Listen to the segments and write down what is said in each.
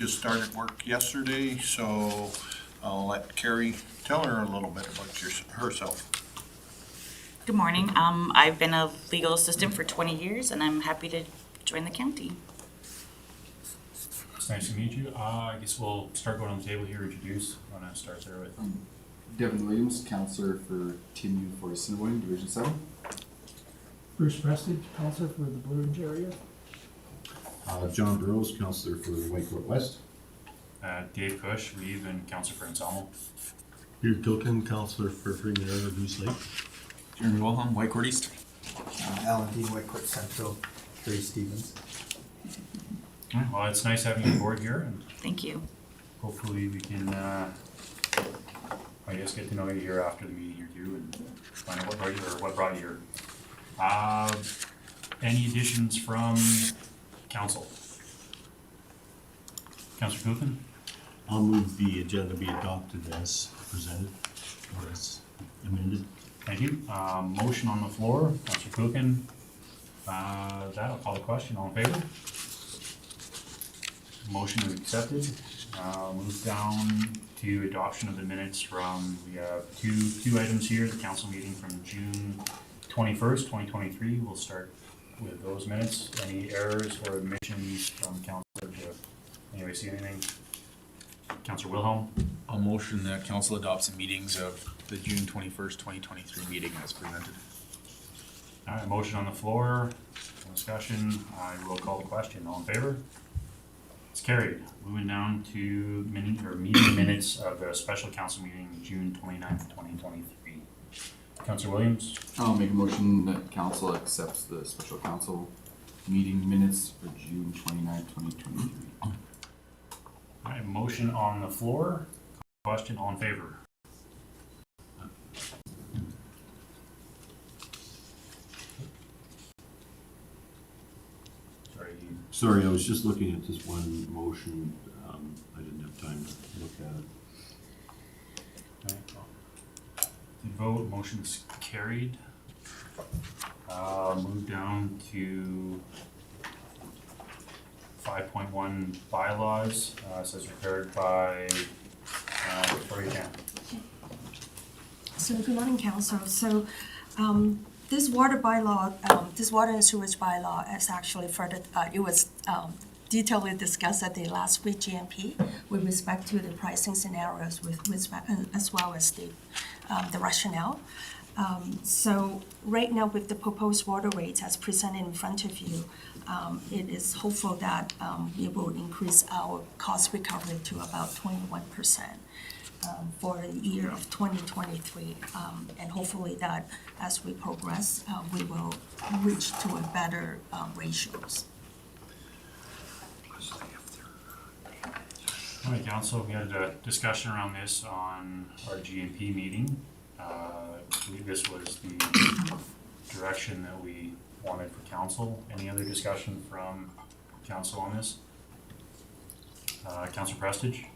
Just started work yesterday, so I'll let Carrie tell her a little bit about herself. Good morning. I've been a legal assistant for 20 years, and I'm happy to join the county. It's nice to meet you. I guess we'll start going on the table here. Introduce. I'm gonna start there with. Devin Williams, counselor for TMU for Assiniboine, Division 7. Bruce Prestige, counselor for the Blue Ridge area. John Burrows, counselor for Whitecourt West. Dave Cush, Reeve, and counselor for Anselmo. Peter Kilkin, counselor for Freeman Area, Goose Lake. Jeremy Wilhelm, Whitecourt East. Alan Dean, Whitecourt Central, Terry Stevens. All right, well, it's nice having you aboard here, and Thank you. hopefully we can, I guess, get to know you here after the meeting or two and find out what brought you here. Any additions from council? Councilor Kuchen? I'll move the agenda be adopted as presented or as amended. Thank you. Motion on the floor, Councilor Kuchen. I'll call the question. All in favor? Motion is accepted. Move down to adoption of the minutes from, we have two items here, the council meeting from June 21st, 2023. We'll start with those minutes. Any errors or omissions from council? Anybody see anything? Councilor Wilhelm? I'll motion that council adopts the meetings of the June 21st, 2023 meeting as presented. All right, motion on the floor. No discussion. I will call the question. All in favor? It's carried. Moving down to meeting minutes of the special council meeting June 29th, 2023. Councilor Williams? I'll make a motion that council accepts the special council meeting minutes for June 29, 2023. All right, motion on the floor. Question, all in favor? Sorry. Sorry, I was just looking at this one motion. I didn't have time to look at it. Okay, well, the vote, motion's carried. Move down to 5.1 bylaws, says prepared by Victoria Chan. So good morning, Council. So this water bylaw, this water and sewage bylaw is actually further, it was detailedly discussed at the last week GMP with respect to the pricing scenarios with respect, as well as the rationale. So right now with the proposed water rates as presented in front of you, it is hopeful that it will increase our cost recovery to about 21%. For the year of 2023, and hopefully that as we progress, we will reach to a better ratios. All right, council, we had a discussion around this on our GMP meeting. I believe this was the direction that we wanted for council. Any other discussion from council on this? Councilor Prestige?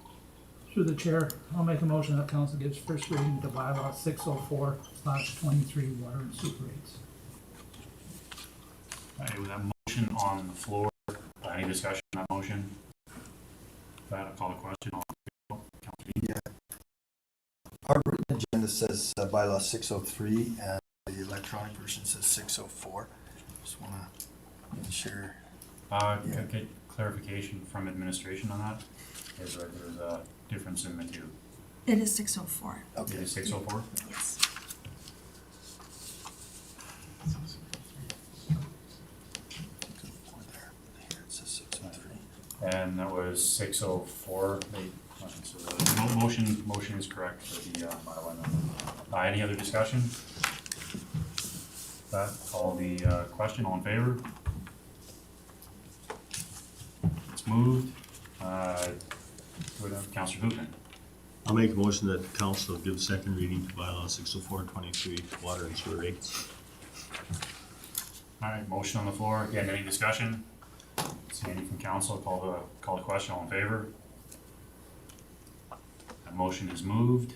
Through the chair, I'll make a motion that council gives first reading to bylaw 604/23 water and super rates. All right, with that motion on the floor, any discussion on that motion? I'll call the question. Yeah. Our written agenda says bylaw 603 and the electronic version says 604. Just want to ensure. Get clarification from administration on that. There's a difference in the two. It is 604. It is 604? Yes. Here it says 603. And that was 604. So the motion is correct for the bylaw number. Any other discussion? That call the question. All in favor? It's moved. Councilor Hoopman. I'll make a motion that the council give second reading to bylaw 604/23 water and sewer rates. All right, motion on the floor. Again, any discussion? See any from council? Call the question. All in favor? That motion is moved.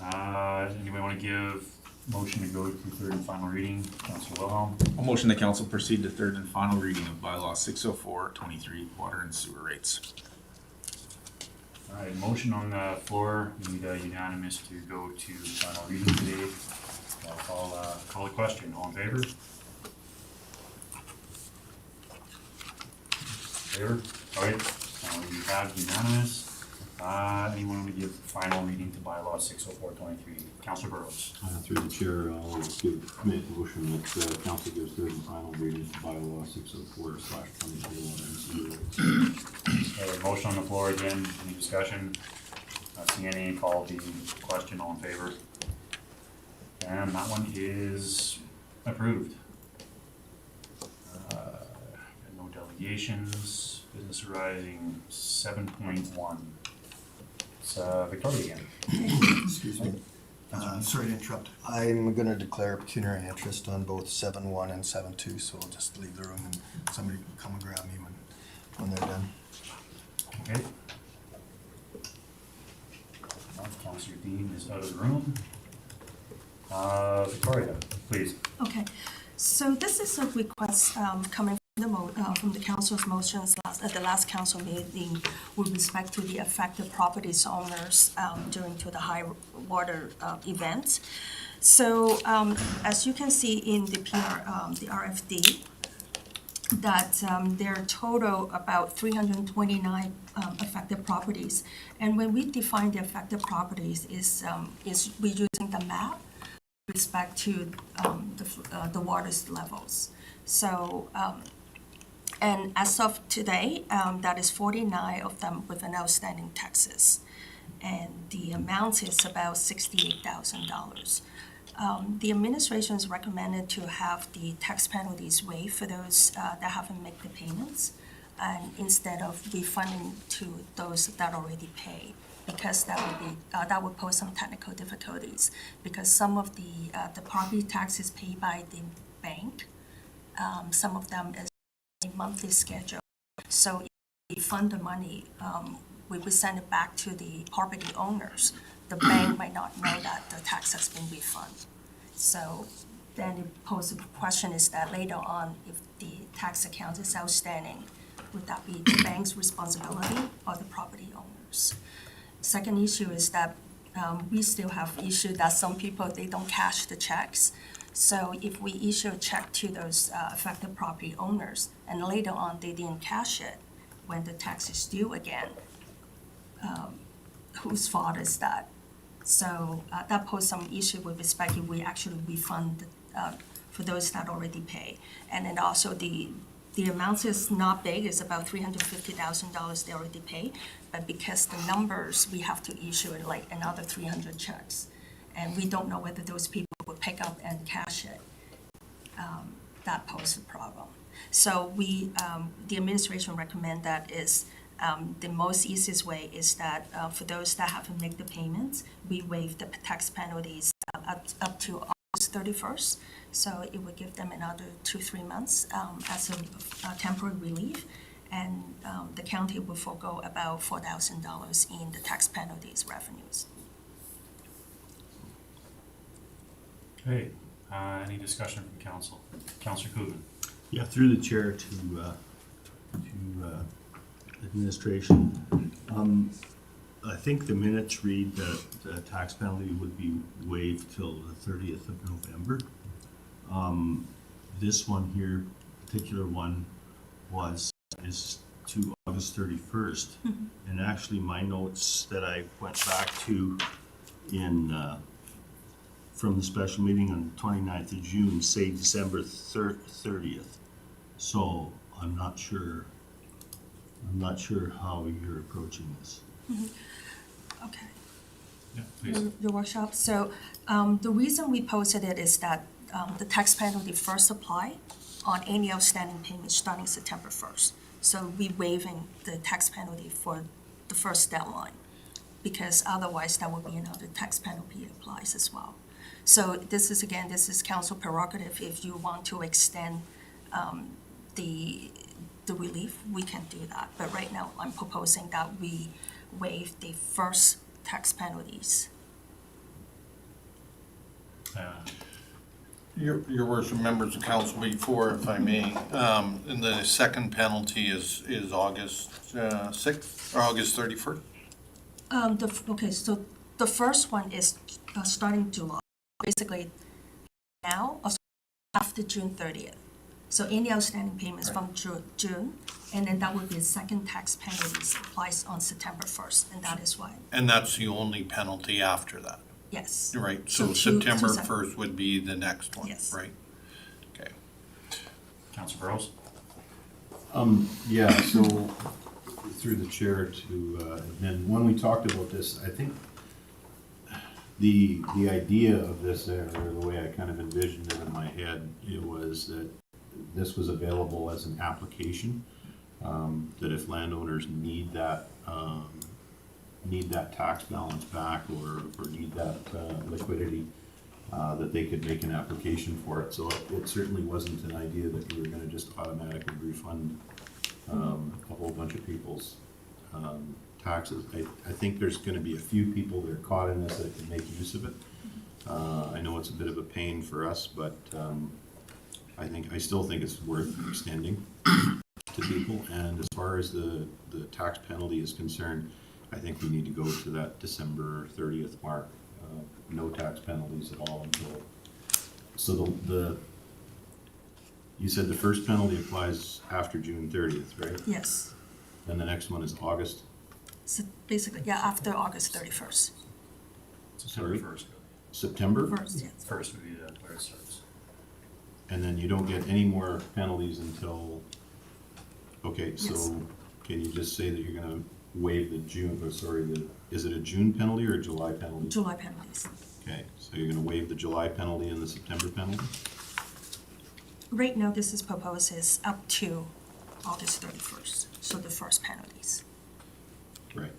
Anybody want to give motion to go to third and final reading, Councilor Wilhelm. I'll motion the council proceed to third and final reading of bylaw 604-23 water and sewer rates. All right, motion on the floor, need a unanimous to go to final reading today. I'll call the question, all in favor? Favor? All right, we have unanimous. Anyone want to give final reading to bylaw 604-23? Councilor Burrows. Through the chair, I'll make a motion that council gives third and final reading to bylaw 604/23 water and sewer rates. Motion on the floor again, any discussion? Not seeing any, call the question, all in favor? And that one is approved. No delegations, business arising 7.1. It's Victoria again. Excuse me. Sorry to interrupt. I'm gonna declare pecuniary interest on both 7.1 and 7.2, so I'll just leave the room and somebody can come and grab me when they're done. Okay. Councilor Dean is out of the room. Victoria, please. Okay, so this is a request coming from the council's motions at the last council meeting with respect to the affected properties owners during to the high water event. So as you can see in the the RFD, that there are total about 329 affected properties. And when we define the affected properties is we're using the map with respect to the water's levels. So, and as of today, that is 49 of them with an outstanding taxes. And the amount is about $68,000. The administration is recommended to have the tax penalties waived for those that haven't made the payments, and instead of refunding to those that already paid, because that would pose some technical difficulties, because some of the property taxes paid by the bank, some of them is a monthly schedule. So if we refund the money, we would send it back to the property owners. The bank might not know that the tax has been refunded. So then it poses the question is that later on, if the tax account is outstanding, would that be the bank's responsibility or the property owners? Second issue is that we still have issue that some people, they don't cash the checks. So if we issue a check to those affected property owners and later on they didn't cash it when the tax is due again, whose fault is that? So that poses some issue with respect if we actually refund for those that already pay. And then also the amount is not big, it's about $350,000 they already pay, but because the numbers, we have to issue like another 300 checks. And we don't know whether those people will pick up and cash it. That poses a problem. So the administration recommend that is the most easiest way is that for those that haven't made the payments, we waive the tax penalties up to August 31st. So it would give them another 2-3 months as a temporary relief. And the county will forego about $4,000 in the tax penalties revenues. Okay, any discussion from council? Councilor Coogan. Yeah, through the chair to administration. I think the minutes read that the tax penalty would be waived till the 30th of November. This one here, particular one, is to August 31st. Mm-hmm. And actually my notes that I went back to from the special meeting on the 29th of June say December 30th. So I'm not sure how you're approaching this. Mm-hmm. Okay. Yeah, please. Your workshop. So the reason we posted it is that the tax penalty first apply on any outstanding payment starting September 1st. So we waiving the tax penalty for the first deadline, because otherwise that would be another tax penalty applies as well. So this is council prerogative. If you want to extend the relief, we can do that. But right now, I'm proposing that we waive the first tax penalties. Your worship, members of council, before, if I may, and the second penalty is August 6th, or August 31st? Okay, so the first one is starting July, basically now, or after June 30th. So any outstanding payments from June, and then that would be the second tax penalties applies on September 1st, and that is why, And that's the only penalty after that, yes. right? So So two September sep- 1st would be the next one, Yes. right? Okay. Council Burrows? Yeah, so through the chair to, and when we talked about this, I think the idea of this, or the way I kind of envisioned it in my head, it was that this was available as an application, that if landowners need that tax balance back or need that liquidity, that they could make an application for it. So it certainly wasn't an idea that we were gonna just automatically refund a whole bunch of people's taxes. I think there's gonna be a few people that are caught in this that can make use of it. I know it's a bit of a pain for us, but I still think it's worth extending to people. And as far as the tax penalty is concerned, I think we need to go to that December 30th mark. No tax penalties at all until, so you said the first penalty applies after June 30th, right? Yes, And the next one is August? so basically, yeah, after August 31st, September Sorry? 1st. September? first, yes. First would be where it starts. And then you don't get any more penalties until, okay, Yes. so can you just say that you're gonna waive the June, is it a June penalty or a July penalty? July penalties. Okay, so you're gonna waive the July penalty and the September penalty? Right now, this is proposed is up to August 31st, so the first penalties. Right.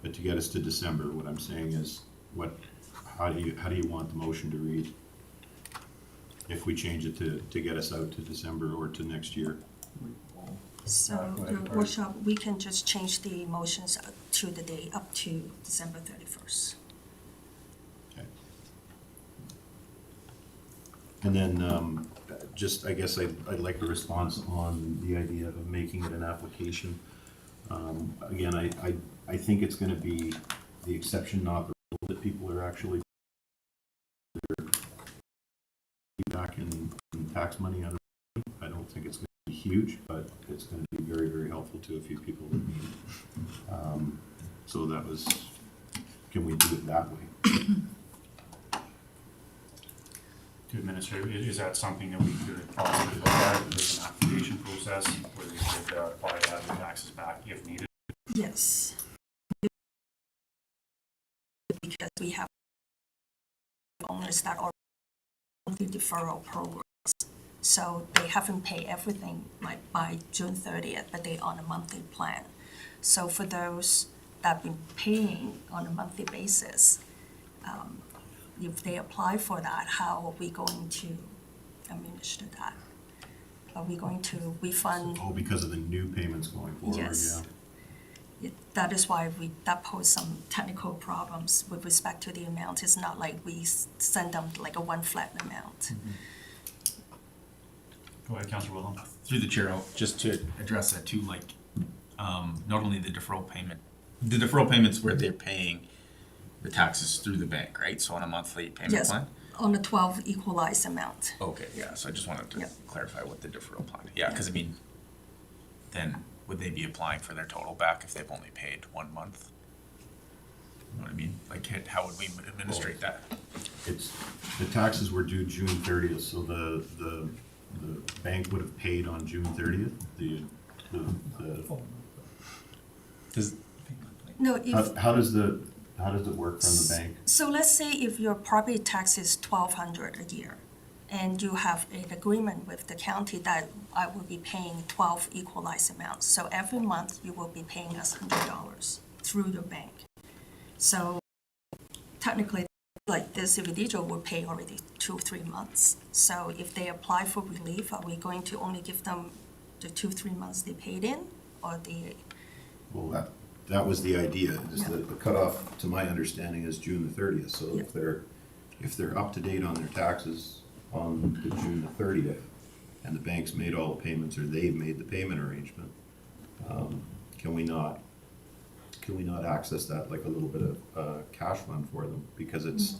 But to get us to December, what I'm saying is, how do you want the motion to read? If we change it to get us out to December or to next year? So go ahead, the Barb. workshop, we can just change the motions to the day up to December 31st. Okay. And then, just, I guess I'd like a response on the idea of making it an application. Again, I think it's gonna be the exception, not the rule, that people are actually back in tax money out of it. I don't think it's gonna be huge, but it's gonna be very, very helpful to a few people that need it. So that was, can we do it that way? To administer, is that something that we could possibly look at with an application process where they could apply to have the taxes back if needed? Yes. Because we have owners that are on the deferral programs, so they haven't paid everything like by June 30th, but they on a monthly plan. So for those that have been paying on a monthly basis, if they apply for that, how are we going to administer that? Are we going to refund? Oh, because of the new payments going forward, yeah. Yes. That is why that posed some technical problems with respect to the amount. It's not like we send them like a one flat amount. Go ahead, Councilor Wilhelm. Through the chair, just to address that too, like, not only the deferral payments where they're paying the taxes through the bank, right? So on a monthly payment Yes, plan? on the 12 equalized amount. Okay, yeah, so I just wanted to Yep. clarify what the deferral plan, yeah, because I mean, then would they be applying for their total back if they've only paid 1 month? You know what I mean? Like, how would we administrate that? It's, the taxes were due June 30th, so the bank would have paid on June 30th, Does, No, if, how does it work from the bank? so let's say if your property tax is $1,200 a year, and you have an agreement with the county that I will be paying 12 equalized amounts. So every month you will be paying us $100 through your bank. So technically, like this individual will pay already 2-3 months. So if they apply for relief, are we going to only give them the 2-3 months they paid in, or the? Well, that was the idea, is that the cutoff, to my understanding, is June the 30th. So Yeah. if they're up to date on their taxes on the June the 30th, and the bank's made all the payments, or they've made the payment arrangement, can we not access that like a little bit of cash fund for them? Because it's,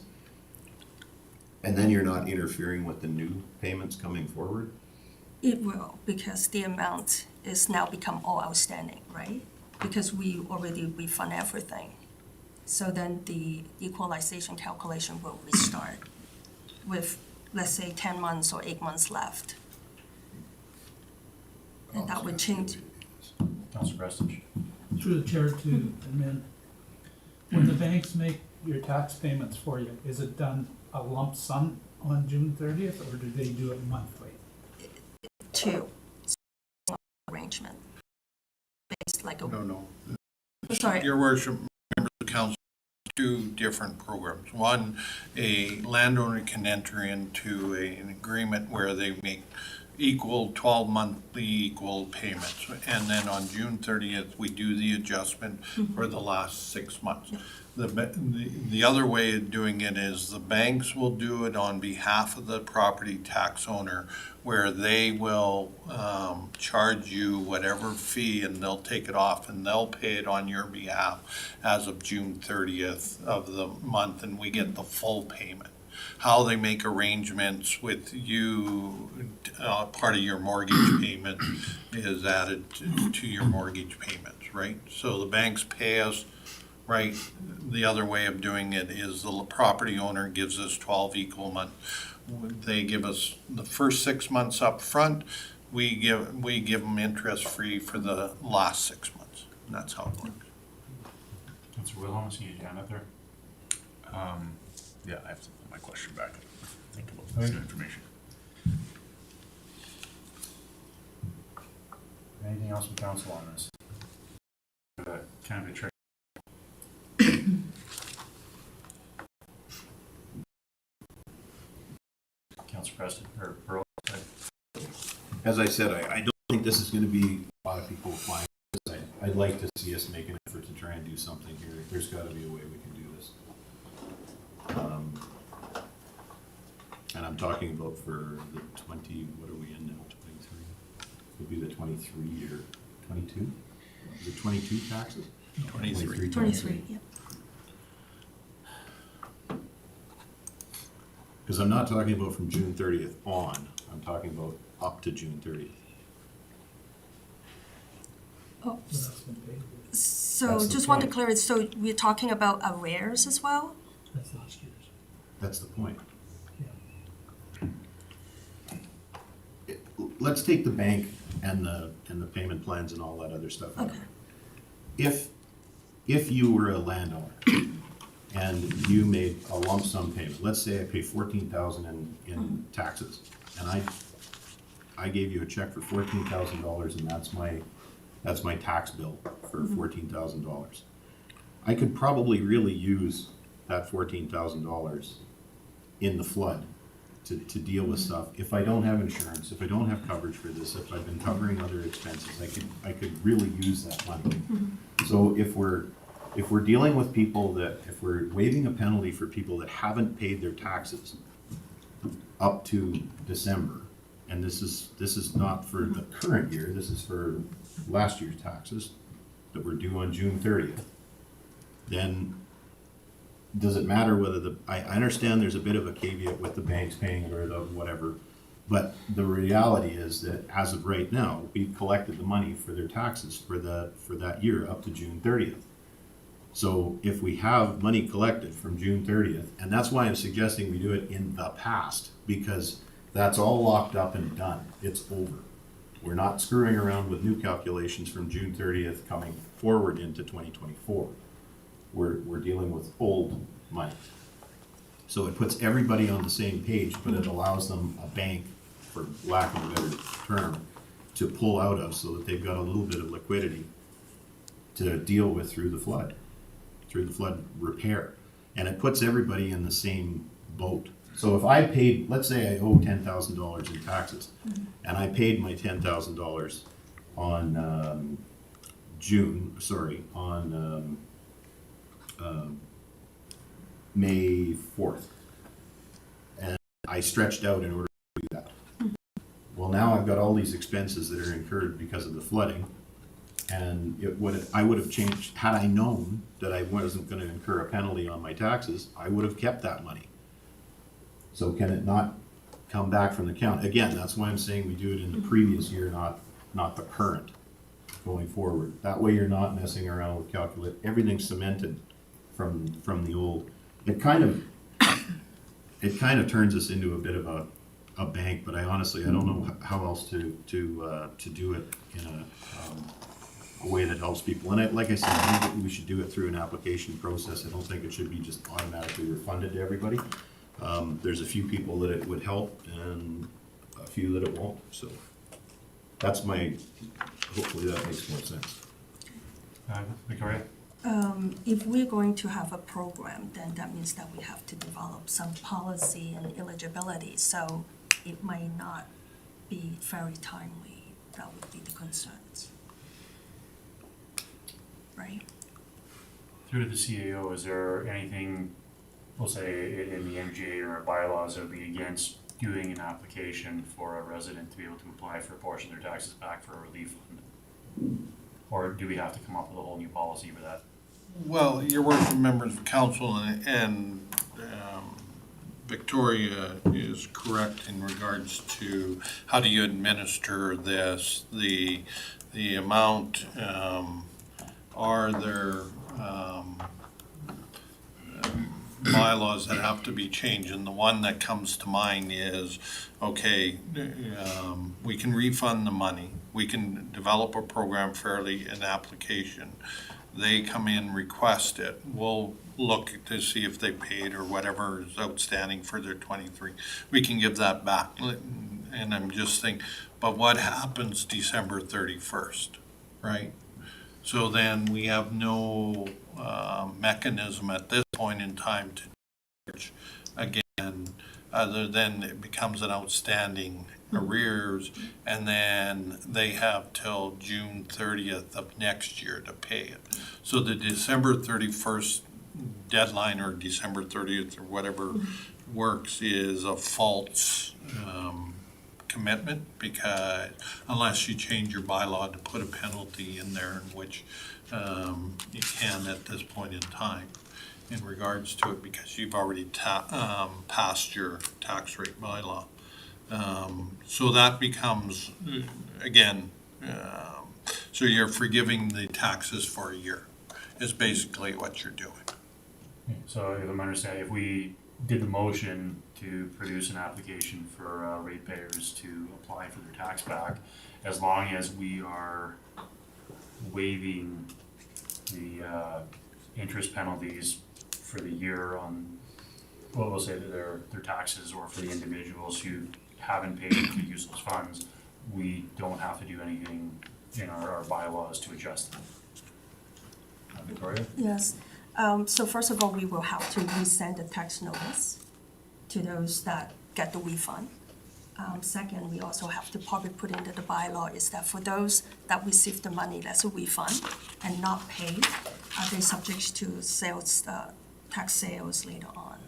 and then you're not interfering with the new payments coming forward? It will, because the amount is now become all outstanding, right? Because we already refund everything. So then the equalization calculation will restart with, let's say, 10 months or 8 months left. And that would change. Councilor Prestige. Through the chair to admin, when the banks make your tax payments for you, is it done a lump sum on June 30th, or do they do it monthly? Two arrangement. Based like a, No. sorry, Your worship, members of the council, two different programs. One, a landowner can enter into an agreement where they make equal 12 monthly equal payments. And then on June 30th, we do the adjustment for the last 6 months. The other way of doing it is the banks will do it on behalf of the property tax owner, where they will charge you whatever fee and they'll take it off and they'll pay it on your behalf as of June 30th of the month, and we get the full payment. How they make arrangements with you, part of your mortgage payment is added to your mortgage payments, right? So the banks pay us, right? The other way of doing it is the property owner gives us 12 equal months. They give us the first 6 months up front. We give them interest free for the last 6 months. And that's how it works. Councilor Wilhelm, I see your hand up there. Yeah, I have to put my question back. Think about this new information. Anything else from council on this? Kind of a trick. Councilor Preston, or Earl, sorry. As I said, I don't think this is gonna be a lot of people applying. I'd like to see us make an effort to try and do something here. There's gotta be a way we can do this. And I'm talking about for the 20, what are we in now, 23? Would be the 23 year, 22? Is it 22 taxes? 23. 23, yeah. Because I'm not talking about from June 30th on, I'm talking about up to June 30th. Oh, So that's been paid. so That's the just want to point. clarify, so we're talking about arrears as well? That's last year's. That's the point. Yeah. Let's take the bank and the payment plans and all that other stuff out. Okay. If you were a landowner and you made a lump sum payment, let's say I pay $14,000 in taxes, and I gave you a check for $14,000, and that's my tax bill for $14,000. I could probably really use that $14,000 in the flood to deal with stuff. If I don't have insurance, if I don't have coverage for this, if I've been covering other expenses, I could really use that money. So if we're dealing with people that, if we're waiving a penalty for people that haven't paid their taxes up to December, and this is not for the current year, this is for last year's taxes that were due on June 30th, then does it matter whether I understand there's a bit of a caveat with the banks paying it or the whatever, but the reality is that as of right now, we've collected the money for their taxes for that year up to June 30th. So if we have money collected from June 30th, and that's why I'm suggesting we do it in the past, because that's all locked up and done. It's over. We're not screwing around with new calculations from June 30th coming forward into 2024. We're dealing with old money. So it puts everybody on the same page, but it allows them a bank, for lack of a better term, to pull out of so that they've got a little bit of liquidity to deal with through the flood repair. And it puts everybody in the same boat. So if I paid, let's say I owe $10,000 in taxes, and I paid my $10,000 on May 4th. And I stretched out in order to do that. Well, now I've got all these expenses that are incurred because of the flooding. And I would have changed, had I known that I wasn't gonna incur a penalty on my taxes, I would have kept that money. So can it not come back from the county? Again, that's why I'm saying we do it in the previous year, not the current going forward. That way you're not messing around with everything's cemented from the old. It kind of turns us into a bit of a bank, but I don't know how else to do it in a way that helps people. And like I said, I think that we should do it through an application process. I don't think it should be just automatically refunded to everybody. There's a few people that it would help and a few that it won't, so that's hopefully that makes more sense. Victoria? If we're going to have a program, then that means that we have to develop some policy and eligibility, so it might not be very timely. That would be the concerns. Right? Through the CAO, is there anything, we'll say in the MGA or bylaws that would be against doing an application for a resident to be able to apply for a portion of their taxes back for a relief fund? Or do we have to come up with a whole new policy for that? Well, your worship, members of council, and Victoria is correct in regards to how do you administer this, the amount, are there bylaws that have to be changed, and the one that comes to mind is, okay, we can refund the money, we can develop a program fairly, an application, they come in, request it, we'll look to see if they paid or whatever is outstanding for their 23, we can give that back. And I'm just thinking, but what happens December 31st, right? So then we have no mechanism at this point in time to charge again, other than it becomes an outstanding arrears, and then they have till June 30th of next year to pay it. So the December 31st deadline, or December 30th, or whatever works, is a false commitment, because unless you change your bylaw to put a penalty in there, in which you can at this point in time in regards to it, because you've already passed your tax rate bylaw. So that becomes, again, so you're forgiving the taxes for a year, is basically what you're doing. So if I'm understanding, if we did the motion to produce an application for ratepayers to apply for their tax back, as long as we are waiving the interest penalties for the year on, well, we'll say that their taxes, or for the individuals who haven't paid to use those funds, we don't have to do anything in our bylaws to adjust them. Victoria? Yes. So first of all, we will have to resend the tax notice to those that get the refund. Second, we also have to probably put into the bylaw is that for those that receive the money that's a refund and not paid, are they subject to sales, tax sales later on?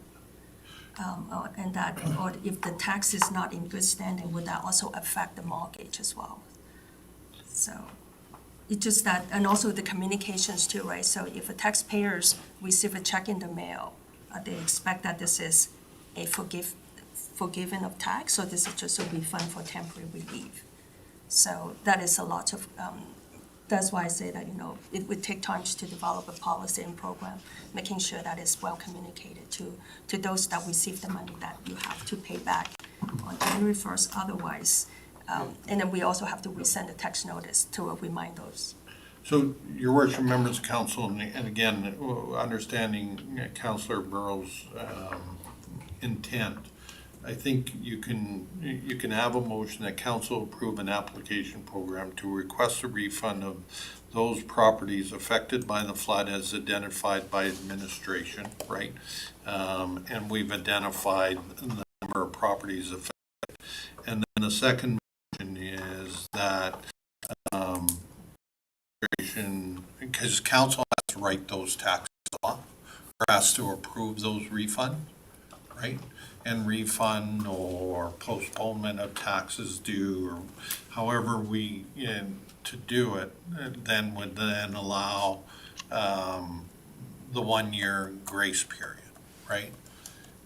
And that, or if the tax is not in good standing, would that also affect the mortgage as well? So it's just that, and also the communications too, right? So if the taxpayers receive a check in the mail, they expect that this is a forgiven of tax, or this is just a refund for temporary relief. So that is a lot of, that's why I say that, it would take time to develop a policy and program, making sure that it's well communicated to those that receive the money, that you have to pay back on January 1st, otherwise. And then we also have to resend a text notice to remind those. So, your worship, members of council, and again, understanding Councillor Burrow's intent, I think you can have a motion that council approve an application program to request a refund of those properties affected by the flood as identified by administration, right? And we've identified the number of properties affected. And then the second motion is that administration because council has to write those taxes off, or has to approve those refunds, right? And refund or postponement of taxes due, or however we, to do it, then would then allow, the 1 year grace period, right?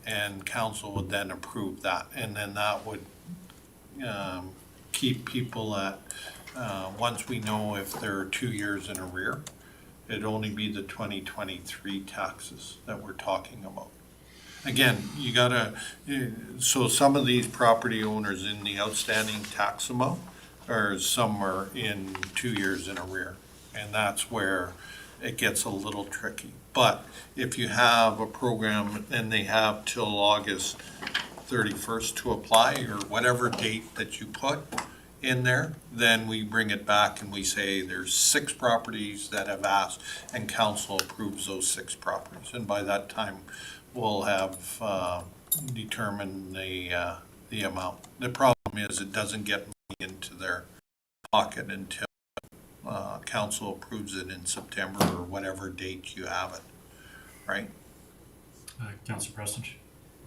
And council would then approve that, and then that would, keep people at, once we know if they're 2 years in arrear, it'd only be the 2023 taxes that we're talking about. Again, you gotta, so some of these property owners in the outstanding tax amount are somewhere in 2 years in arrear. And that's where it gets a little tricky. But if you have a program and they have till August 31st to apply, or whatever date that you put in there, then we bring it back and we say there's 6 properties that have asked, and council approves those 6 properties. And by that time, we'll have determined the amount. The problem is it doesn't get money into their pocket until council approves it in September or whatever date you have it, right? Councilor Prestige?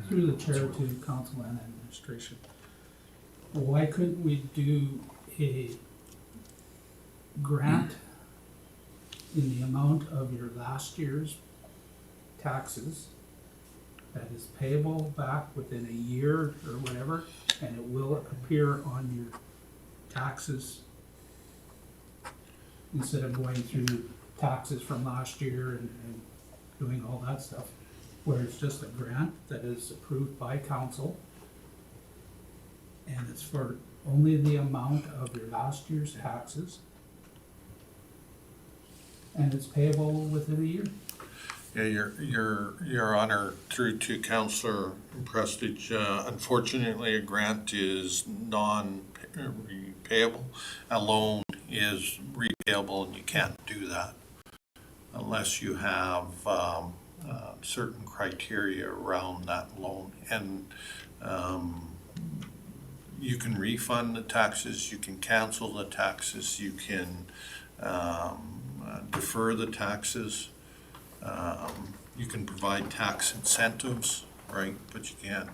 Through the chair to council and administration. Why couldn't we do a grant in the amount of your last year's taxes that is payable back within a year or whatever, and it will appear on your taxes instead of going through taxes from last year and doing all that stuff, where it's just a grant that is approved by council, and it's for only the amount of your last year's taxes, and it's payable within a year. Yeah, your honor, through to Councillor Prestige, unfortunately, a grant is non-repayable. A loan is repayable, and you can't do that unless you have certain criteria around that loan. And you can refund the taxes, you can cancel the taxes, you can defer the taxes. You can provide tax incentives, right, but you can't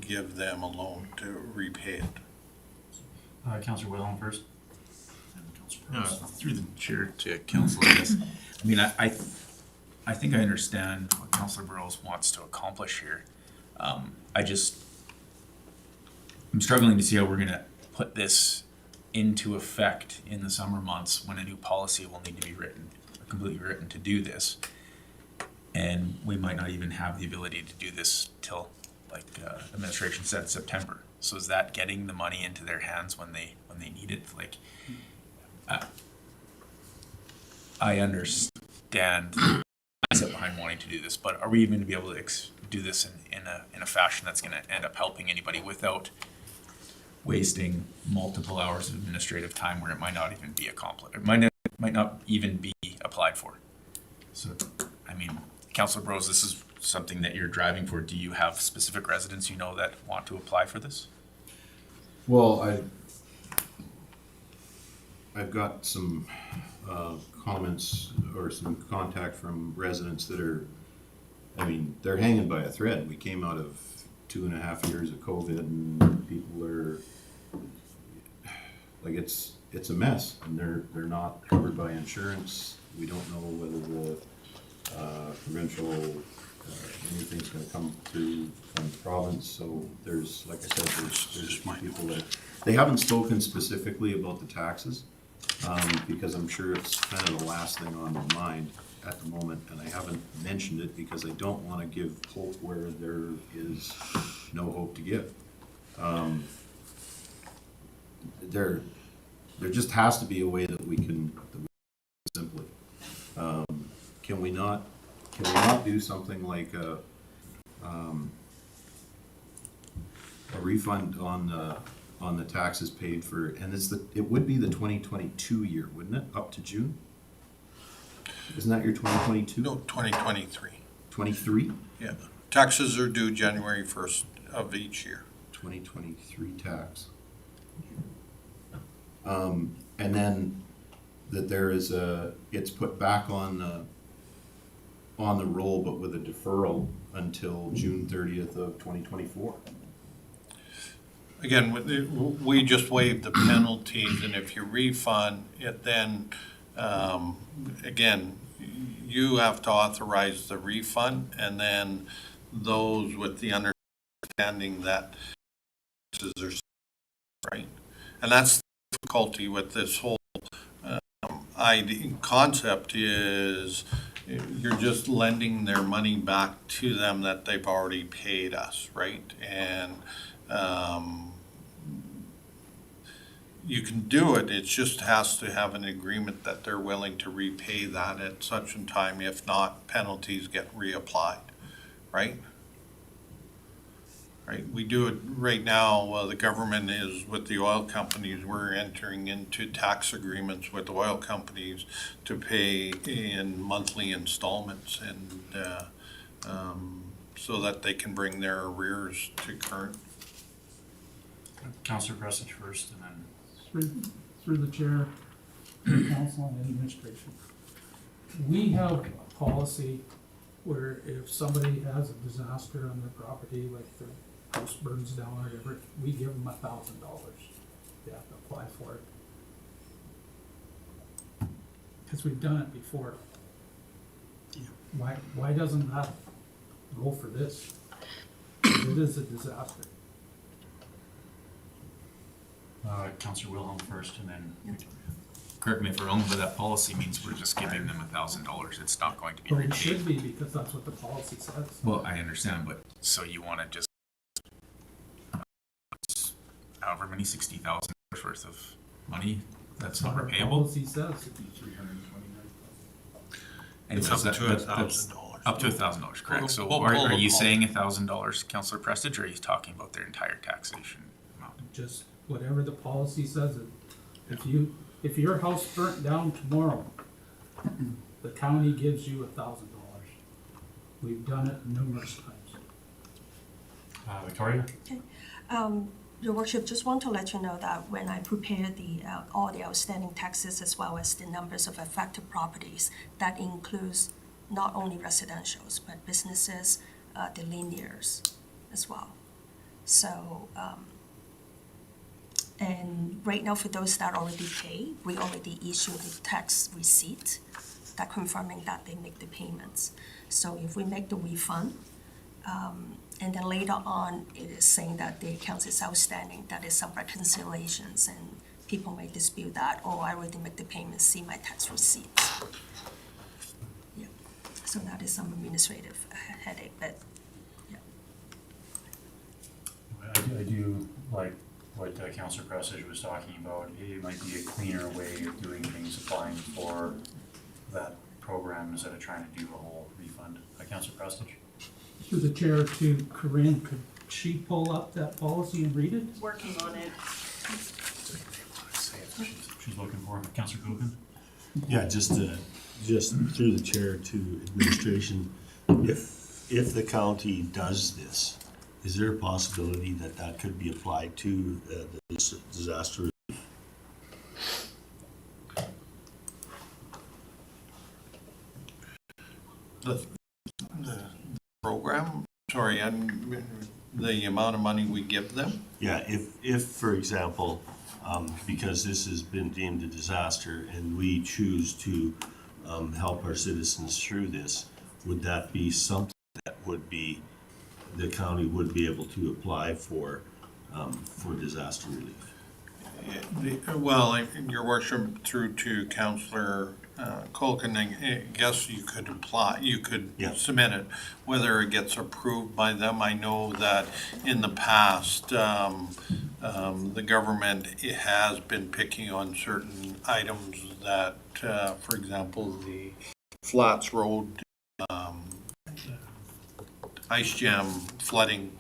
give them a loan to repay it. Councilor Wilhelm first. Through the chair to council, I guess. I mean, I think I understand what Councilor Burrows wants to accomplish here. I'm struggling to see how we're gonna put this into effect in the summer months when a new policy will need to be written, completely written to do this. And we might not even have the ability to do this till, like, administration said, September. So is that getting the money into their hands when they need it? Like, I understand the concept behind wanting to do this, but are we even to be able to do this in a fashion that's going to end up helping anybody without wasting multiple hours of administrative time where it might not even be accomplished? It might not even be applied for. So, I mean, Councilor Bros, this is something that you're driving for. Do you have specific residents you know that want to apply for this? Well, I've got some comments or some contact from residents that are, I mean, they're hanging by a thread. We came out of 2.5 years of COVID, and people are, like, it's a mess, and they're not covered by insurance. We don't know whether the provincial anything's gonna come through from the province. So there's, like I said, there's a few people that, they haven't spoken specifically about the taxes, because I'm sure it's kind of the last thing on their mind at the moment, and I haven't mentioned it because I don't want to give hope where there is no hope to give. There just has to be a way that we can simply. Can we not do something like a refund on the taxes paid for, and it would be the 2022 year, wouldn't it, up to June? Isn't that your 2022? No, 2023. 23? Yeah. Taxes are due January 1st of each year. 2023 tax. And then that there is it's put back on the roll, but with a deferral until June 30th of 2024. Again, we just waived the penalties, and if you refund it, then, again, you have to authorize the refund, and then those with the understanding that this is right. And that's the difficulty with this whole concept is you're just lending their money back to them that they've already paid us, right? And you can do it, it just has to have an agreement that they're willing to repay that at such a time. If not, penalties get reapplied, right? Right, we do it right now, the government is with the oil companies, we're entering into tax agreements with oil companies to pay in monthly installments and, so that they can bring their arrears to current. Councillor Prestidge first, and then Through the chair, council and administration. We have a policy where if somebody has a disaster on their property, like their house burns down or whatever, we give them $1,000. They have to apply for it. Because we've done it before. Why doesn't that go for this? It is a disaster. Councillor Wilhelm first, and then Correct me if I'm wrong, but that policy means we're just giving them $1,000. It's not going to be Well, it repaid. should be, because that's what the policy says. Well, I understand, but so you want to just however many $60,000 worth of money that's not Our repayable, policy says. and It's so up that- to that's $1,000. Up to $1,000, correct? So We'll are pull the you policy. saying $1,000, Councillor Prestidge, or are you talking about their entire taxation amount? Just whatever the policy says. If your house burnt down tomorrow, the county gives you $1,000. We've done it numerous times. Victoria? Your worship, just want to let you know that when I prepared all the outstanding taxes as well as the numbers of affected properties, that includes not only residentials, but businesses, the linears as well. So, and right now for those that already pay, we already issue a tax receipt that confirming that they make the payments. So if we make the refund, and then later on, it is saying that the account is outstanding, that is some reconciliations, and people may dispute that, oh, I already make the payment, see my tax receipts. Yeah, so that is some administrative headache, but, yeah. I do like what Councillor Prestidge was talking about. It might be a cleaner way of doing things, applying for that program instead of trying to do a whole refund. Councillor Prestidge? Through the chair to Corinne, could she pull up that policy and read it? Working on it. She's looking for Councillor Coogan? Yeah, just through the chair to administration, if the county does this, is there a possibility that that could be applied to the disaster relief? The program, sorry, and the amount of money we give them? Yeah, if, for example, because this has been deemed a disaster and we choose to help our citizens through this, would that be something that would be, the county would be able to apply for disaster relief? Well, your worship, through to Councillor Colkin, I guess you could apply, you could Yeah. submit it. Whether it gets approved by them, I know that in the past, the government has been picking on certain items that, for example, the Flats Road ice jam flooding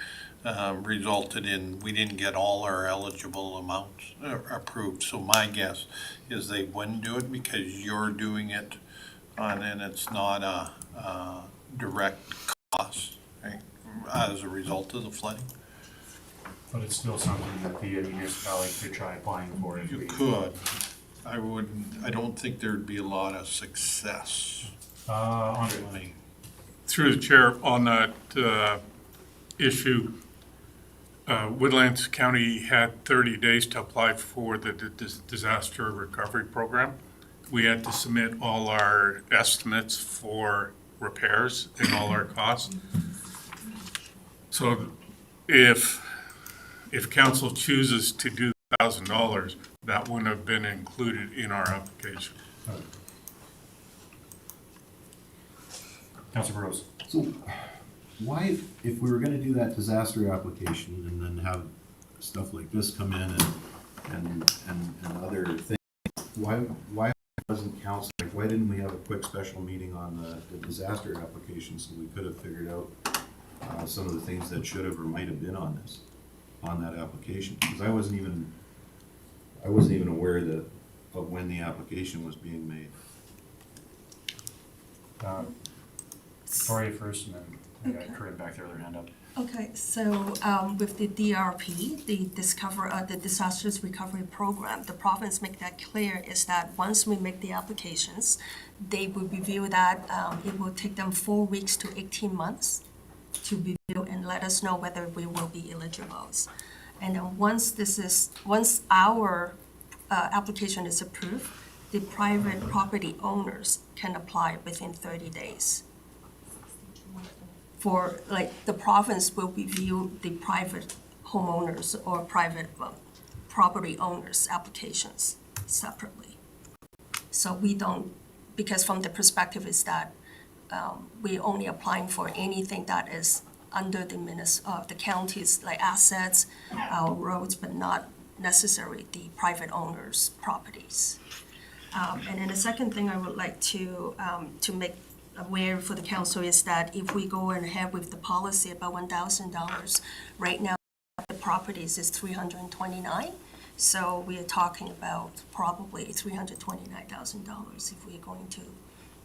resulted in, we didn't get all our eligible amounts approved. So my guess is they wouldn't do it because you're doing it and it's not a direct cost, right, as a result of the flooding. But it's still something that the municipality could try applying for if You we. could. I don't think there'd be a lot of success. Andre, Through the chair, on that issue, Woodlands County had 30 days to apply for the disaster recovery program. We had to submit all our estimates for repairs and all our costs. So if council chooses to do $1,000, that wouldn't have been included in our application. Councilor Rose. So why, if we were gonna do that disaster application and then have stuff like this come in and other things, why wasn't council, like, why didn't we have a quick special meeting on the disaster application so we could have figured out some of the things that should have or might have been on that application? Because I wasn't even aware of when the application was being made. Victoria first, and then I got Corinne back there with her hand up. Okay, so with the DRP, the Disasters Recovery Program, the province make that clear is that once we make the applications, they will review that. It will take them 4 weeks to 18 months to review and let us know whether we will be eligible. And then once our application is approved, the private property owners can apply within 30 days. For, like, the province will review the private homeowners or private property owners' applications separately. So we don't, because from the perspective is that we only applying for anything that is under the county's, like, assets, roads, but not necessarily the private owners' properties. And then the second thing I would like to make aware for the council is that if we go ahead with the policy about $1,000, right now the properties is 329. So we are talking about probably $329,000 if we're going to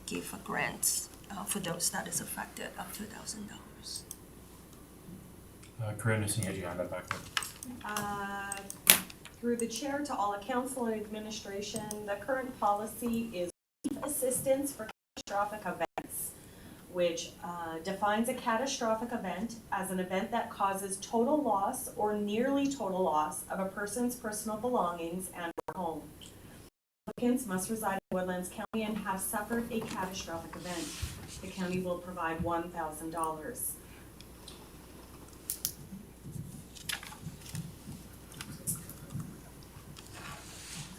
give a grant for those that is affected up to $1,000. Corinne, I see you had your hand up back there. Through the chair to all the council and administration, the current policy is assistance for catastrophic events, which defines a catastrophic event as an event that causes total loss or nearly total loss of a person's personal belongings and or home. Applicants must reside in Woodlands County and have suffered a catastrophic event. The county will provide $1,000.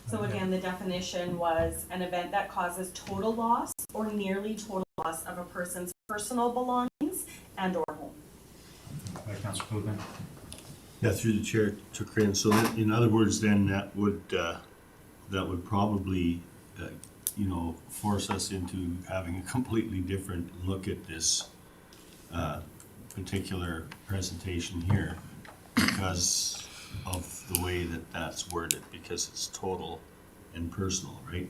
So again, the definition was an event that causes total loss or nearly total loss of a person's personal belongings and or home. Councilor Copeland. Yeah, through the chair to Corinne. So in other words, then that would probably, force us into having a completely different look at this particular presentation here because of the way that that's worded, because it's total and personal, right?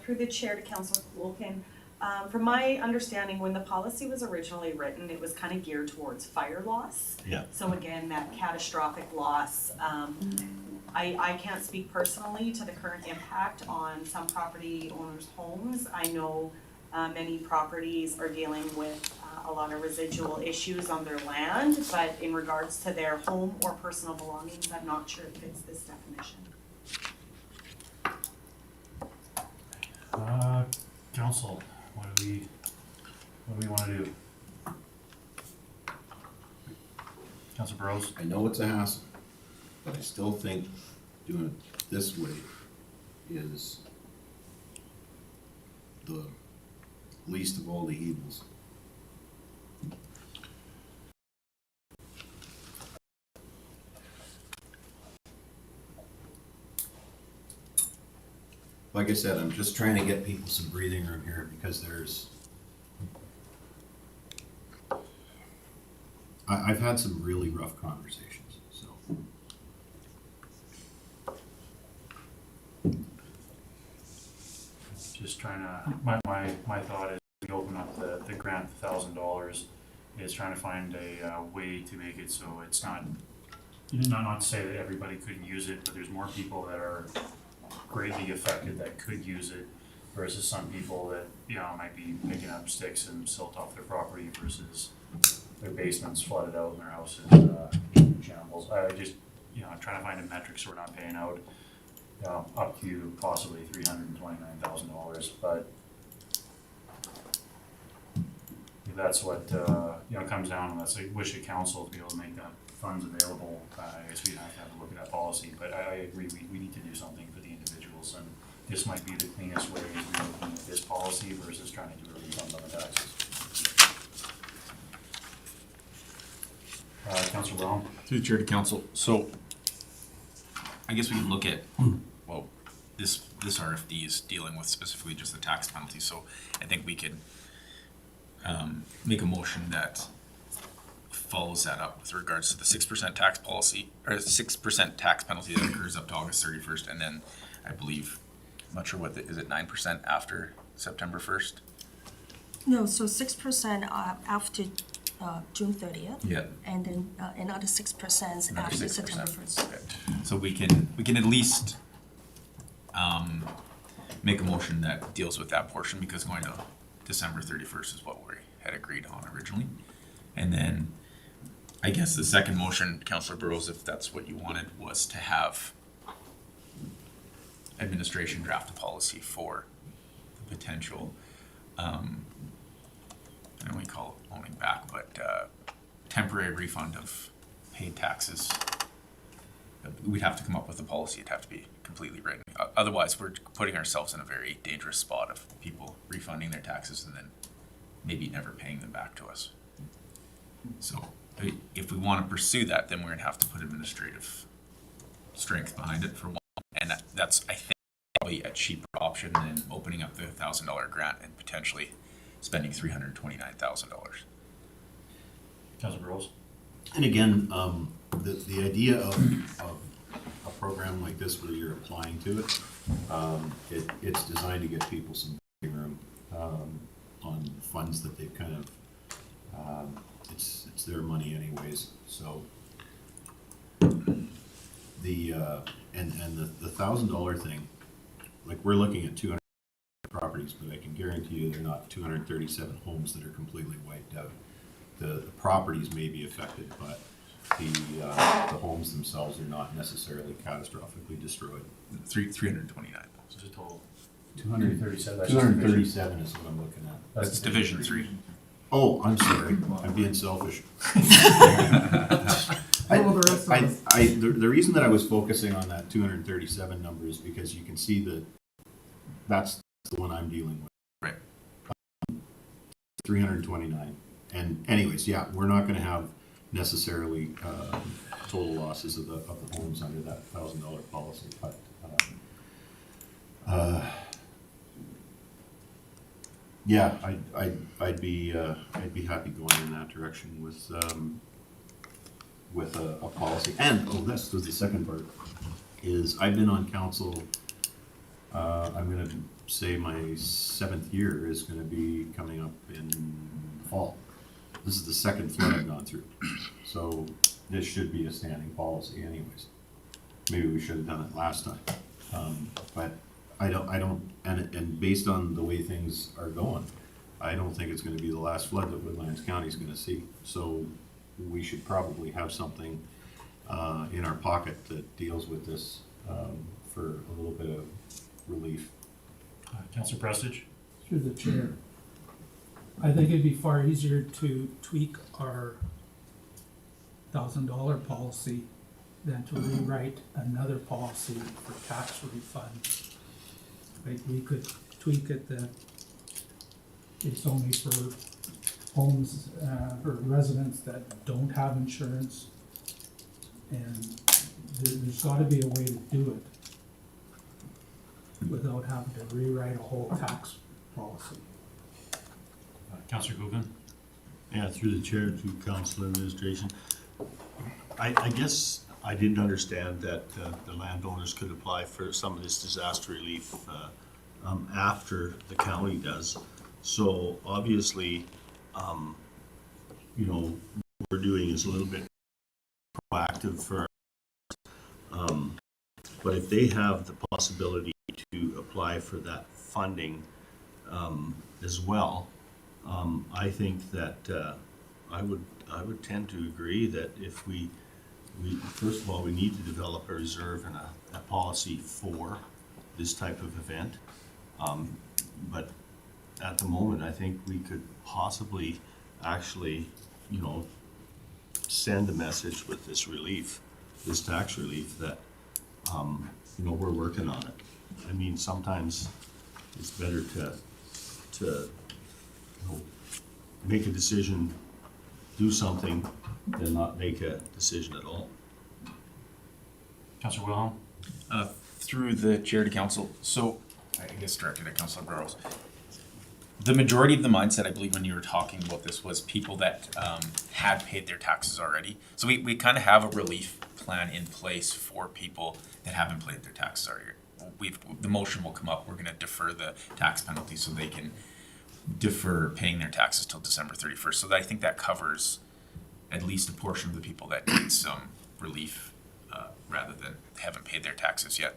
Through the chair to Councilor Wolkin, from my understanding, when the policy was originally written, it was kind of geared towards fire loss. Yeah. So again, that catastrophic loss, I can't speak personally to the current impact on some property owners' homes. I know many properties are dealing with a lot of residual issues on their land, but in regards to their home or personal belongings, I'm not sure it fits this definition. Council, what do we want to do? Councilor Burrows? I know it's a hassle, but I still think doing it this way is the least of all the evils. Like I said, I'm just trying to get people some breathing room here because I've had some really rough conversations, so. Just trying to, my thought is we open up the grant, $1,000, is trying to find a way to make it so it's not to say that everybody couldn't use it, but there's more people that are greatly affected that could use it versus some people that, might be picking up sticks and silt off their property versus their basement's flooded out and their house is, in shambles. I just, trying to find a metric so we're not paying out, up to possibly $329,000, but if that's what, comes down, unless I wish the council to be able to make that funds available, I guess we'd have to have a look at that policy, but I agree, we need to do something for the individuals, and this might be the cleanest way to be looking at this policy versus trying to do a refund on the taxes. Councilor Brown? Through the chair to council, so I guess we can look at, well, this RFD is dealing with specifically just the tax penalty, so I think we could make a motion that follows that up with regards to the 6% tax policy, or 6% tax penalty that occurs up to August 31st, and then I believe, I'm not sure is it 9% after September 1st? No, so 6% after June 30th. Yeah. And then another 6% Another after 6%. September 1st. Okay. So we can at least make a motion that deals with that portion, because going to December 31st is what we had agreed on originally. And then I guess the second motion, Councillor Burrows, if that's what you wanted, was to have administration draft a policy for the potential, I don't know what you call it, owning back, but temporary refund of paid taxes. We'd have to come up with a policy. It'd have to be completely written. Otherwise, we're putting ourselves in a very dangerous spot of people refunding their taxes and then maybe never paying them back to us. So if we want to pursue that, then we're going to have to put administrative strength behind it for one. And that's, I think, probably a cheaper option than opening up the $1,000 grant and potentially spending $329,000. Councilor Burrows? And again, the idea of a program like this where you're applying to it, it's designed to get people some breathing room on funds that they've kind of, it's their money anyways, so. The $1,000 thing, like, we're looking at 200 properties, but I can guarantee you they're not 237 homes that are completely wiped out. The properties may be affected, but the homes themselves are not necessarily catastrophically destroyed. 329. So it's a total. 237 That's 237 is what I'm looking at. That's Division 3. Oh, I'm sorry, I'm being selfish. The reason that I was focusing on that 237 number is because you can see that that's the one I'm dealing with. Right. 329. And anyways, yeah, we're not gonna have necessarily total losses of the homes under that $1,000 policy, but yeah, I'd be happy going in that direction with a policy. And this was the second part, is I've been on council, I'm gonna say my 7th year is gonna be coming up in fall. This is the second flood I've gone through, so this should be a standing policy anyways. Maybe we should have done it last time, but I don't, and based on the way things are going, I don't think it's gonna be the last flood that Woodlands County is gonna see. So we should probably have something in our pocket that deals with this for a little bit of relief. Councilor Prestige? Through the chair. I think it'd be far easier to tweak our $1,000 policy than to rewrite another policy for tax refund. Like, we could tweak it that it's only for homes, for residents that don't have insurance. And there's gotta be a way to do it without having to rewrite a whole tax policy. Councilor Goodwin? Yeah, through the chair to council administration. I guess I didn't understand that the landowners could apply for some of this disaster relief after the county does. So obviously, what we're doing is a little bit proactive for, But if they have the possibility to apply for that funding as well, I think that I would tend to agree that if we first of all, we need to develop a reserve and a policy for this type of event. But at the moment, I think we could possibly actually, send a message with this relief, this tax relief, that, we're working on it. I mean, sometimes it's better to make a decision, do something, than not make a decision at all. Councillor Wilhelm? Through the chair to council, so I guess directed at Councilor Burrows. The majority of the mindset, I believe, when you were talking about this was people that had paid their taxes already. So we kind of have a relief plan in place for people that haven't paid their taxes already. The motion will come up, we're gonna defer the tax penalty so they can defer paying their taxes till December 31st. So I think that covers at least a portion of the people that need some relief rather than haven't paid their taxes yet.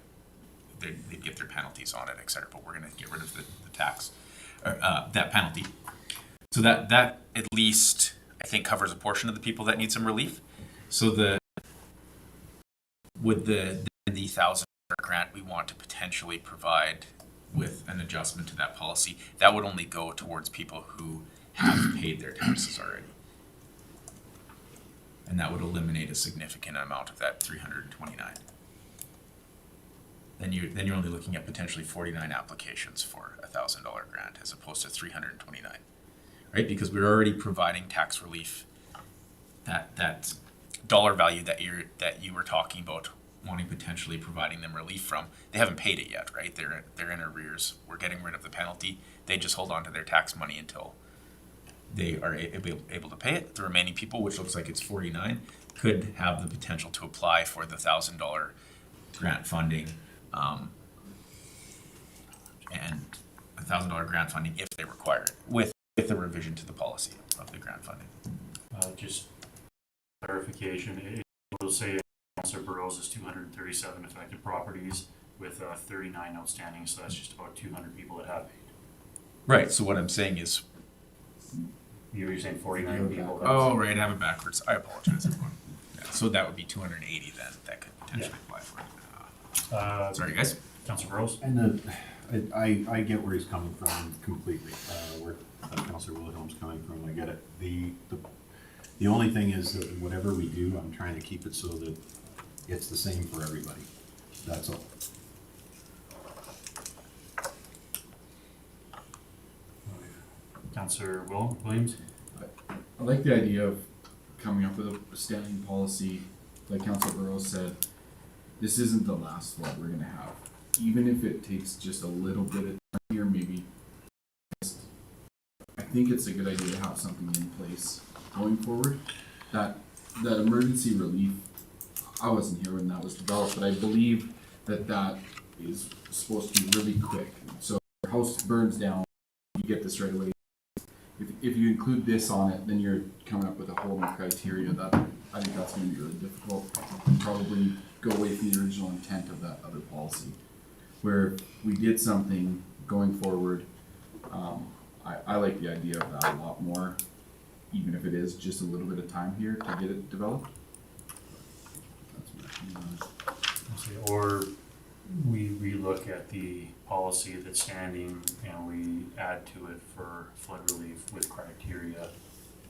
They get their penalties on it, et cetera, but we're gonna get rid of the tax, that penalty. So that at least, I think, covers a portion of the people that need some relief. So with the $1,000 grant we want to potentially provide with an adjustment to that policy, that would only go towards people who have paid their taxes already. And that would eliminate a significant amount of that 329. Then you're only looking at potentially 49 applications for a $1,000 grant as opposed to 329, right? Because we're already providing tax relief. That dollar value that you were talking about, wanting potentially providing them relief from, they haven't paid it yet, right? They're in arrears. We're getting rid of the penalty. They just hold on to their tax money until they are able to pay it. The remaining people, which looks like it's 49, could have the potential to apply for the $1,000 grant funding, and $1,000 grant funding if they require it, with a revision to the policy of the grant funding. Just clarification, it will say Councillor Burrows is 237 affected properties with 39 outstanding, so that's just about 200 people that have paid. Right. So what I'm saying is, You're saying 49 people. oh right, I have it backwards. I apologize, everyone. Yeah, so that would be 280 then that could potentially apply for it. Sorry, guys. Councillor Burrows? And I get where he's coming from completely, where Councillor Wilhelm's coming from, I get it. The only thing is that whatever we do, I'm trying to keep it so that it's the same for everybody. That's all. Councillor Williams? I like the idea of coming up with a standing policy, like Councilor Burrows said. This isn't the last flood we're gonna have. Even if it takes just a little bit of time here, maybe. I think it's a good idea to have something in place going forward. That emergency relief, I wasn't here when that was developed, but I believe that is supposed to be really quick. So if your house burns down, you get this right away. If you include this on it, then you're coming up with a whole new criteria that I think that's going to be really difficult. And probably go away from the original intent of that other policy. Where we did something going forward, I like the idea of that a lot more, even if it is just a little bit of time here to get it developed. That's my opinion on it. Or we relook at the policy that's standing and we add to it for flood relief with criteria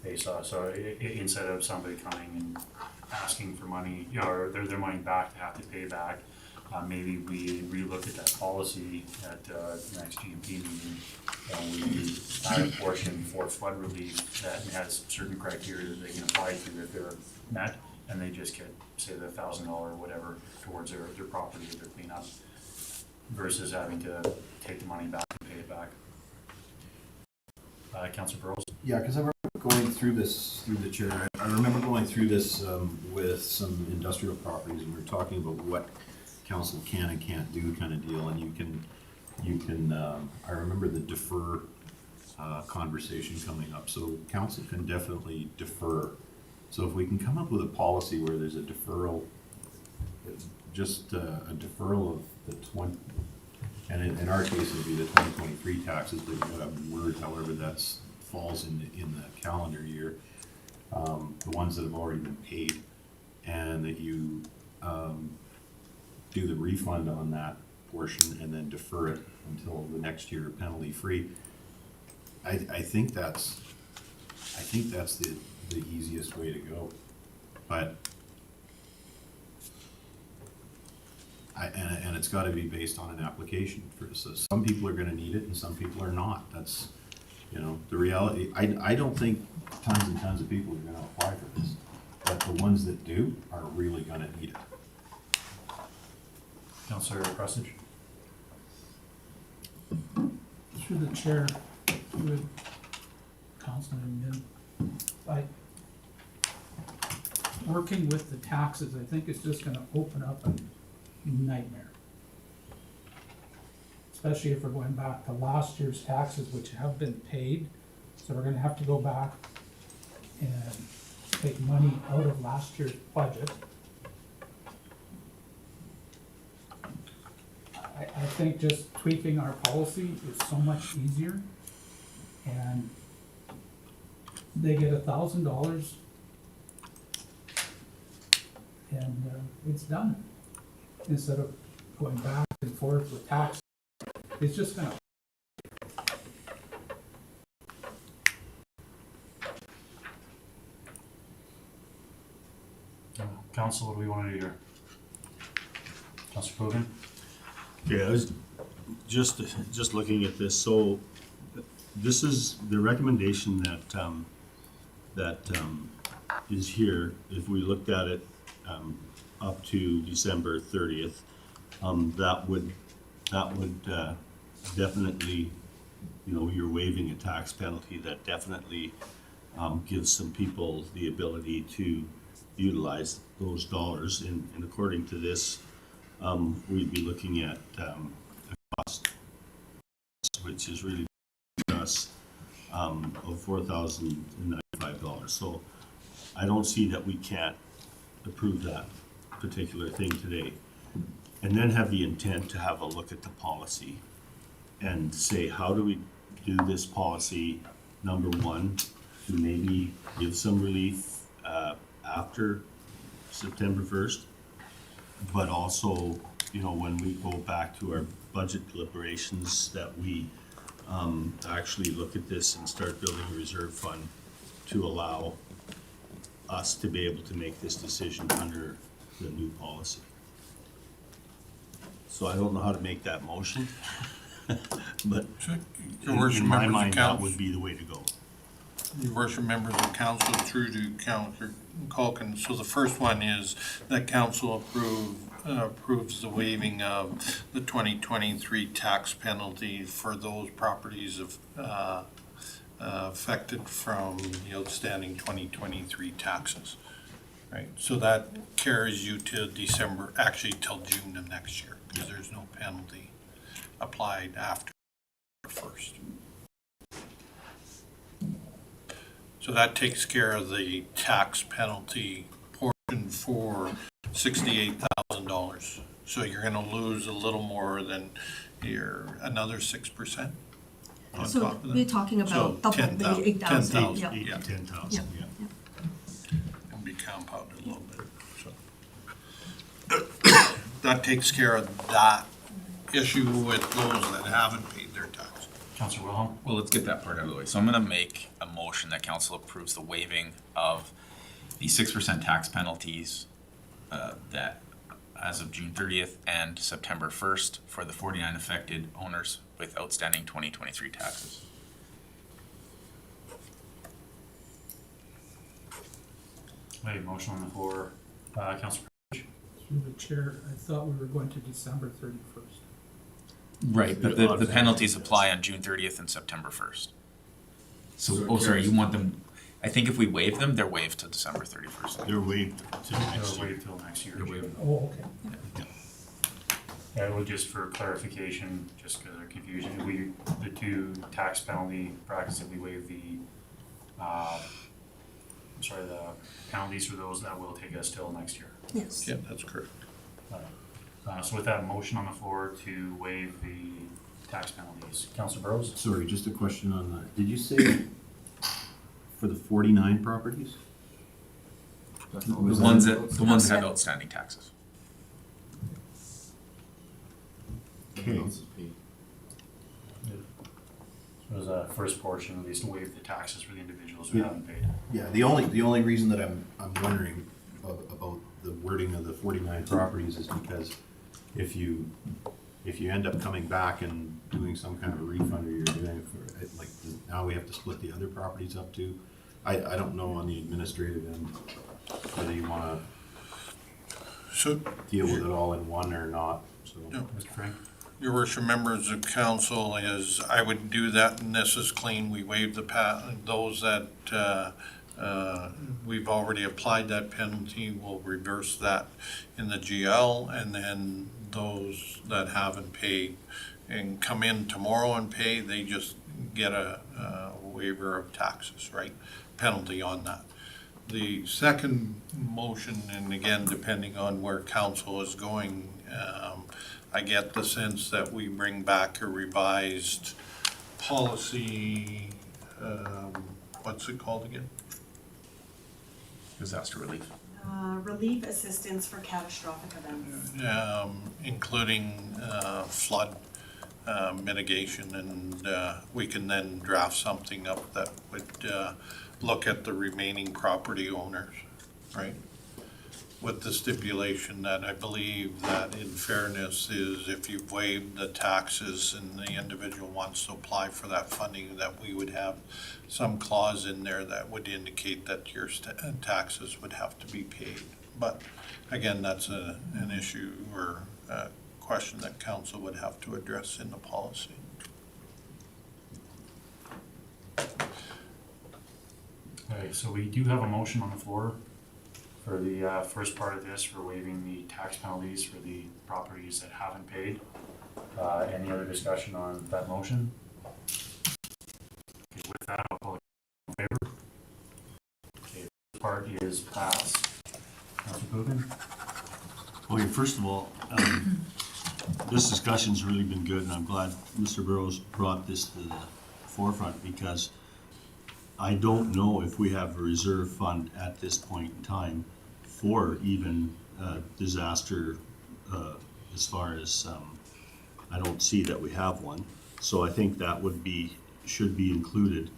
based on, so instead of somebody coming and asking for money, or their money back to have to pay back, maybe we relook at that policy at the next GMP meeting and we add a portion for flood relief that has certain criteria that they can apply to if they're met, and they just get, say, the $1,000 or whatever towards their property or their cleanup, versus having to take the money back and pay it back. Councillor Burrows? Yeah, because I remember going through this through the chair. I remember going through this with some industrial properties, and we were talking about what council can and can't do kind of deal. And you can. I remember the defer conversation coming up. So council can definitely defer. So if we can come up with a policy where there's a deferral, just a deferral of the and in our case, it would be the 2023 taxes, but you got a word, however, that's falls in the calendar year, the ones that have already been paid, and that you do the refund on that portion and then defer it until the next year penalty free. I think that's the easiest way to go, but and it's got to be based on an application. So some people are going to need it and some people are not. That's, you know, the reality. I don't think tons and tons of people are going to apply for this, but the ones that do are really going to need it. Councillor Prestidge? Through the chair, with Councilman Min, like, working with the taxes, I think it's just gonna open up a nightmare. Especially if we're going back to last year's taxes, which have been paid, so we're gonna have to go back and take money out of last year's budget. I think just tweaking our policy is so much easier, and they get $1,000, and it's done. Instead of going back and forth with tax, it's just gonna. Council, what do we want to do here? Councillor Cogan? Yeah, I was just looking at this, so this is the recommendation that is here. If we looked at it up to December 30th, that would definitely, you know, you're waiving a tax penalty that definitely gives some people the ability to utilize those dollars. And according to this, we'd be looking at a cost, which is really us, of $4,095. So I don't see that we can't approve that particular thing today. And then have the intent to have a look at the policy and say, how do we do this policy, number one, to maybe give some relief after September 1st, but also, you know, when we go back to our budget deliberations, that we actually look at this and start building a reserve fund to allow us to be able to make this decision under the new policy. So I don't know how to make that motion, but Your worship, in my members of mind, that council, would be the way to go. your worship, members of council, through to Councillor Culkin. So the first one is that council approves the waiving of the 2023 tax penalty for those properties affected from the outstanding 2023 taxes. Right, so that carries you to December, actually till June of next year, because there's no penalty applied after the 1st. So that takes care of the tax penalty portion for $68,000. So you're gonna lose a little more than another 6% on So top of we're that. talking So about double 10,000, the 8,000. 10,000, Yeah. 8 to 10,000, Yeah. yeah. And be compounded a little bit, so. That takes care of that issue with those that haven't paid their tax. Councillor Wilhelm? Well, let's get that part out of the way. So I'm gonna make a motion that council approves the waiving of the 6% tax penalties that as of June 30th and September 1st for the 49 affected owners with outstanding 2023 taxes. Wait, motion on the floor. Councillor Prestidge? Through the chair, I thought we were going to December 31st. Right, but the penalties apply on June 30th and September 1st. So, So it oh, sorry, carries- you want them, I think if we waive them, they're waived till December 31st. They're waived till next They'll year. wait till next year. They're waived. Oh, okay. Yeah, well, just for clarification, just because of confusion, the two tax penalty brackets that we waive the penalties for those, that will take us till next year. Yes. Yeah, that's correct. So with that motion on the floor to waive the tax penalties, Councilor Burrows? Sorry, just a question on that. Did you say for the 49 properties? That's The always ones been- that, the ones that have outstanding taxes. Everyone else is paid. So as a first portion, at least to waive the taxes for the individuals who Yeah. haven't paid. Yeah, the only reason that I'm wondering about the wording of the 49 properties is because if you end up coming back and doing some kind of a refund, or you're doing it for, like, now we have to split the other properties up too. I don't know on the administrative end whether you wanna So, deal with it all in one or not, so. Yeah. Mr. Frank? your worship, members of council, is I would do that, and this is clean. We waive those that, we've already applied that penalty, we'll reverse that in the GL, and then those that haven't paid and come in tomorrow and pay, they just get a waiver of taxes, right? Penalty on that. The second motion, and again, depending on where council is going, I get the sense that we bring back a revised policy, what's it called again? Disaster relief. Relief assistance for catastrophic events. Including flood mitigation, and we can then draft something up that would look at the remaining property owners, right? With the stipulation that I believe that in fairness is if you've waived the taxes and the individual wants to apply for that funding, that we would have some clause in there that would indicate that your taxes would have to be paid. But again, that's an issue or a question that council would have to address in the policy. Okay, so we do have a motion on the floor for the first part of this, for waiving the tax penalties for the properties that haven't paid. Any other discussion on that motion? Okay, with that, I'll call it in favor. Okay, this part is passed. Councilor Coogan? Okay, first of all, this discussion's really been good, and I'm glad Mr. Burrows brought this to the forefront, because I don't know if we have a reserve fund at this point in time for even disaster, as far as, I don't see that we have one. So I think that should be included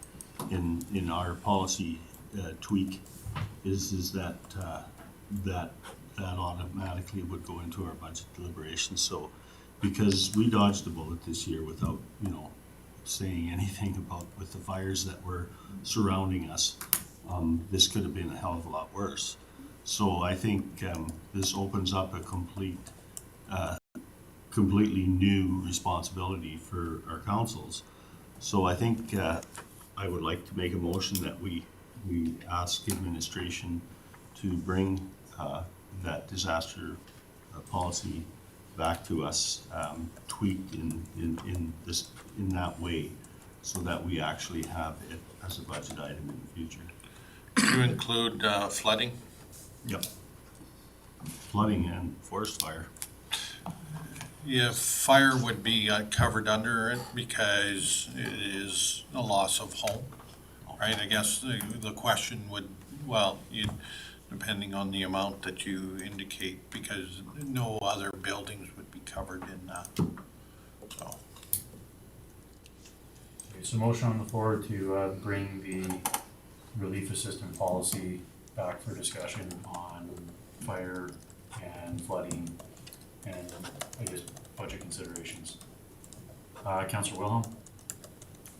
in our policy tweak, is that automatically would go into our budget deliberations. So, because we dodged a bullet this year without, saying anything about with the fires that were surrounding us, this could have been a hell of a lot worse. So I think this opens up a completely new responsibility for our councils. So I think I would like to make a motion that we ask administration to bring that disaster policy back to us, tweaked in that way, so that we actually have it as a budget item in the future. To include flooding? Yep. Flooding and forest fire. Yeah, fire would be covered under it because it is a loss of home, right? I guess the question would, depending on the amount that you indicate, because no other buildings would be covered in that, so. Okay, so motion on the floor to bring the relief assistance policy back for discussion on fire and flooding and, I guess, budget considerations. Councilor Wilhelm?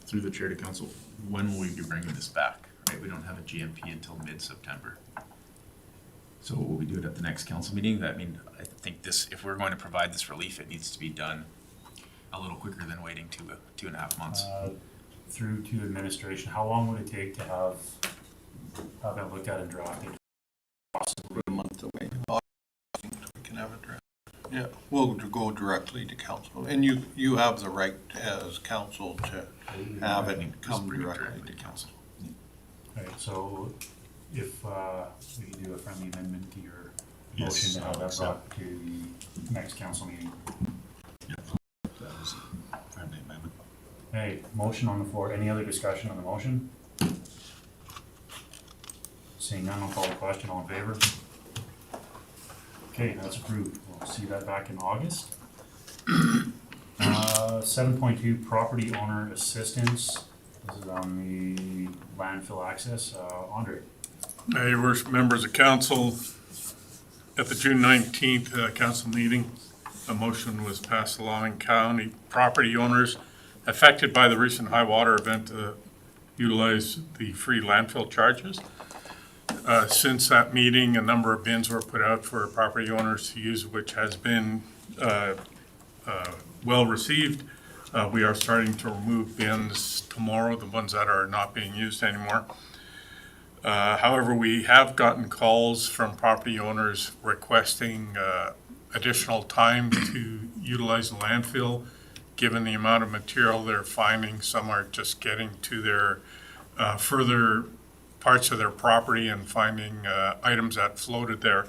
Through the chair to council, when will we be bringing this back? Right, we don't have a GMP until mid-September. So will we do it at the next council meeting? I mean, I think this, if we're going to provide this relief, it needs to be done a little quicker than waiting 2.5 months. Through to administration, how long would it take to have it looked at and drafted? Possibly A month away. We can have it, yeah, we'll go directly to council, and you have the right as council to have it come Bring it directly to council. Right, so if we could do a friendly amendment to your motion Yes, to have that accept. brought to the next council meeting. That was a friendly amendment. Hey, motion on the floor. Any other discussion on the motion? Seeing none, I'll call the question. All in favor? Okay, that's approved. We'll see that back in August. 7.2, property owner assistance. This is on the landfill access. Andre? Your worship, members of council, at the June 19th council meeting, a motion was passed allowing county property owners affected by the recent high water event to utilize the free landfill charges. Since that meeting, a number of bins were put out for property owners to use, which has been well received. We are starting to remove bins tomorrow, the ones that are not being used anymore. However, we have gotten calls from property owners requesting additional time to utilize the landfill, given the amount of material they're finding. Some are just getting to their further parts of their property and finding items that floated there.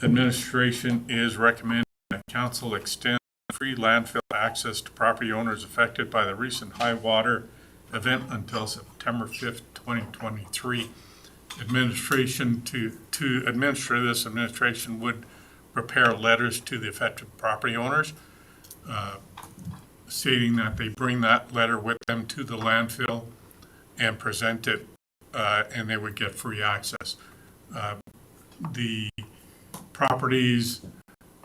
Administration is recommending that council extend free landfill access to property owners affected by the recent high water event until September 5th, 2023. Administration to administer this, administration would prepare letters to the affected property owners stating that they bring that letter with them to the landfill and present it, and they would get free access. The properties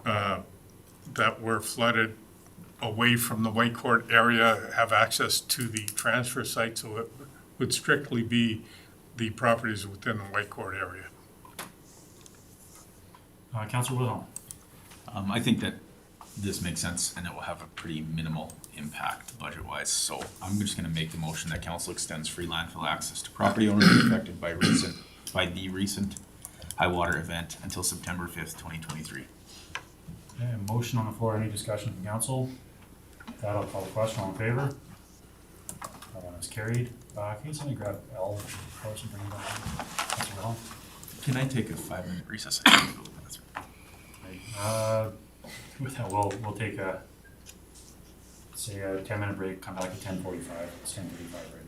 that were flooded away from the White Court area have access to the transfer site, so it would strictly be the properties within the White Court area. Councilor Wilhelm? I think that this makes sense and it will have a pretty minimal impact budget-wise. So I'm just gonna make the motion that council extends free landfill access to property owners affected by the recent high water event until September 5th, 2023. Okay, a motion on the floor. Any discussion from council? That I'll call the question. All in favor? That one is carried. Can you somebody grab L for us and bring it back? Councilor Wilhelm? Can I take a 5-minute recess? Okay, with that, we'll take a, say a 10-minute break, come back at 10:45. It's 10:35 right now.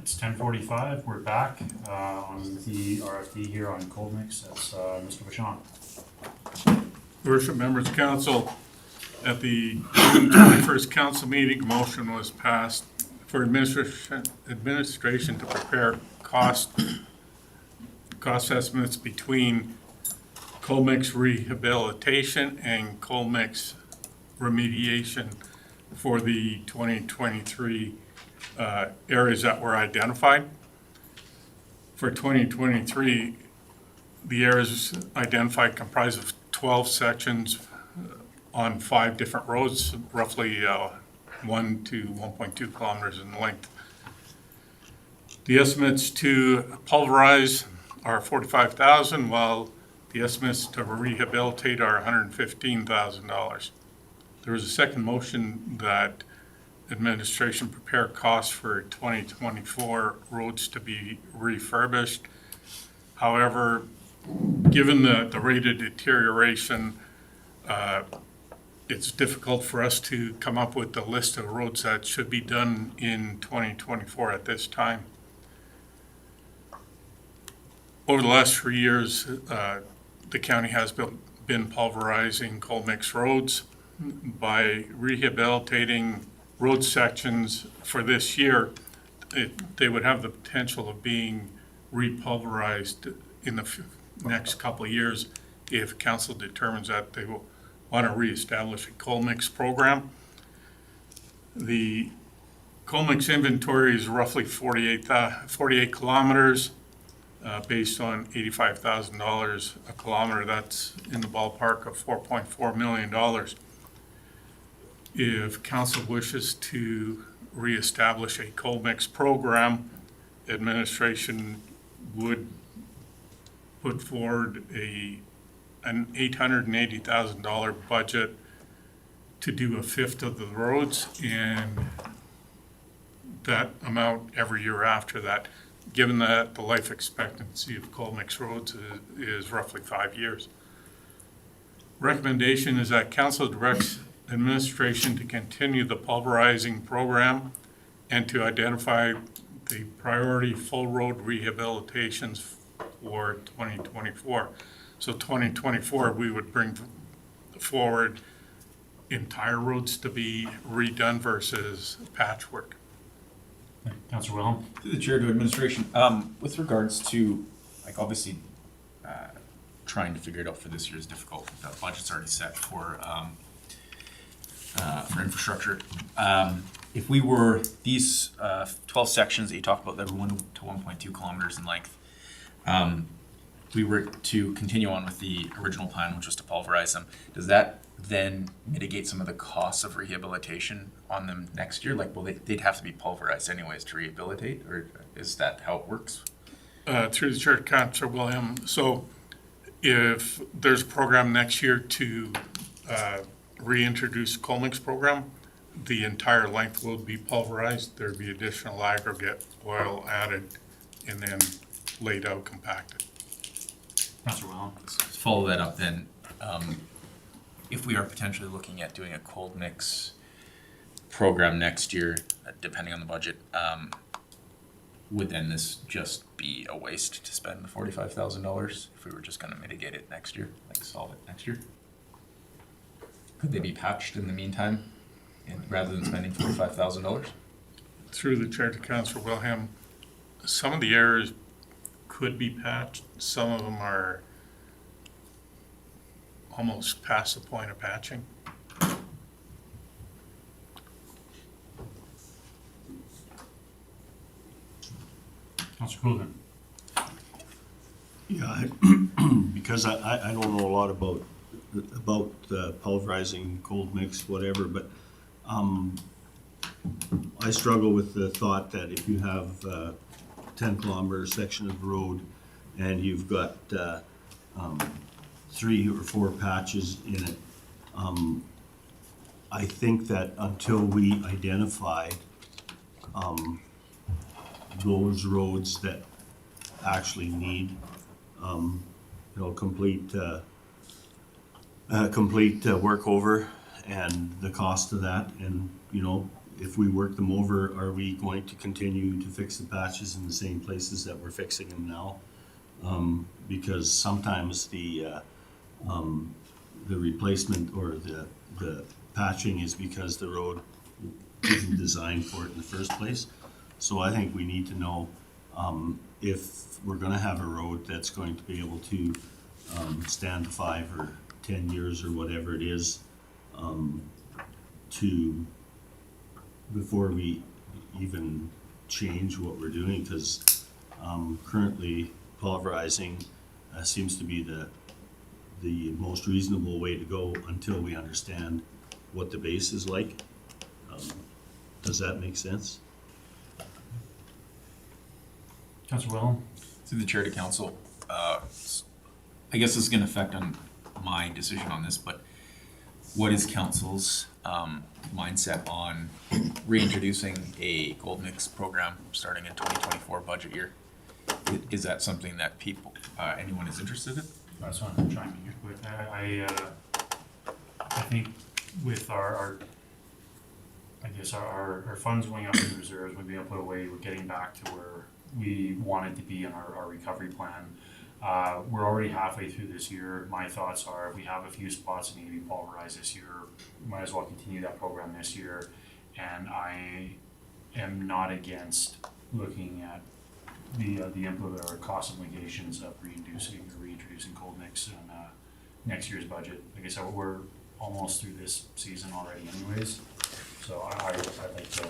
It's 10:45. We're back on the RFP here on cold mix. That's Mr. Vachon. Worship members of council, at the June 21st council meeting, a motion was passed for administration to prepare cost estimates between coal mix rehabilitation and coal mix remediation for the 2023 areas that were identified. For 2023, the areas identified comprise of 12 sections on 5 different roads, roughly 1 to 1.2 kilometers in length. The estimates to pulverize are $45,000, while the estimates to rehabilitate are $115,000. There was a second motion that administration prepare costs for 2024 roads to be refurbished. However, given the rate of deterioration, it's difficult for us to come up with the list of roads that should be done in 2024 at this time. Over the last 3 years, the county has been pulverizing coal mix roads. By rehabilitating road sections for this year, they would have the potential of being repulverized in the next couple of years if council determines that they will want to reestablish a coal mix program. The coal mix inventory is roughly 48 kilometers, based on $85,000 a kilometer. That's in the ballpark of $4.4 million. If council wishes to reestablish a coal mix program, administration would put forward an $880,000 budget to do a fifth of the roads, and that amount every year after that, given that the life expectancy of coal mix roads is roughly 5 years. Recommendation is that council directs administration to continue the pulverizing program and to identify the priority full road rehabilitations for 2024. So 2024, we would bring forward entire roads to be redone versus patchwork. Councilor Wilhelm. Through the chair to administration, with regards to, like, obviously, trying to figure it out for this year is difficult. The budget's already set for infrastructure. If we were, these 12 sections that you talked about that were 1 to 1.2 kilometers in length, we were to continue on with the original plan, which was to pulverize them, does that then mitigate some of the costs of rehabilitation on them next year? Like, will they'd have to be pulverized anyways to rehabilitate, or is that how it works? Through the chair, Councilor William. So if there's a program next year to reintroduce coal mix program, the entire length will be pulverized. There'd be additional aggregate oil added and then laid out compacted. Councilor Wilhelm. Let's follow that up then. If we are potentially looking at doing a cold mix program next year, depending on the budget, would then this just be a waste to spend the $45,000 if we were just going to mitigate it next year, like solve it next year? Could they be patched in the meantime, rather than spending $45,000? Through the chair to Councilor Wilhelm, some of the areas could be patched. Some of them are almost past the point of patching. Councilor Coolman. Yeah, because I don't know a lot about pulverizing, cold mix, whatever, but I struggle with the thought that if you have 10 kilometer section of road and you've got 3 or 4 patches in it, I think that until we identify those roads that actually need complete work over and the cost of that, and if we work them over, are we going to continue to fix the patches in the same places that we're fixing them now? Because sometimes the replacement or the patching is because the road isn't designed for it in the first place. So I think we need to know, if we're gonna have a road that's going to be able to, stand 5 or 10 years or whatever it is, before we even change what we're doing, because currently pulverizing seems to be the most reasonable way to go until we understand what the base is like. Does that make sense? Councilor Wellham? Through the chair to council, I guess this is gonna affect on my decision on this, but what is council's mindset on reintroducing a gold mix program starting in 2024 budget year? Is that something that people, anyone is interested in? That's what I'm trying to get with. I think with our I guess our funds going up in the reserves, we've been able to put away, we're getting back to where we wanted to be in our recovery plan. We're already halfway through this year. My thoughts are, if we have a few spots that need to be pulverized this year, might as well continue that program this year. And I am not against looking at the input or cost implications of reintroducing cold mix in next year's budget. Like I said, we're almost through this season already anyways, so I'd like to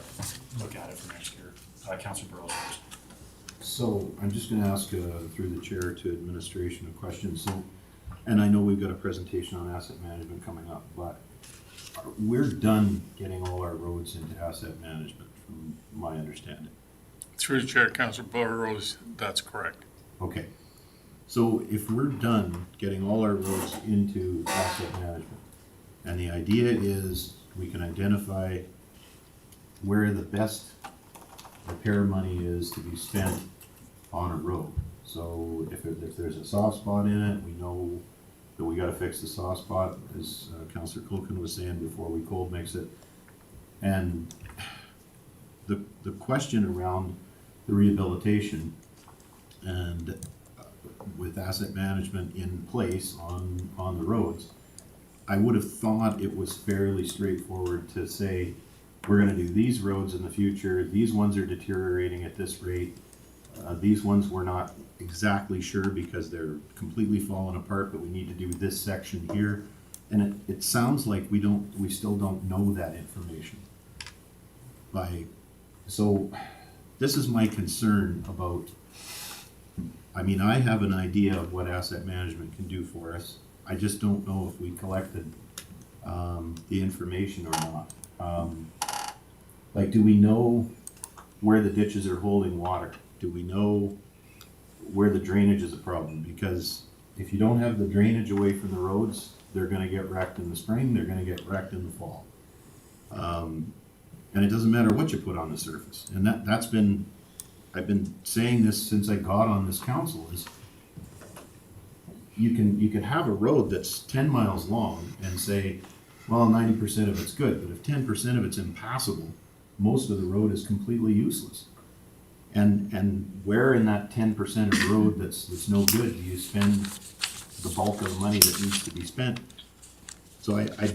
look at it for next year. Councilor Burrows first. So I'm just gonna ask through the chair to administration a question. So, and I know we've got a presentation on asset management coming up, but we're done getting all our roads into asset management, from my understanding. Through the chair, Councilor Burrows, that's correct. Okay. So if we're done getting all our roads into asset management, and the idea is we can identify where the best repair money is to be spent on a road. So if there's a soft spot in it, we know that we gotta fix the soft spot, as Councillor Culkin was saying, before we cold mix it. And the question around the rehabilitation and with asset management in place on the roads, I would have thought it was fairly straightforward to say, we're gonna do these roads in the future, these ones are deteriorating at this rate, these ones we're not exactly sure because they're completely falling apart, but we need to do this section here. And it sounds like we still don't know that information. So this is my concern about, I mean, I have an idea of what asset management can do for us. I just don't know if we collected the information or not. Like, do we know where the ditches are holding water? Do we know where the drainage is a problem? Because if you don't have the drainage away from the roads, they're gonna get wrecked in the spring, they're gonna get wrecked in the fall. And it doesn't matter what you put on the surface. And I've been saying this since I got on this council, is you can have a road that's 10 miles long and say, well, 90% of it's good, but if 10% of it's impassable, most of the road is completely useless. And where in that 10% of road that's no good do you spend the bulk of the money that needs to be spent? So I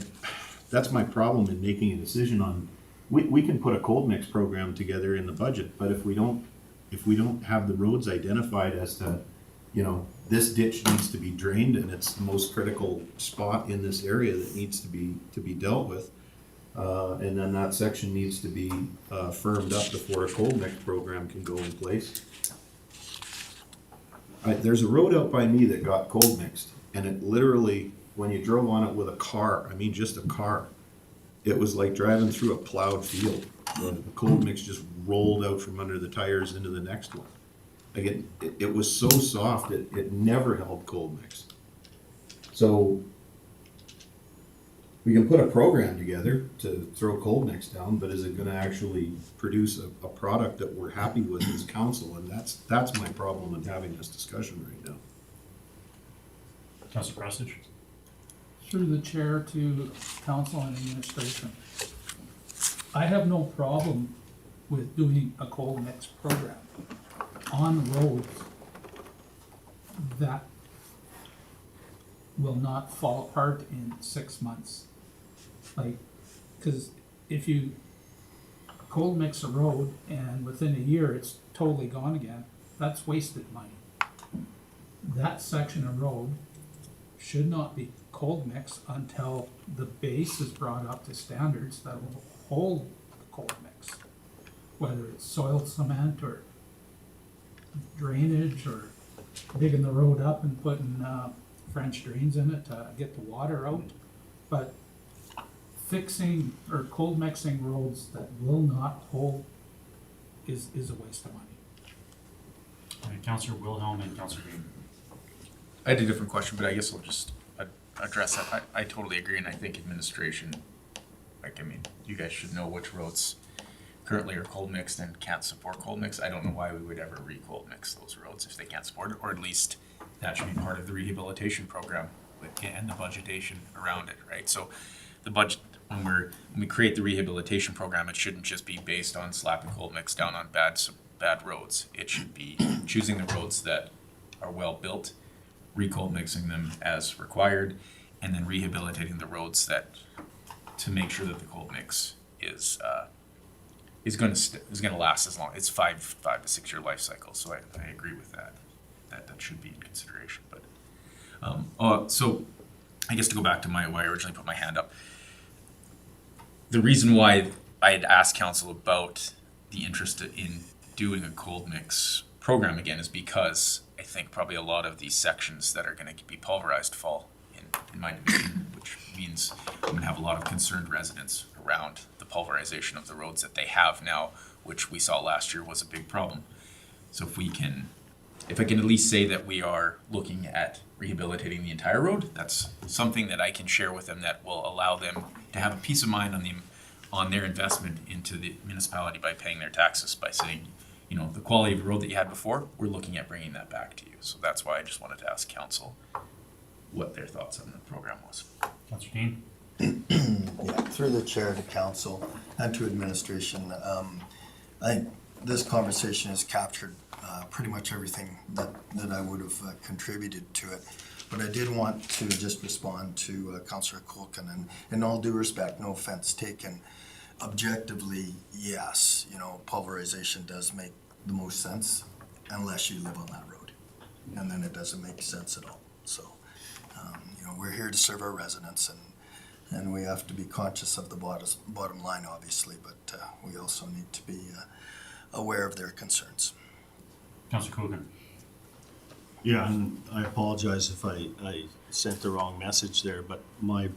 that's my problem in making a decision on, we can put a cold mix program together in the budget, but if we don't have the roads identified as to, you know, this ditch needs to be drained and it's the most critical spot in this area that needs to be dealt with, and then that section needs to be firmed up before a cold mix program can go in place. There's a road out by me that got cold mixed, and it literally, when you drove on it with a car, I mean just a car, it was like driving through a plowed field. The cold mix just rolled out from under the tires into the next one. Like it was so soft, it never held cold mix. So we can put a program together to throw cold mix down, but is it gonna actually produce a product that we're happy with as council? And that's my problem in having this discussion right now. Councilor Prestidge. Through the chair to council and administration. I have no problem with doing a cold mix program on roads that will not fall apart in 6 months. Like, cause if you cold mix a road and within a year it's totally gone again, that's wasted money. That section of road should not be cold mixed until the base is brought up to standards that will hold the cold mix. Whether it's soil cement or drainage or digging the road up and putting French drains in it to get the water out. But fixing or cold mixing roads that will not hold is a waste of money. Councillor Wilhelm and Councillor Green. I had a different question, but I guess I'll just address that. I totally agree, and I think administration, like, I mean, you guys should know which roads currently are cold mixed and can't support cold mix. I don't know why we would ever re-cold mix those roads if they can't support it, or at least that should be part of the rehabilitation program and the budgetation around it, right? So the budget, when we create the rehabilitation program, it shouldn't just be based on slapping cold mix down on bad roads. It should be choosing the roads that are well built, re-cold mixing them as required, and then rehabilitating the roads that, to make sure that the cold mix is going to last as long. It's 5 to 6 year life cycle. So I agree with that. That should be in consideration. But so I guess to go back to why I originally put my hand up, the reason why I had asked council about the interest in doing a cold mix program again is because I think probably a lot of these sections that are going to be pulverized fall in my division, which means I'm going to have a lot of concerned residents around the pulverization of the roads that they have now, which we saw last year was a big problem. So if I can at least say that we are looking at rehabilitating the entire road, that's something that I can share with them that will allow them to have a peace of mind on their investment into the municipality by paying their taxes, by saying, you know, the quality of the road that you had before, we're looking at bringing that back to you. So that's why I just wanted to ask council what their thoughts on the program was. Councillor Dean? Yeah, through the chair to council and to administration, I think this conversation has captured pretty much everything that I would have contributed to it. But I did want to just respond to Councillor Culkin, and in all due respect, no offense taken, objectively, yes, you know, pulverization does make the most sense unless you live on that road. And then it doesn't make sense at all. So, you know, we're here to serve our residents, and we have to be conscious of the bottom line, obviously, but we also need to be aware of their concerns. Councillor Coogan? Yeah, and I apologize if I sent the wrong message there, but my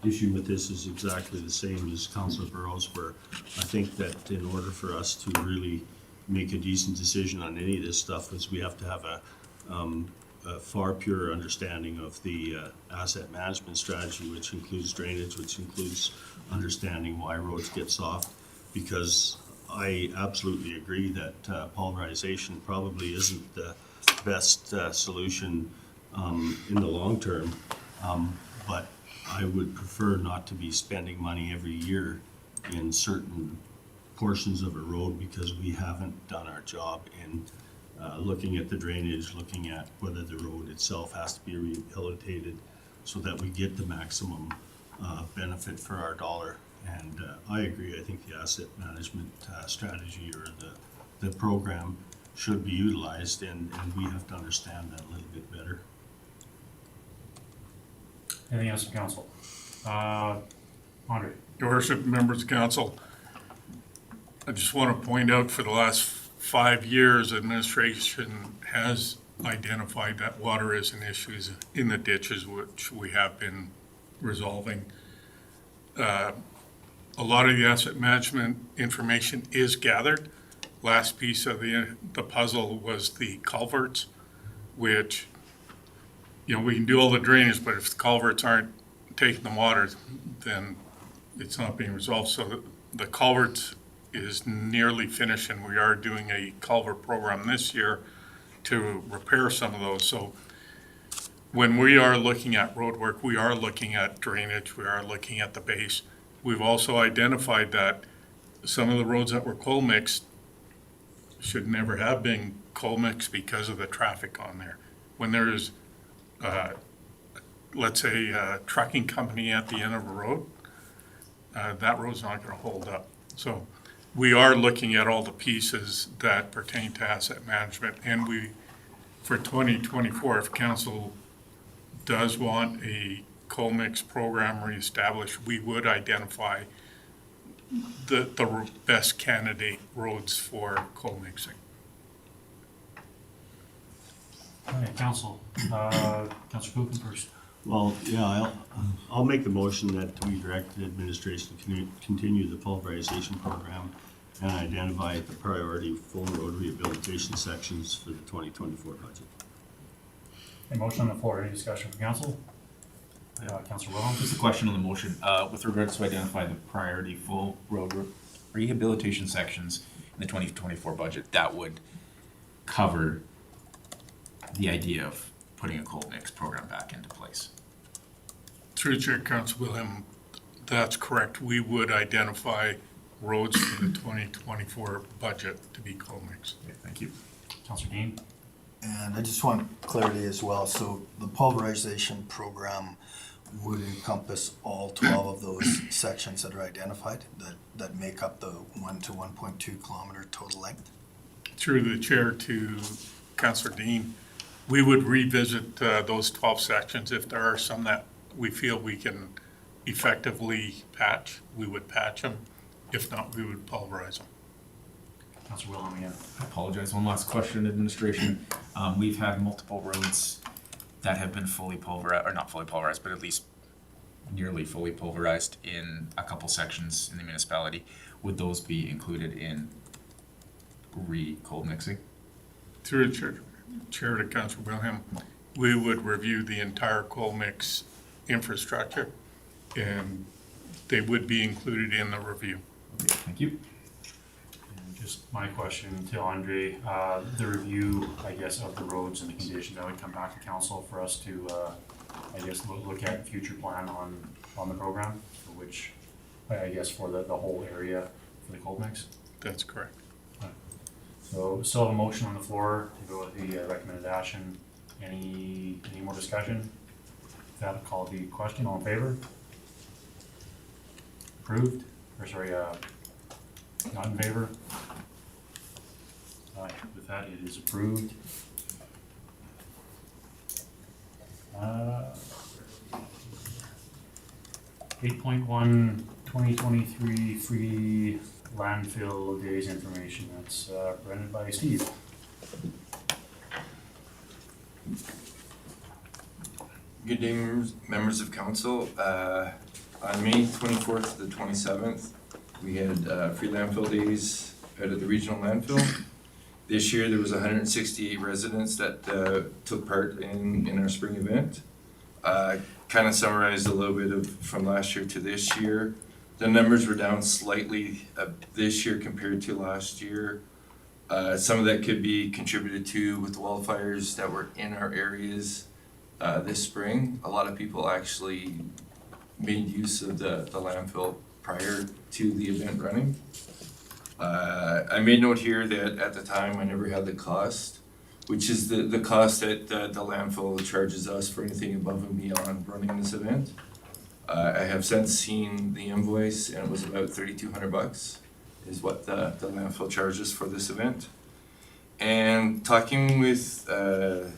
issue with this is exactly the same as Councillor Burrows, where I think that in order for us to really make a decent decision on any of this stuff, is we have to have a far purer understanding of the asset management strategy, which includes drainage, which includes understanding why roads get soft, because I absolutely agree that pulverization probably isn't the best solution in the long term, but I would prefer not to be spending money every year in certain portions of a road because we haven't done our job in looking at the drainage, looking at whether the road itself has to be rehabilitated so that we get the maximum benefit for our dollar. And I agree, I think the asset management strategy or the program should be utilized, and we have to understand that a little bit better. Anything else from council? Andre? Your worship, members of council, I just want to point out for the last 5 years, administration has identified that water is an issue in the ditches, which we have been resolving. A lot of the asset management information is gathered. Last piece of the puzzle was the culverts, which, you know, we can do all the drainage, but if the culverts aren't taking the water, then it's not being resolved. So the culverts is nearly finished, and we are doing a culvert program this year to repair some of those. So when we are looking at road work, we are looking at drainage, we are looking at the base. we've also identified that some of the roads that were coal mixed should never have been coal mixed because of the traffic on there. When there's, let's say, a trucking company at the end of a road, that road's not gonna hold up. So we are looking at all the pieces that pertain to asset management, and we, for 2024, if council does want a coal mix program reestablished, we would identify the best candidate roads for coal mixing. All right, council, Councilor Cook first. Well, yeah, I'll make the motion that we direct the administration to continue the pulverization program and identify the priority full road rehabilitation sections for the 2024 budget. A motion on the floor, any discussion from council? Councilor Wilhelm? Just a question on the motion, with regards to identify the priority full road rehabilitation sections in the 2024 budget, that would cover the idea of putting a coal mix program back into place. Through the chair, Council Wilhelm, that's correct. We would identify roads for the 2024 budget to be coal mix. Okay, thank you. Councilor Dean? And I just want clarity as well. So the pulverization program would encompass all 12 of those sections that are identified that make up the 1 to 1.2 kilometer total length? Through the chair to Councilor Dean, we would revisit those 12 sections. If there are some that we feel we can effectively patch, we would patch them. If not, we would pulverize them. Councilor Wilhelm again. I apologize. One last question, administration. We've had multiple roads that have been fully pulverized, or not fully pulverized, but at least nearly fully pulverized in a couple sections in the municipality. Would those be included in coal mixing? Through the chair to Councilor Wilhelm, we would review the entire coal mix infrastructure, and they would be included in the review. Okay, thank you. And just my question to Andre, the review, I guess, of the roads and the conditions, that would come back to council for us to, I guess, look at future plan on the program, for which, I guess, for the whole area for the coal mix. That's correct. So we still have a motion on the floor to go with the recommended action. Any more discussion? If that, I'll call the question. All in favor? Approved? Or sorry, not in favor? All right, with that, it is approved. 8.1, 2023 free landfill days information. That's presented by Steve. Good day, members of council. On May 24th to the 27th, we had free landfill days out of the regional landfill. This year, there was 168 residents that took part in our spring event. Kind of summarized a little bit of from last year to this year. The numbers were down slightly this year compared to last year. Some of that could be contributed to with the wildfires that were in our areas this spring. A lot of people actually made use of the landfill prior to the event running. I made note here that at the time I never had the cost, which is the cost that the landfill charges us for anything above and beyond running this event. I have since seen the invoice, and it was about $3,200 is what the landfill charges for this event. And talking with the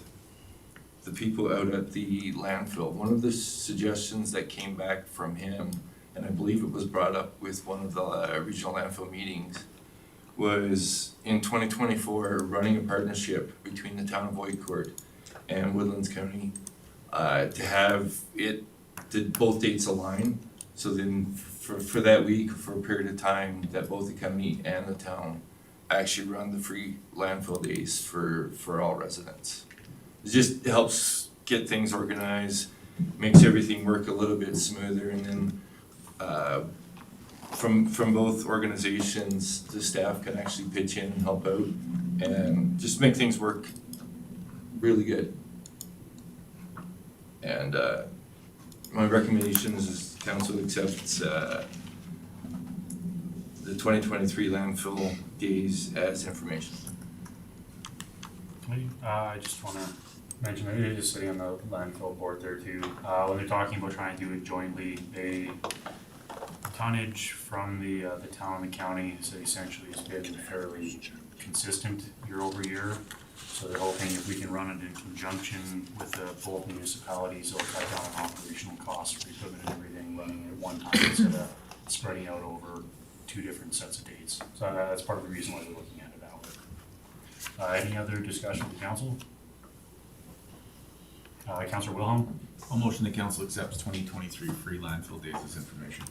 people out at the landfill, one of the suggestions that came back from him, and I believe it was brought up with one of the regional landfill meetings, was in 2024 running a partnership between the town of Whitecourt and Woodlands County to have it, did both dates align? So then for that week, for a period of time, that both the county and the town actually run the free landfill days for all residents. It just helps get things organized, makes everything work a little bit smoother, and then from both organizations, the staff can actually pitch in and help out and just make things work really good. And my recommendation is council accepts the 2023 landfill days as information. I just wanna mention, that you're just sitting on the landfill board there too. When they're talking about trying to do it jointly, tonnage from the town and the county, so essentially has been fairly consistent year over year. So they're hoping if we can run it in conjunction with both municipalities, it'll cut down on operational costs for equipment and everything, running it at one time instead of spreading out over two different sets of dates. So that's part of the reason why we're looking at it that way. Any other discussion with the council? Councillor Wilhelm? I'll motion the council accepts 2023 free landfill days as information.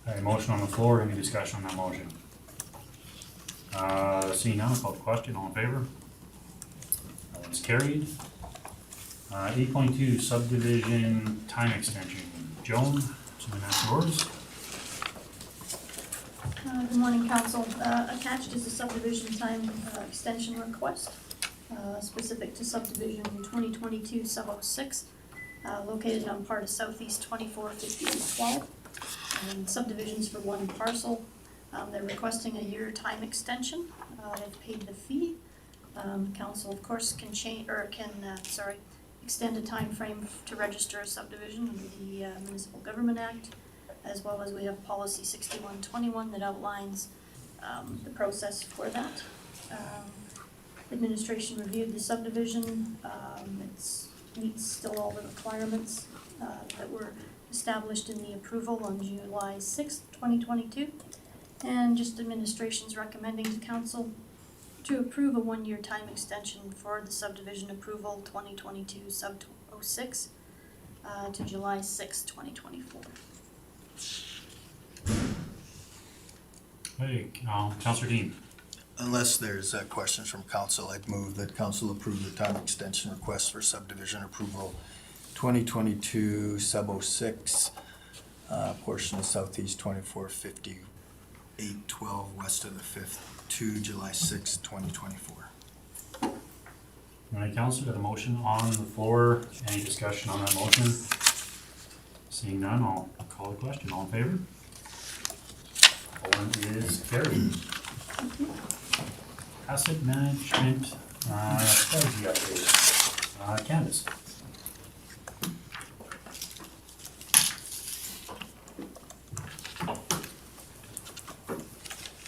A motion on the floor, any discussion on that motion? Seeing none, I'll call the question, all in favor? That one's carried. 8.2 subdivision time extension. Joan, assuming that's yours. Good morning, council. Attached is a subdivision time extension request specific to subdivision 2022 sub 06, located on part of Southeast 245812. Subdivisions for one parcel. They're requesting a year time extension. They've paid the fee. Council, of course, can extend a time frame to register a subdivision under the Municipal Government Act, as well as we have policy 6121 that outlines the process for that. Administration reviewed the subdivision. It meets still all the requirements that were established in the approval on July 6th, 2022. And just administration's recommending to council to approve a one-year time extension for the subdivision approval 2022 sub 06 to July 6th, 2024. Hey, Councillor Dean. Unless there's questions from council, I'd move that council approve the time extension request for subdivision approval 2022 sub 06, portion of Southeast 2458 12 west of the 5th to July 6, 2024. All right, council, got a motion on the floor. Any discussion on that motion? Seeing none, I'll call the question. All in favor? One is carried. Asset management, strategy update. Candace.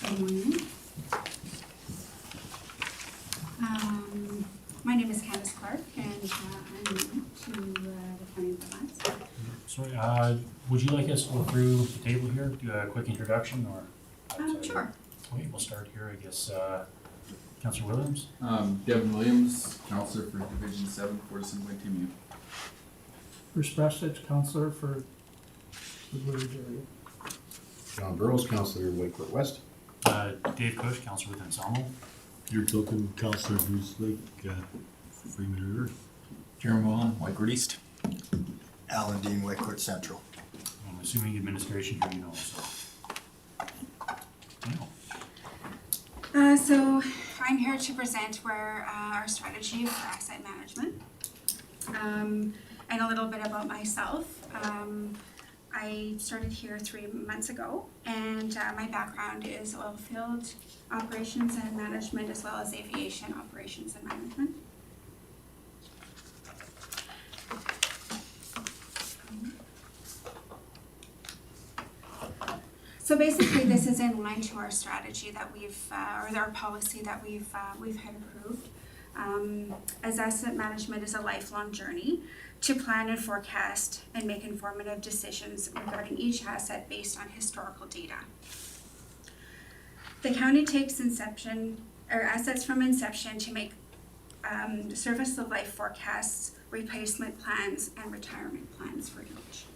Good morning. My name is Candace Clark, and I'm new to the County of Bylaw. Sorry, would you like us to go through the table here, do a quick introduction, or? Sure. Okay, we'll start here, I guess, Councillor Williams. Devin Williams, councillor for Division 7, Fort Assembly Timu. Bruce Brestich, councillor for the Blue Ridge area. John Burrows, councillor, Whitecourt West. Dave Cush, councillor with Ensemble. Your token councillor who's like Freeman River. Jeremy Wilhelm, Whitecourt East. Alan Dean, Whitecourt Central. I'm assuming administration here, you know, so. So I'm here to present our strategy for asset management, and a little bit about myself. I started here 3 months ago, and my background is oil field operations and management, as well as aviation operations and management. So basically, this is in line to our strategy that we've, or our policy that we've had approved. As asset management is a lifelong journey to plan and forecast and make informative decisions regarding each asset based on historical data. The county takes assets from inception to make service of life forecasts, replacement plans, and retirement plans for each.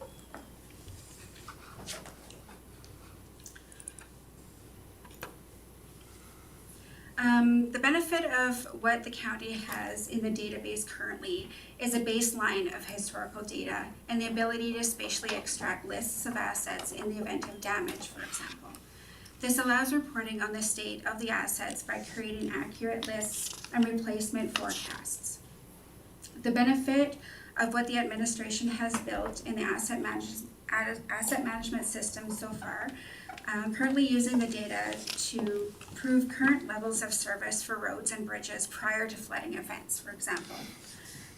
The benefit of what the county has in the database currently is a baseline of historical data and the ability to spatially extract lists of assets in the event of damage, for example. This allows reporting on the state of the assets by creating accurate lists and replacement forecasts. The benefit of what the administration has built in the asset management system so far currently using the data to prove current levels of service for roads and bridges prior to flooding events, for example.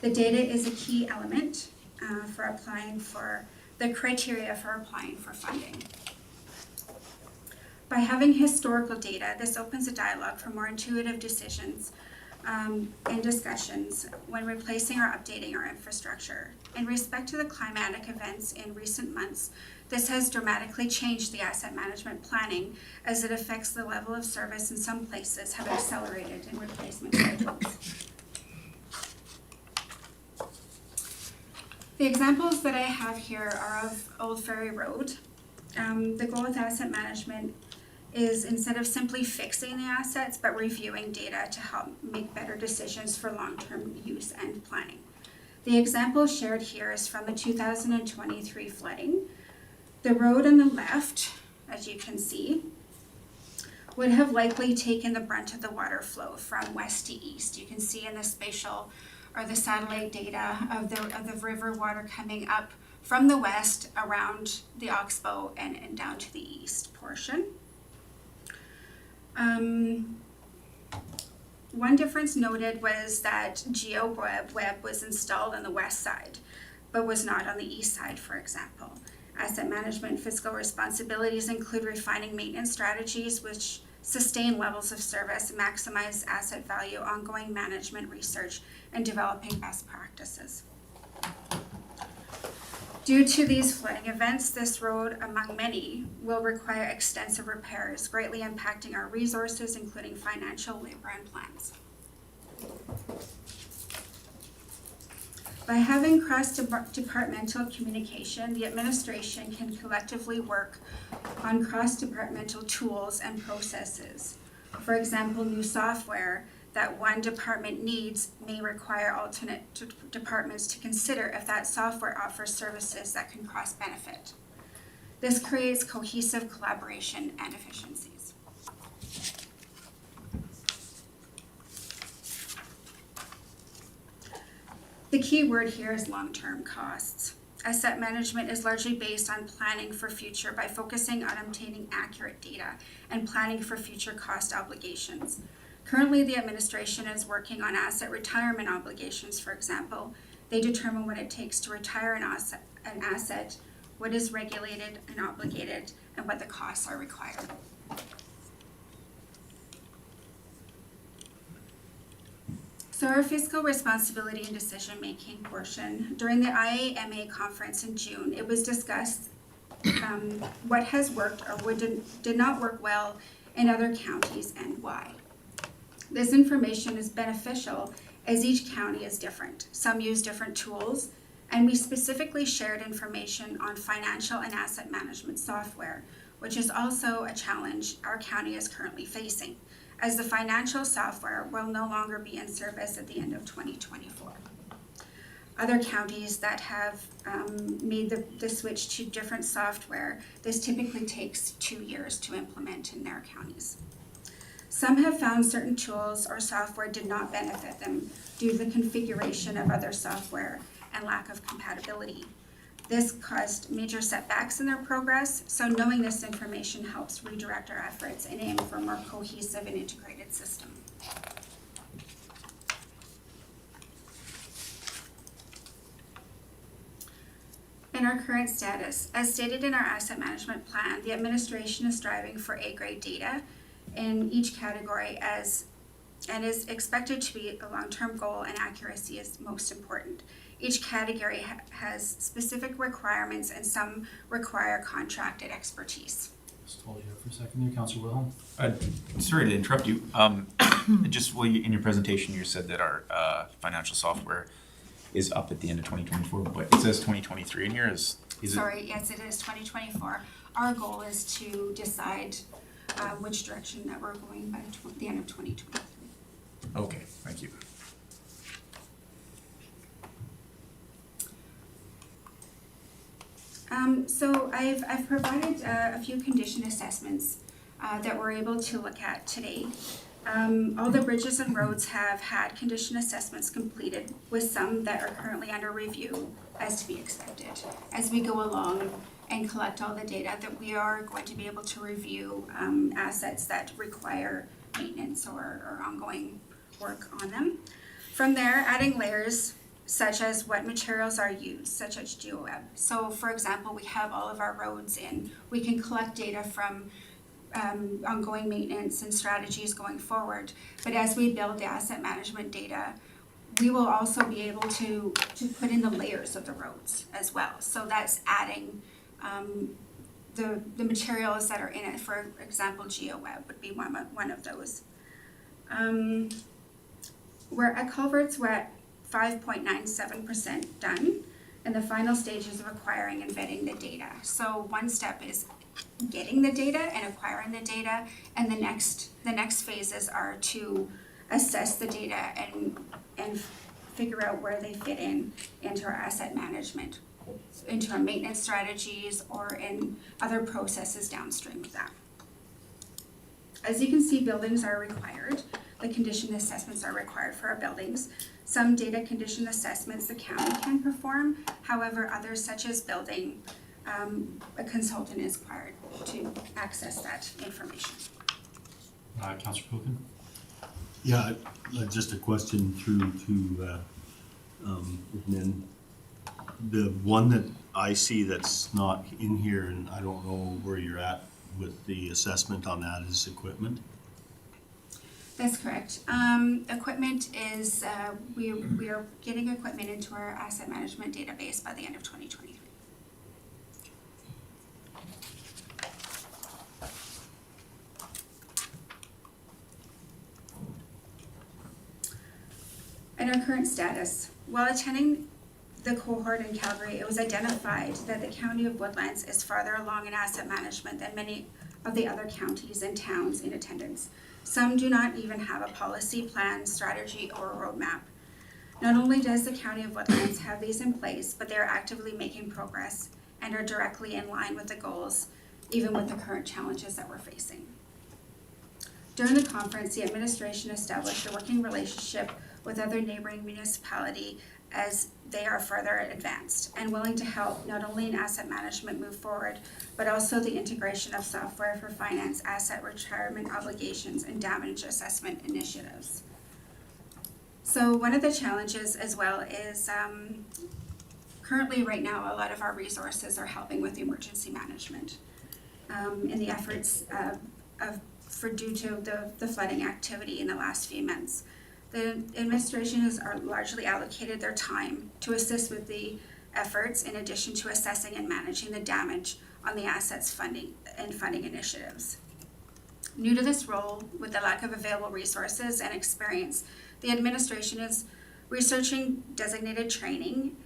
The data is a key element for applying for the criteria for applying for funding. By having historical data, this opens a dialogue for more intuitive decisions and discussions when replacing or updating our infrastructure. In respect to the climatic events in recent months, this has dramatically changed the asset management planning as it affects the level of service in some places have accelerated in replacement schedules. The examples that I have here are of Old Ferry Road. The goal with asset management is instead of simply fixing the assets, but reviewing data to help make better decisions for long-term use and planning. The example shared here is from the 2023 flooding. The road on the left, as you can see, would have likely taken the brunt of the water flow from west to east. You can see in the spatial or the satellite data of the river water coming up from the west around the Oxbow and down to the east portion. One difference noted was that GeoWeb was installed on the west side, but was not on the east side, for example. Asset management fiscal responsibilities include refining maintenance strategies which sustain levels of service, maximize asset value, ongoing management research, and developing best practices. Due to these flooding events, this road, among many, will require extensive repairs, greatly impacting our resources, including financial, labor, and plans. By having cross-departmental communication, the administration can collectively work on cross-departmental tools and processes. For example, new software that one department needs may require alternate departments to consider if that software offers services that can cross-benefit. This creates cohesive collaboration and efficiencies. The key word here is long-term costs. Asset management is largely based on planning for future by focusing on obtaining accurate data and planning for future cost obligations. Currently, the administration is working on asset retirement obligations, for example. They determine what it takes to retire an asset, what is regulated and obligated, and what the costs are required. So our fiscal responsibility and decision-making portion, during the IAMA conference in June, it was discussed what has worked or did not work well in other counties and why. This information is beneficial as each county is different. Some use different tools, and we specifically shared information on financial and asset management software, which is also a challenge our county is currently facing, as the financial software will no longer be in service at the end of 2024. Other counties that have made the switch to different software, this typically takes 2 years to implement in their counties. Some have found certain tools or software did not benefit them due to the configuration of other software and lack of compatibility. This caused major setbacks in their progress, so knowing this information helps redirect our efforts and aim for a more cohesive and integrated system. In our current status, as stated in our asset management plan, the administration is striving for A-grade data in each category and is expected to be a long-term goal, and accuracy is most important. Each category has specific requirements and some require contracted expertise. Just hold you up for a second there, Councilor Wilhelm. Sorry to interrupt you. Just in your presentation, you said that our financial software is up at the end of 2024, but it says 2023 in here. Is Sorry, yes, it is 2024. Our goal is to decide which direction that we're going by the end of 2023. Okay, thank you. So I've provided a few condition assessments that we're able to look at today. All the bridges and roads have had condition assessments completed, with some that are currently under review, as to be expected. As we go along, and collect all the data, that we are going to be able to review assets that require maintenance or ongoing work on them. From there, adding layers such as what materials are used, such as GeoWeb. So for example, we have all of our roads in, we can collect data from ongoing maintenance and strategies going forward. But as we build the asset management data, we will also be able to put in the layers of the roads as well. So that's adding the materials that are in it. For example, GeoWeb would be one of those. We're at culverts, we're at 5.97% done, and the final stages of acquiring and vetting the data. So one step is getting the data and acquiring the data, and the next phases are to assess the data and figure out where they fit into our asset management, into our maintenance strategies, or in other processes downstream of that. As you can see, buildings are required. The condition assessments are required for our buildings. Some data condition assessments the county can perform. However, others such as building, a consultant is required to access that information. Councillor Cogan? Yeah, just a question through to admin. The one that I see that's not in here, and I don't know where you're at with the assessment on that, is equipment. That's correct. Equipment is, we are getting equipment into our asset management database by the end of 2023. And our current status. While attending the cohort in Calgary, it was identified that the County of Woodlands is farther along in asset management than many of the other counties and towns in attendance. Some do not even have a policy, plan, strategy, or a roadmap. Not only does the County of Woodlands have these in place, but they are actively making progress and are directly in line with the goals, even with the current challenges that we're facing. During the conference, the administration established a working relationship with other neighboring municipalities as they are further advanced and willing to help not only in asset management move forward, but also the integration of software for finance, asset retirement obligations, and damage assessment initiatives. So one of the challenges as well is currently right now, a lot of our resources are helping with emergency management in the efforts due to the flooding activity in the last few months. The administration has largely allocated their time to assist with the efforts in addition to assessing and managing the damage on the assets funding initiatives. New to this role, with the lack of available resources and experience, the administration is researching designated training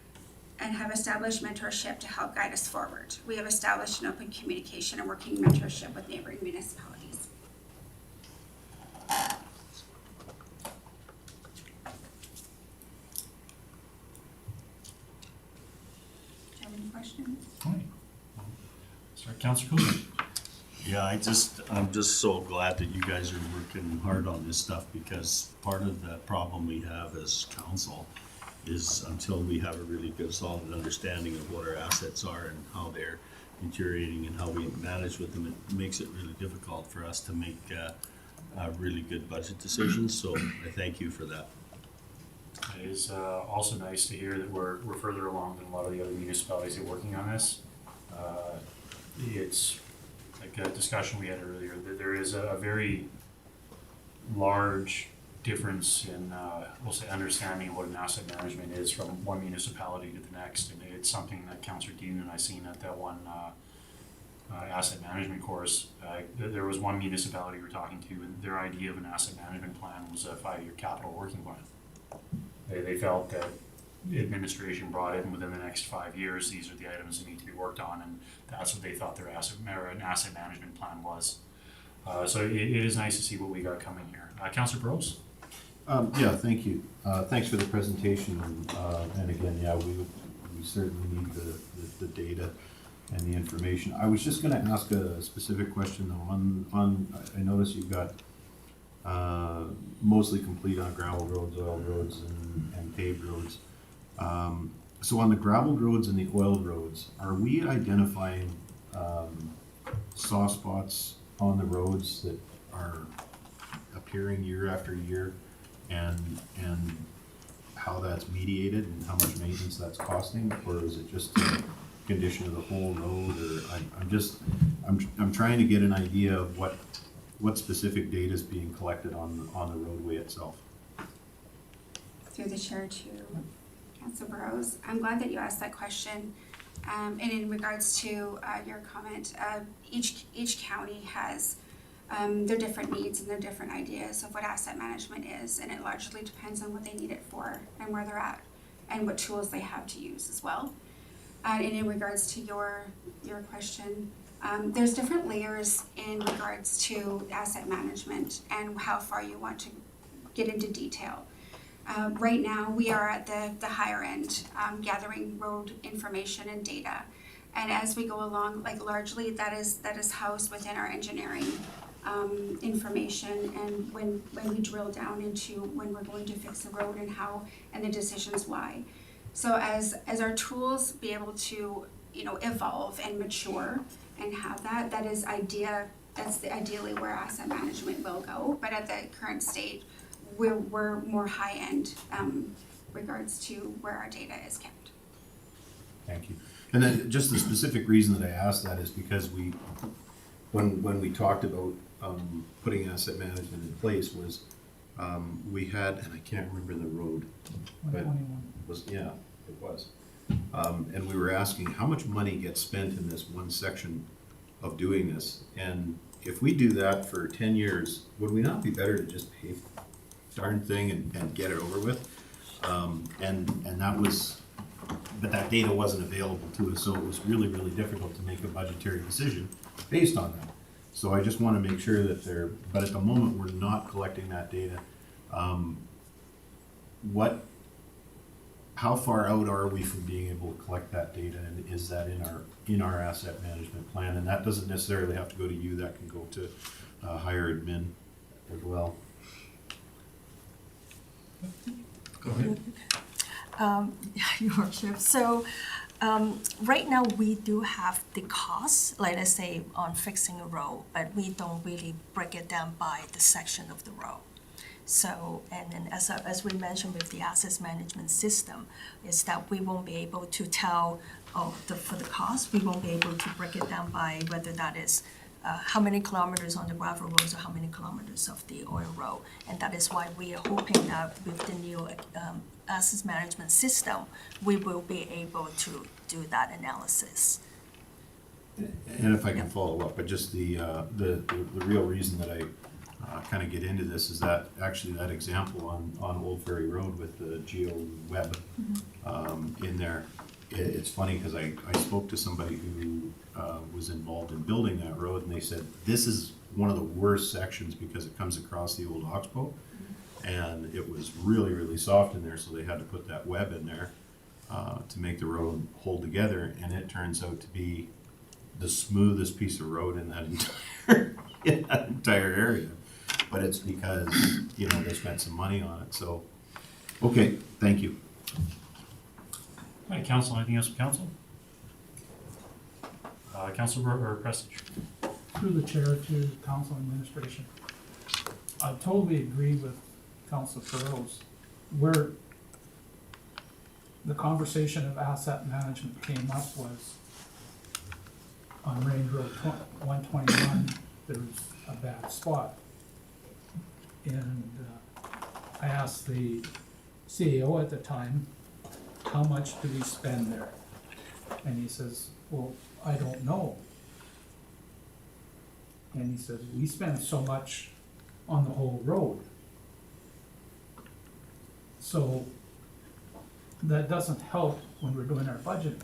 and have established mentorship to help guide us forward. We have established an open communication and working mentorship with neighboring municipalities. Questions? All right. Sorry, Councillor Cogan. Yeah, I'm just so glad that you guys are working hard on this stuff, because part of the problem we have as council is until we have a really good solid understanding of what our assets are and how they're deteriorating and how we manage with them, it makes it really difficult for us to make really good budget decisions. So I thank you for that. It is also nice to hear that we're further along than a lot of the other municipalities that are working on this. It's like a discussion we had earlier, that there is a very large difference in, we'll say, understanding of what an asset management is from one municipality to the next. And it's something that Councillor Dean and I seen at that one asset management course. There was one municipality we were talking to, and their idea of an asset management plan was a 5-year capital working plan. They felt that administration brought in within the next 5 years, these are the items that need to be worked on, and that's what they thought their asset management plan was. So it is nice to see what we got coming here. Councillor Burrows? Yeah, thank you. Thanks for the presentation, and again, yeah, we certainly need the data and the information. I was just gonna ask a specific question though, I noticed you've got mostly complete on gravel roads, oil roads, and paved roads. So on the gravelled roads and the oiled roads, are we identifying, soft spots on the roads that are appearing year after year? And how that's mediated and how much maintenance that's costing? Or is it just the condition of the whole road? Or I'm trying to get an idea of what specific data is being collected on the roadway itself. Through the chair to Council Burrows. I'm glad that you asked that question. And in regards to your comment, each county has their different needs and their different ideas of what asset management is, and it largely depends on what they need it for and where they're at and what tools they have to use as well. And in regards to your question, there's different layers in regards to asset management and how far you want to get into detail. Right now, we are at the higher end, gathering road information and data. And as we go along, like largely that is housed within our engineering information, and when we drill down into when we're going to fix the road and how and the decisions why. So as our tools be able to, evolve and mature and have that's ideally where asset management will go. But at the current state, we're more high end regards to where our data is kept. Thank you. And then just the specific reason that I asked that is because when we talked about putting asset management in place was, we had, and I can't remember the road, but it was. And we were asking how much money gets spent in this one section of doing this. And if we do that for 10 years, would we not be better to just pay the darn thing and get it over with? And that was, but that data wasn't available to us, so it was really, really difficult to make a budgetary decision based on that. So I just want to make sure that but at the moment, we're not collecting that data. How far out are we from being able to collect that data, and is that in our asset management plan? And that doesn't necessarily have to go to you, that can go to higher admin as well. Go ahead. Your worship. So right now we do have the costs, like let's say on fixing a road, but we don't really break it down by the section of the road. So, and then as we mentioned with the assets management system, is that we won't be able to tell, for the cost, we won't be able to break it down by whether that is how many kilometers on the gravel roads or how many kilometers of the oil road. And that is why we are hoping that with the new assets management system, we will be able to do that analysis. And if I can follow up, but just the real reason that I kind of get into this is that actually that example on Old Ferry Road with the geo web in there, it's funny because I spoke to somebody who was involved in building that road, and they said this is one of the worst sections because it comes across the old Oxbow, and it was really, really soft in there, so they had to put that web in there to make the road hold together, and it turns out to be the smoothest piece of road in that entire area. But it's because, they spent some money on it, so, okay, thank you. All right, council, anything else from council? Council or Prestige? Through the chair to council administration. I totally agree with Council Burrows. Where the conversation of asset management came up was on Range Road 121, there was a bad spot. And I asked the CEO at the time, how much do we spend there? And he says, well, I don't know. And he says, we spend so much on the whole road. So that doesn't help when we're doing our budgeting.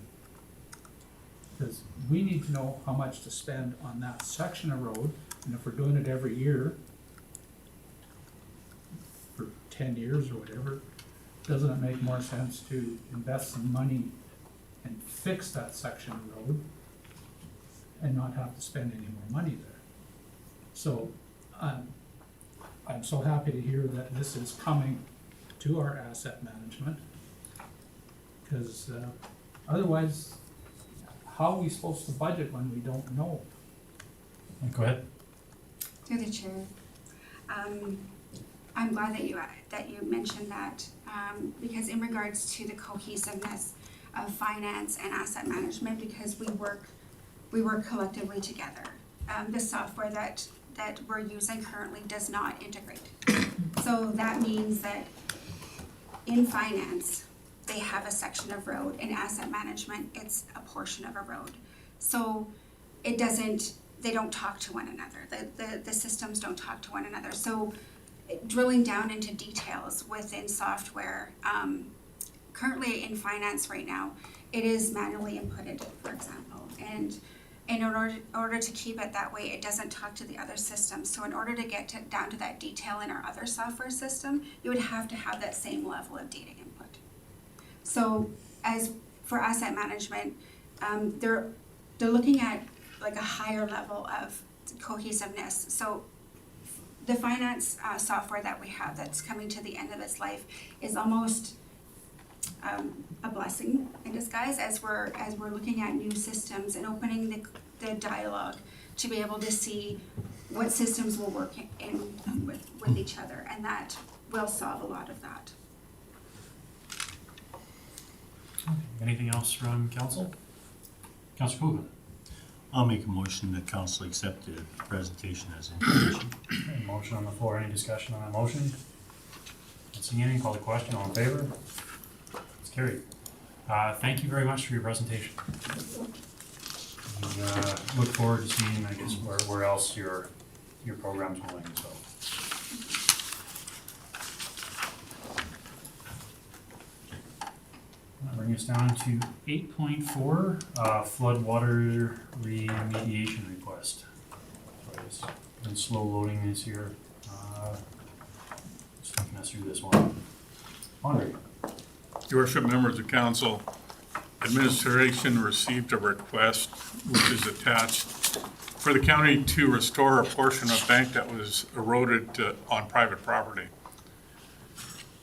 Because we need to know how much to spend on that section of road, and if we're doing it every year, for 10 years or whatever, doesn't it make more sense to invest some money and fix that section of road and not have to spend any more money there? So I'm so happy to hear that this is coming to our asset management. Because otherwise, how are we supposed to budget when we don't know? Go ahead. Through the chair. I'm glad that you mentioned that, because in regards to the cohesiveness of finance and asset management, because we work collectively together. The software that we're using currently does not integrate. So that means that in finance, they have a section of road. In asset management, it's a portion of a road. So they don't talk to one another. The systems don't talk to one another. So drilling down into details within software, currently in finance right now, it is manually inputted, for example. And in order to keep it that way, it doesn't talk to the other systems. So in order to get down to that detail in our other software system, you would have to have that same level of data input. So as for asset management, they're looking at like a higher level of cohesiveness. So the finance software that we have that's coming to the end of its life is almost a blessing in disguise as we're looking at new systems and opening the dialogue to be able to see what systems will work with each other, and that will solve a lot of that. Anything else from council? Councilor Cogan. I'll make a motion that council accept the presentation as information. Okay, motion on the floor. Any discussion on that motion? Not seeing any. Call the question. All in favor? It's carried. Thank you very much for your presentation. We look forward to seeing, I guess, where else your program's going. So. That'll bring us down to 8.4, floodwater remediation request. So it's been slow loading this here. Just taking us through this one. Andre. Your worship, members of council, administration received a request, which is attached, for the county to restore a portion of bank that was eroded on private property.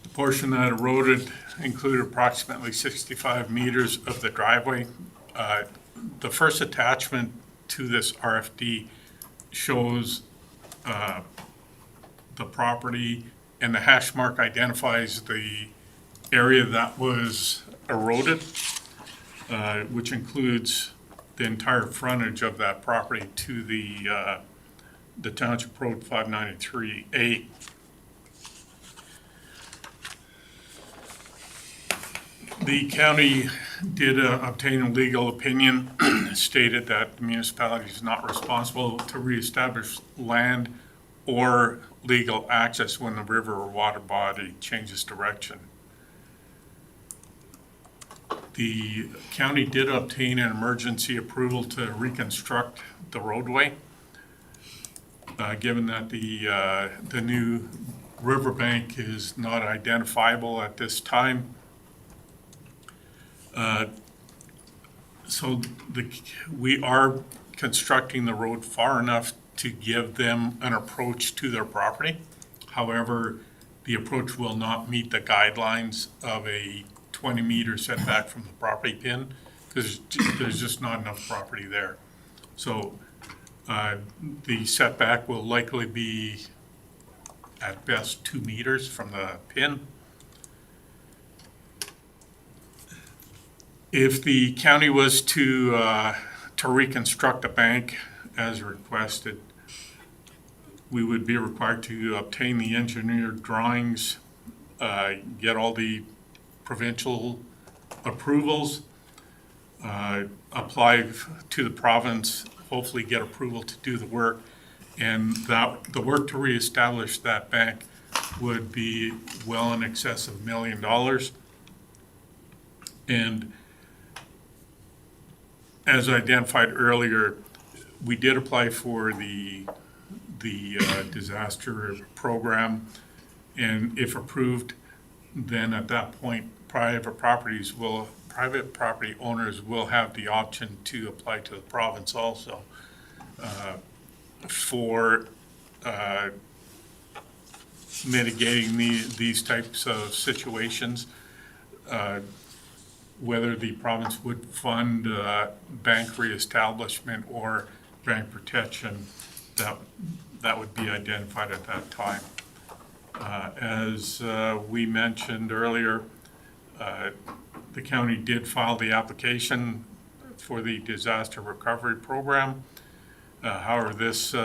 The portion that eroded included approximately 65 meters of the driveway. The first attachment to this RFD shows the property, and the hash mark identifies the area that was eroded, which includes the entire frontage of that property to the Township Road 593A. The county did obtain a legal opinion, stated that the municipality is not responsible to reestablish land or legal access when the river or water body changes direction. The county did obtain an emergency approval to reconstruct the roadway, given that the new riverbank is not identifiable at this time. So we are constructing the road far enough to give them an approach to their property. However, the approach will not meet the guidelines of a 20-meter setback from the property pin, because there's just not enough property there. So the setback will likely be at best 2 meters from the pin. If the county was to reconstruct a bank as requested, we would be required to obtain the engineered drawings, get all the provincial approvals, apply to the province, hopefully get approval to do the work, and that the work to reestablish that bank would be well in excess of $1 million. And as identified earlier, we did apply for the disaster program, and if approved, then at that point, private property owners will have the option to apply to the province also for mitigating these types of situations. whether the province would fund bank reestablishment or bank protection, that would be identified at that time. As we mentioned earlier, the county did file the application for the disaster recovery program. However, this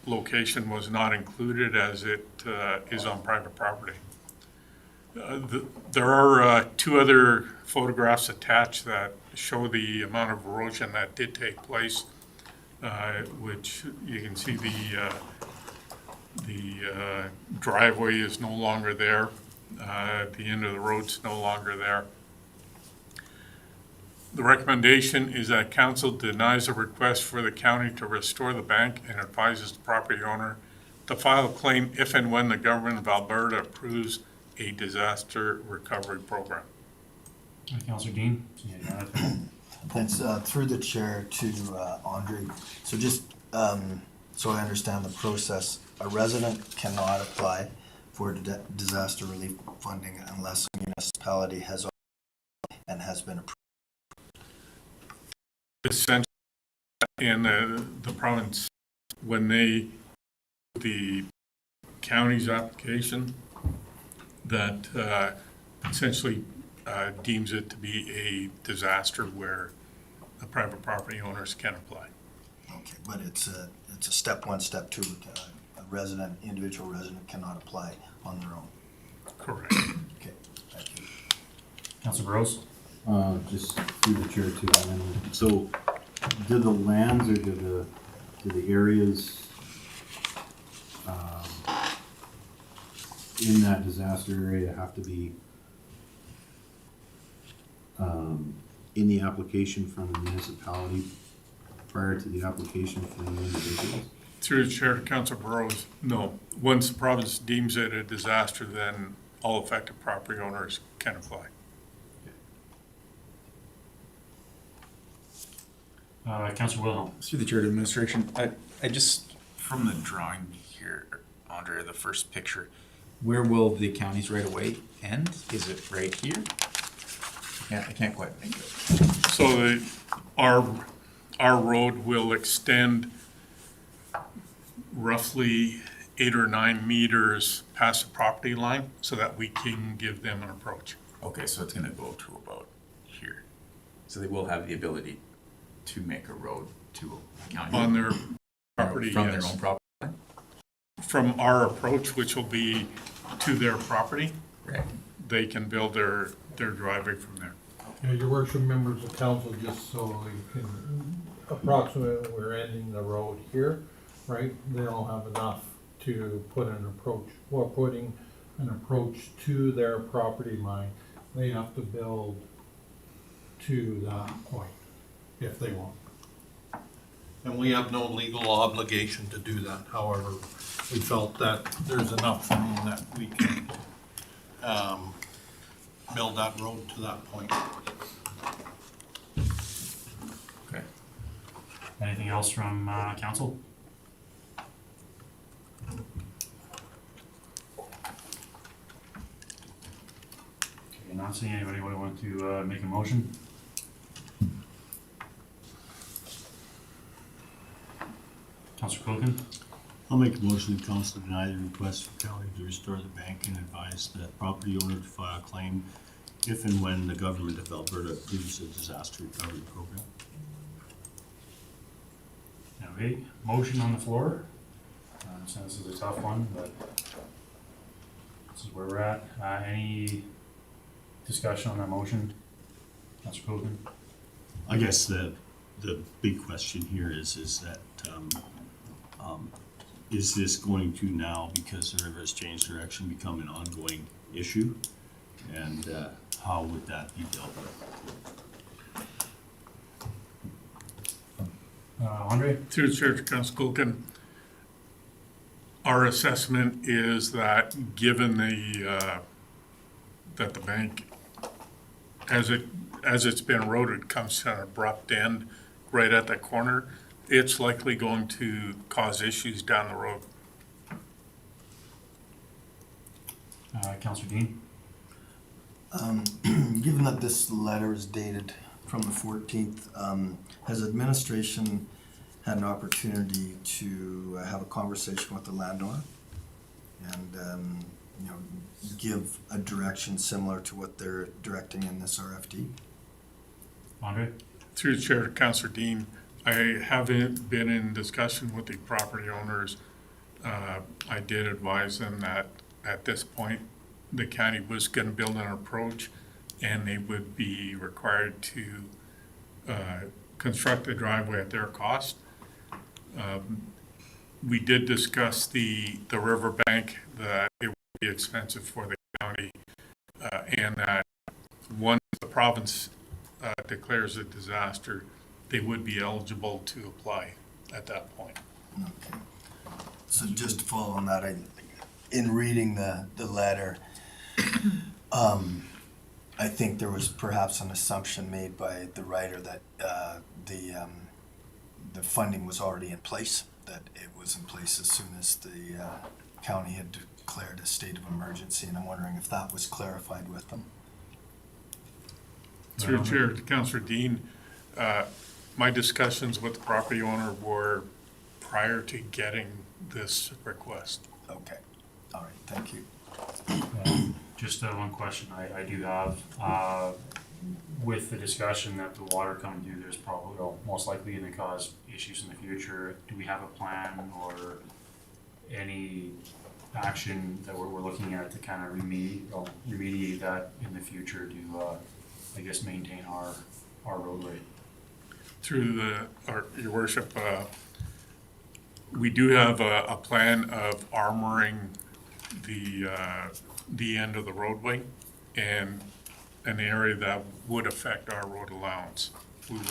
location was not included as it is on private property. There are two other photographs attached that show the amount of erosion that did take place, which you can see the driveway is no longer there. The end of the road's no longer there. The recommendation is that council denies a request for the county to restore the bank and advises the property owner to file a claim if and when the government of Alberta approves a disaster recovery program. Councillor Dean? Yeah, Thanks, through the chair to Andre. So just so I understand the process, a resident cannot apply for disaster relief funding unless a municipality has and has been approved. Essentially, in the province, when the county's application, that essentially deems it to be a disaster where the private property owners can apply. Okay, but it's a step one, step two. A individual resident cannot apply on their own. Correct. Okay, thank you. Councillor Burrows? Just through the chair too, so do the lands or do the areas in that disaster area have to be in the application from the municipality prior to the application from the individuals? Through the chair to Councilor Burrows, no. Once the province deems it a disaster, then all affected property owners can apply. Councillor Wilhelm? Through the chair to administration, I just, from the drawing here, Andre, the first picture, where will the county's right of way end? Is it right here? Yeah, I can't quite make it. So our road will extend roughly 8 or 9 meters past the property line so that we can give them an approach. Okay, so it's gonna go to about here. So they will have the ability to make a road to a county. On their property, From yes. their own property? From our approach, which will be to their property, Right. they can build their driveway from there. Yeah, your worship, members of council, just so you can approximate, we're ending the road here, right? They don't have enough to put an approach, or putting an approach to their property line. They have to build to that point, if they want. And we have no legal obligation to do that. However, we felt that there's enough room that we can build that road to that point. Okay. Anything else from council? Okay, not seeing anybody. Would want to make a motion? Councillor Cogan? I'll make a motion that council deny the request for county to restore the bank and advise the property owner to file a claim if and when the government of Alberta approves a disaster recovery program. Okay, motion on the floor. So this is a tough one, but this is where we're at. Any discussion on that motion? Councillor Cogan? I guess the big question here is that, is this going to now, because the river has changed direction, become an ongoing issue? And how would that be dealt with? Andre? Through the chair to Councilor Kulkin, our assessment is that given that the bank, as it's been eroded, comes to an abrupt end right at that corner, it's likely going to cause issues down the road. Councillor Dean? Given that this letter is dated from the 14th, has administration had an opportunity to have a conversation with the landowner and, give a direction similar to what they're directing in this RFD? Andre? Through the chair to Councillor Dean, I haven't been in discussion with the property owners. I did advise them that at this point, the county was gonna build an approach and they would be required to construct the driveway at their cost. We did discuss the riverbank, that it would be expensive for the county, and that once the province declares a disaster, they would be eligible to apply at that point. Okay. So just to follow on that, in reading the letter, I think there was perhaps an assumption made by the writer that the funding was already in place, that it was in place as soon as the county had declared a state of emergency, and I'm wondering if that was clarified with them. Through the chair to Councillor Dean, my discussions with the property owner were prior to getting this request. Okay, all right, thank you. Just one question I do have. With the discussion that the water coming through, there's probably, well, most likely going to cause issues in the future. Do we have a plan or any action that we're looking at to kind of remediate that in the future to, I guess, maintain our roadway? Through your worship, we do have a plan of armoring the end of the roadway and an area that would affect our road allowance. We will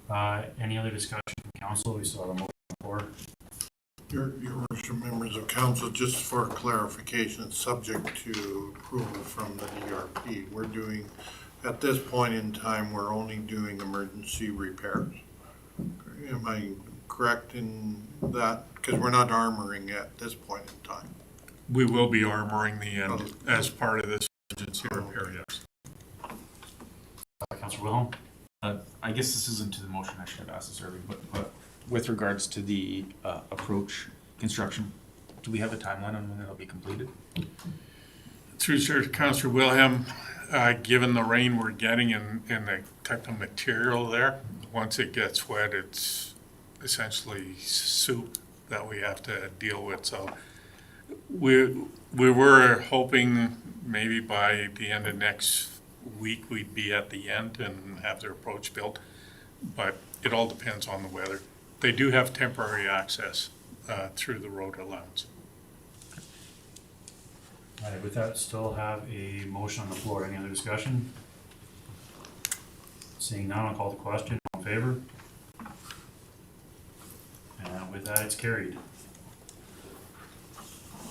armor. Any other discussion from council? We still have a motion for. Your worship, members of council, just for clarification, it's subject to approval from the DRP. We're doing, at this point in time, we're only doing emergency repairs. Am I correct in that? Because we're not armoring at this point in time. We will be armoring the end as part of this emergency repair, yes. Councilor Wilhelm? I guess this isn't to the motion, I should have asked this earlier, but with regards to the approach construction, do we have a timeline on when it'll be completed? Through Chair to Councillor Wilhelm, given the rain we're getting and the type of material there, once it gets wet, it's essentially soup that we have to deal with. So we were hoping maybe by the end of next week we'd be at the end and have their approach built, but it all depends on the weather. They do have temporary access through the road allowance. All right, with that, still have a motion on the floor. Any other discussion? Seeing none, I'll call the question. All in favor? And with that, it's carried.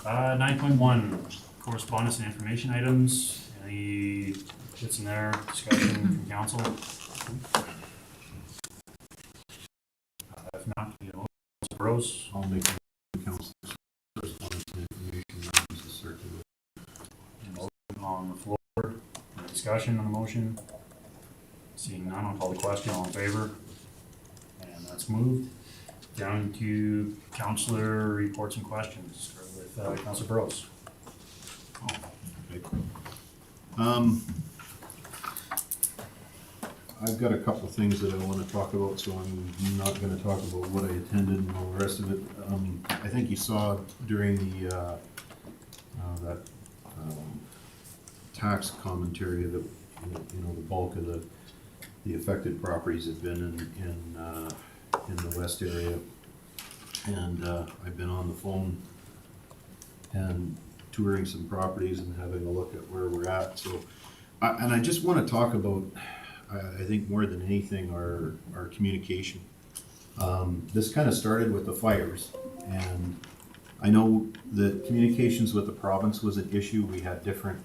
9.1, correspondence and information items. Any bits in there, discussion from council? If not, you know, Councilor Rose. I'll make a council correspondence and information items to circulate. Motion on the floor. Any discussion on the motion? Seeing none, I'll call the question. All in favor? And that's moved. Down to councillor reports and questions. Start with Councilor Burrows. I've got a couple of things that I want to talk about, so I'm not going to talk about what I attended and all the rest of it. I think you saw during the tax commentary that the bulk of the affected properties have been in the west area, and I've been on the phone and touring some properties and having a look at where we're at. So, and I just want to talk about, I think more than anything, our communication. This kind of started with the fires, and I know that communications with the province was an issue. We had different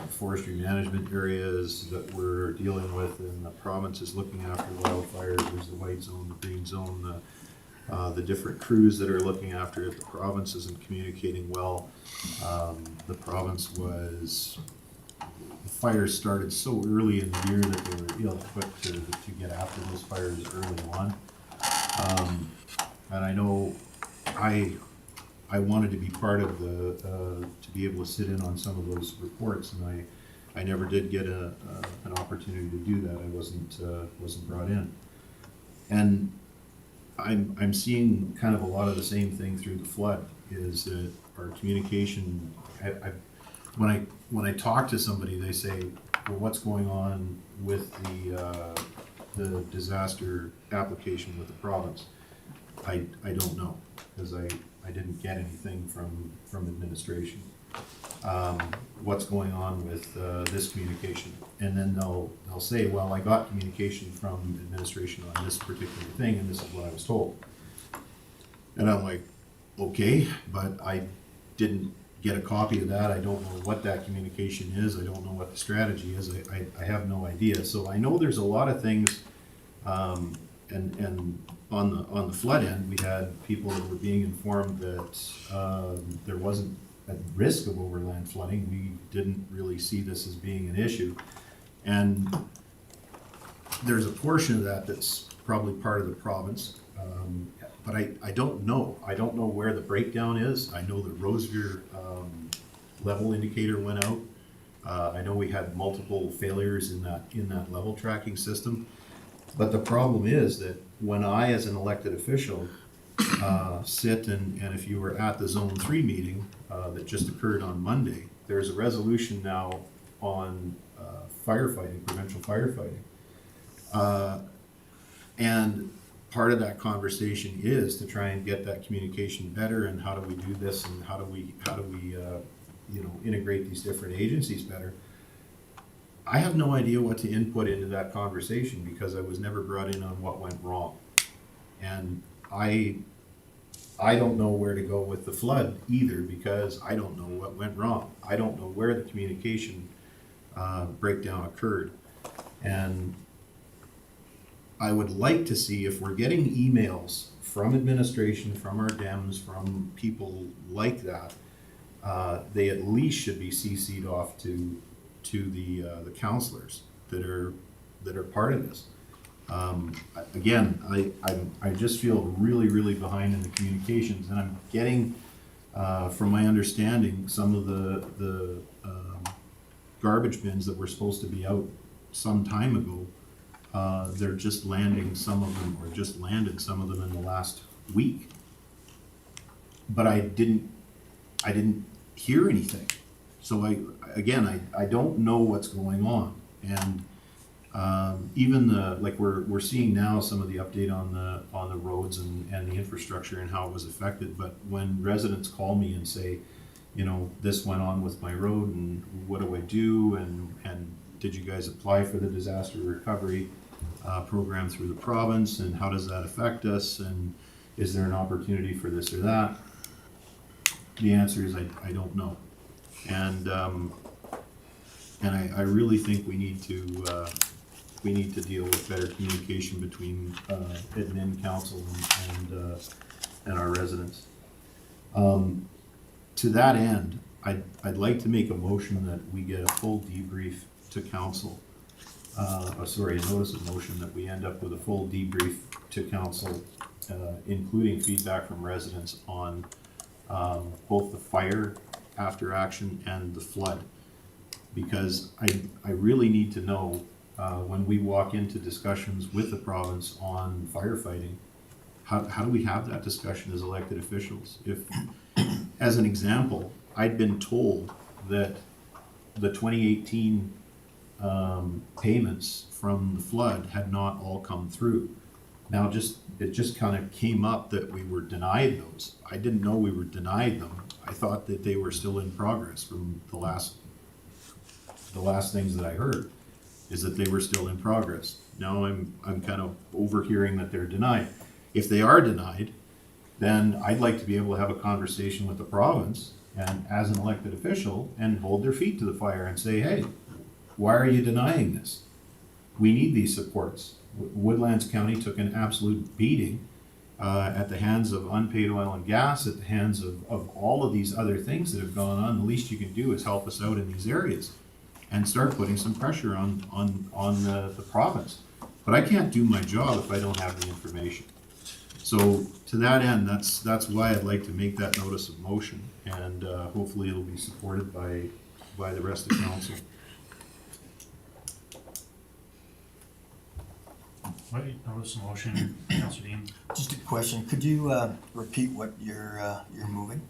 forestry management areas that we're dealing with, and the province is looking after wildfires. There's the white zone, the green zone, the different crews that are looking after it. The province isn't communicating well. The province was, the fires started so early in the year that they were ill-equipped to get after those fires early on. And I know I wanted to be part of the, to be able to sit in on some of those reports, and I never did get an opportunity to do that. I wasn't brought in. And I'm seeing kind of a lot of the same thing through the flood, is that our communication, when I talk to somebody, they say, well, what's going on with the disaster application with the province? I don't know, because I didn't get anything from administration. What's going on with this communication? And then they'll say, well, I got communication from administration on this particular thing, and this is what I was told. And I'm like, okay, but I didn't get a copy of that. I don't know what that communication is. I don't know what the strategy is. I have no idea. So I know there's a lot of things, and on the flood end, we had people that were being informed that there wasn't a risk of overland flooding. We didn't really see this as being an issue. And there's a portion of that that's probably part of the province. But I don't know. I don't know where the breakdown is. I know the Rosevere level indicator went out. I know we had multiple failures in that level tracking system. But the problem is that when I, as an elected official, sit and if you were at the Zone 3 meeting that just occurred on Monday, there's a resolution now on firefighting, provincial firefighting. And part of that conversation is to try and get that communication better, and how do we do this, and how do we integrate these different agencies better. I have no idea what to input into that conversation, because I was never brought in on what went wrong. And I don't know where to go with the flood either, because I don't know what went wrong. I don't know where the communication breakdown occurred. And I would like to see, if we're getting emails from administration, from our Dems, from people like that, they at least should be CC'd off to the councillors that are part of this. Again, I just feel really, really behind in the communications, and I'm getting, from my understanding, some of the garbage bins that were supposed to be out some time ago, they're just landing some of them, or just landed some of them in the last week. But I didn't hear anything. So I don't know what's going on. And even we're seeing now some of the update on the roads and the infrastructure and how it was affected. But when residents call me and say, this went on with my road, and what do I do? And did you guys apply for the disaster recovery program through the province? And how does that affect us? And is there an opportunity for this or that? The answer is I don't know. And I really think we need to deal with better communication between admin, council, and our residents. To that end, I'd like to make a motion that we get a full debrief to council. A notice of motion that we end up with a full debrief to council, including feedback from residents on both the fire after action and the flood. Because I really need to know, when we walk into discussions with the province on firefighting, how do we have that discussion as elected officials? If, as an example, I'd been told that the 2018 payments from the flood had not all come through. Now, it just kind of came up that we were denied those. I didn't know we were denied them. I thought that they were still in progress from the last things that I heard, is that they were still in progress. Now I'm kind of overhearing that they're denied. If they are denied, then I'd like to be able to have a conversation with the province, and as an elected official, and hold their feet to the fire and say, hey, why are you denying this? We need these supports. Woodlands County took an absolute beating, at the hands of unpaid oil and gas, at the hands of all of these other things that have gone on. The least you can do is help us out in these areas and start putting some pressure on the province. But I can't do my job if I don't have the information. So to that end, that's why I'd like to make that notice of motion, and hopefully it'll be supported by the rest of council. Right, notice of motion, Councilor Dean. Just a question, could you repeat what you're moving?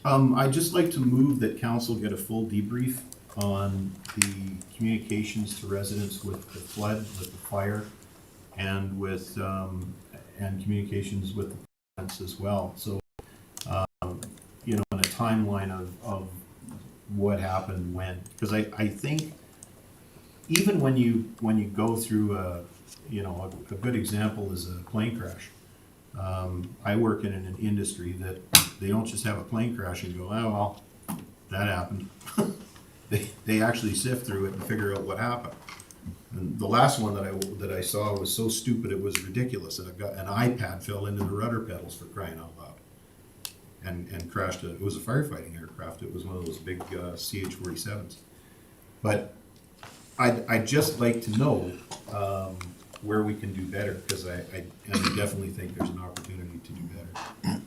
I'd just like to move that council get a full debrief on the communications to residents with the flood, with the fire, and with, and communications with the province as well. So, you know, in a timeline of what happened when, because I think even when you go through a good example is a plane crash. I work in an industry that they don't just have a plane crash and go, oh, well, that happened. They actually sift through it and figure out what happened. And the last one that I saw was so stupid it was ridiculous. And an iPad fell into the rudder pedals, for crying out loud, and crashed. It was a firefighting aircraft. It was one of those big CH-47s. But I'd just like to know where we can do better, because I definitely think there's an opportunity to do better.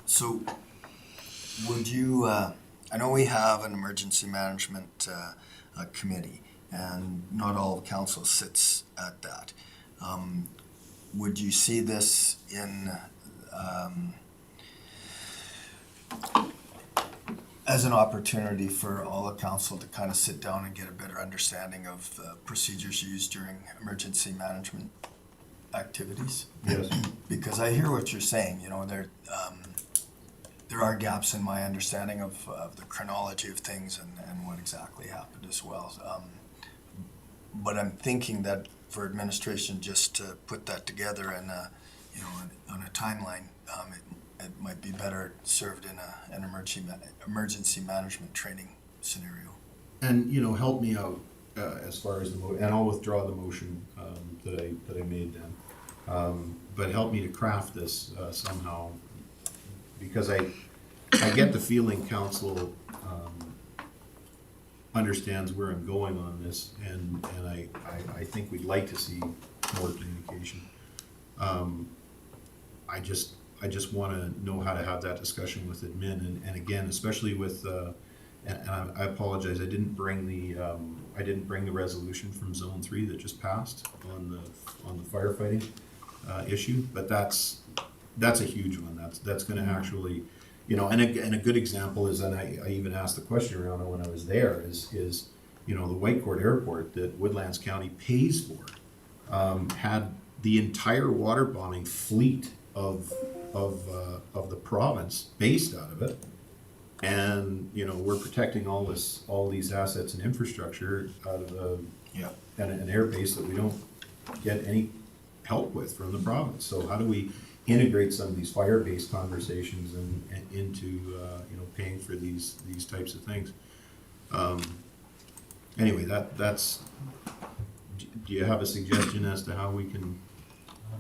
So, would you, I know we have an emergency management committee, and not all of council sits at that. Would you see this in, as an opportunity for all of council to kind of sit down and get a better understanding of the procedures used during emergency management activities? Yes. Because I hear what you're saying, you know, there are gaps in my understanding of the chronology of things and what exactly happened as well. But I'm thinking that for administration just to put that together and, you know, on a timeline, it might be better served in an emergency management training scenario. And, you know, help me out as far as and I'll withdraw the motion that I made then. But help me to craft this somehow, because I get the feeling council understands where I'm going on this, and I think we'd like to see more communication. I just want to know how to have that discussion with admin, and again, especially with, and I apologize, I didn't bring the resolution from Zone 3 that just passed on the firefighting issue, but that's a huge one. That's going to actually, you know, and a good example is, and I even asked the question around it when I was there, is you know, the Whitecourt Airport that Woodlands County pays for had the entire water bombing fleet of the province based out of it, and you know, we're protecting all these assets and infrastructure out of an air base that we don't get any help with from the province. So how do we integrate some of these fire-based conversations and into you know, paying for these types of things? Anyway, that's. Do you have a suggestion as to how we can?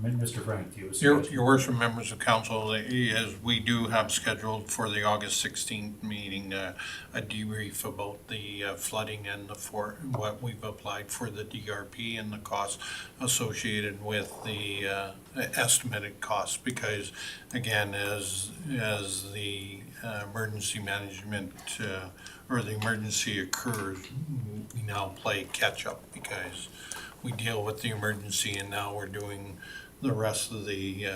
Mr. Frank, do you have a Your suggestion? worship, members of council, as we do have scheduled for the August 16th meeting, a debrief about the flooding and what we've applied for the DRP and the costs associated with the estimated costs, because again, as the emergency management or the emergency occurs, we now play catch up, because we deal with the emergency and now we're doing the rest of the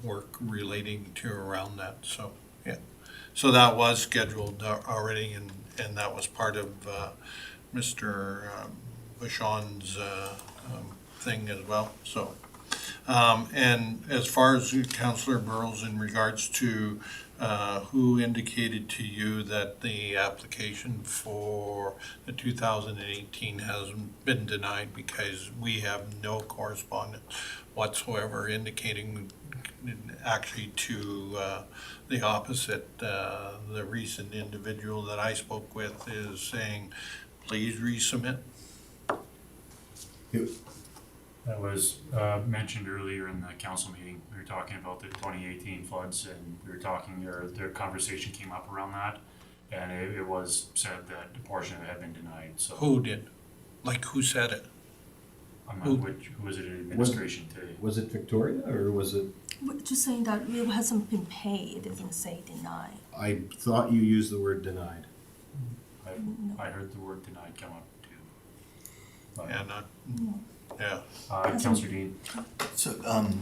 work relating to around that. So, yeah. So that was scheduled already, and that was part of Mr. Vachon's thing as well. So, and as far as Councillor Burrows in regards to who indicated to you that the application for the 2018 has been denied, because we have no correspondence whatsoever indicating actually to the opposite. The recent individual that I spoke with is saying, please resubmit. That was mentioned earlier in the council meeting. We were talking about the 2018 floods, and we were talking, or their conversation came up around that, and it was said that a portion of it had been denied, so. Who did? Like, who said it? I'm Who- not, who was it in administration today? Was it Victoria or was it, Just saying that it hasn't been paid, it doesn't say deny. I thought you used the word denied. I heard the word denied come up too. But, Yeah, not, yeah. Councillor Dean. So,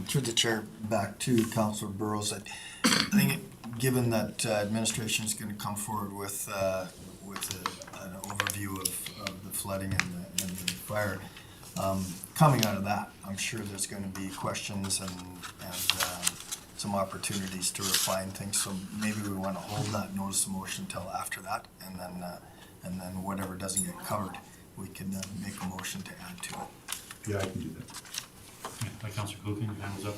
through the chair, back to Councilor Burrows, I think, given that administration is gonna come forward with an overview of the flooding and the fire, coming out of that, I'm sure there's gonna be questions and some opportunities to refine things, so maybe we wanna hold that notice of motion until after that, and then whatever doesn't get covered, we can make a motion to add to it. Yeah, I can do that. Yeah, like Councillor Kuchen, your hand was up.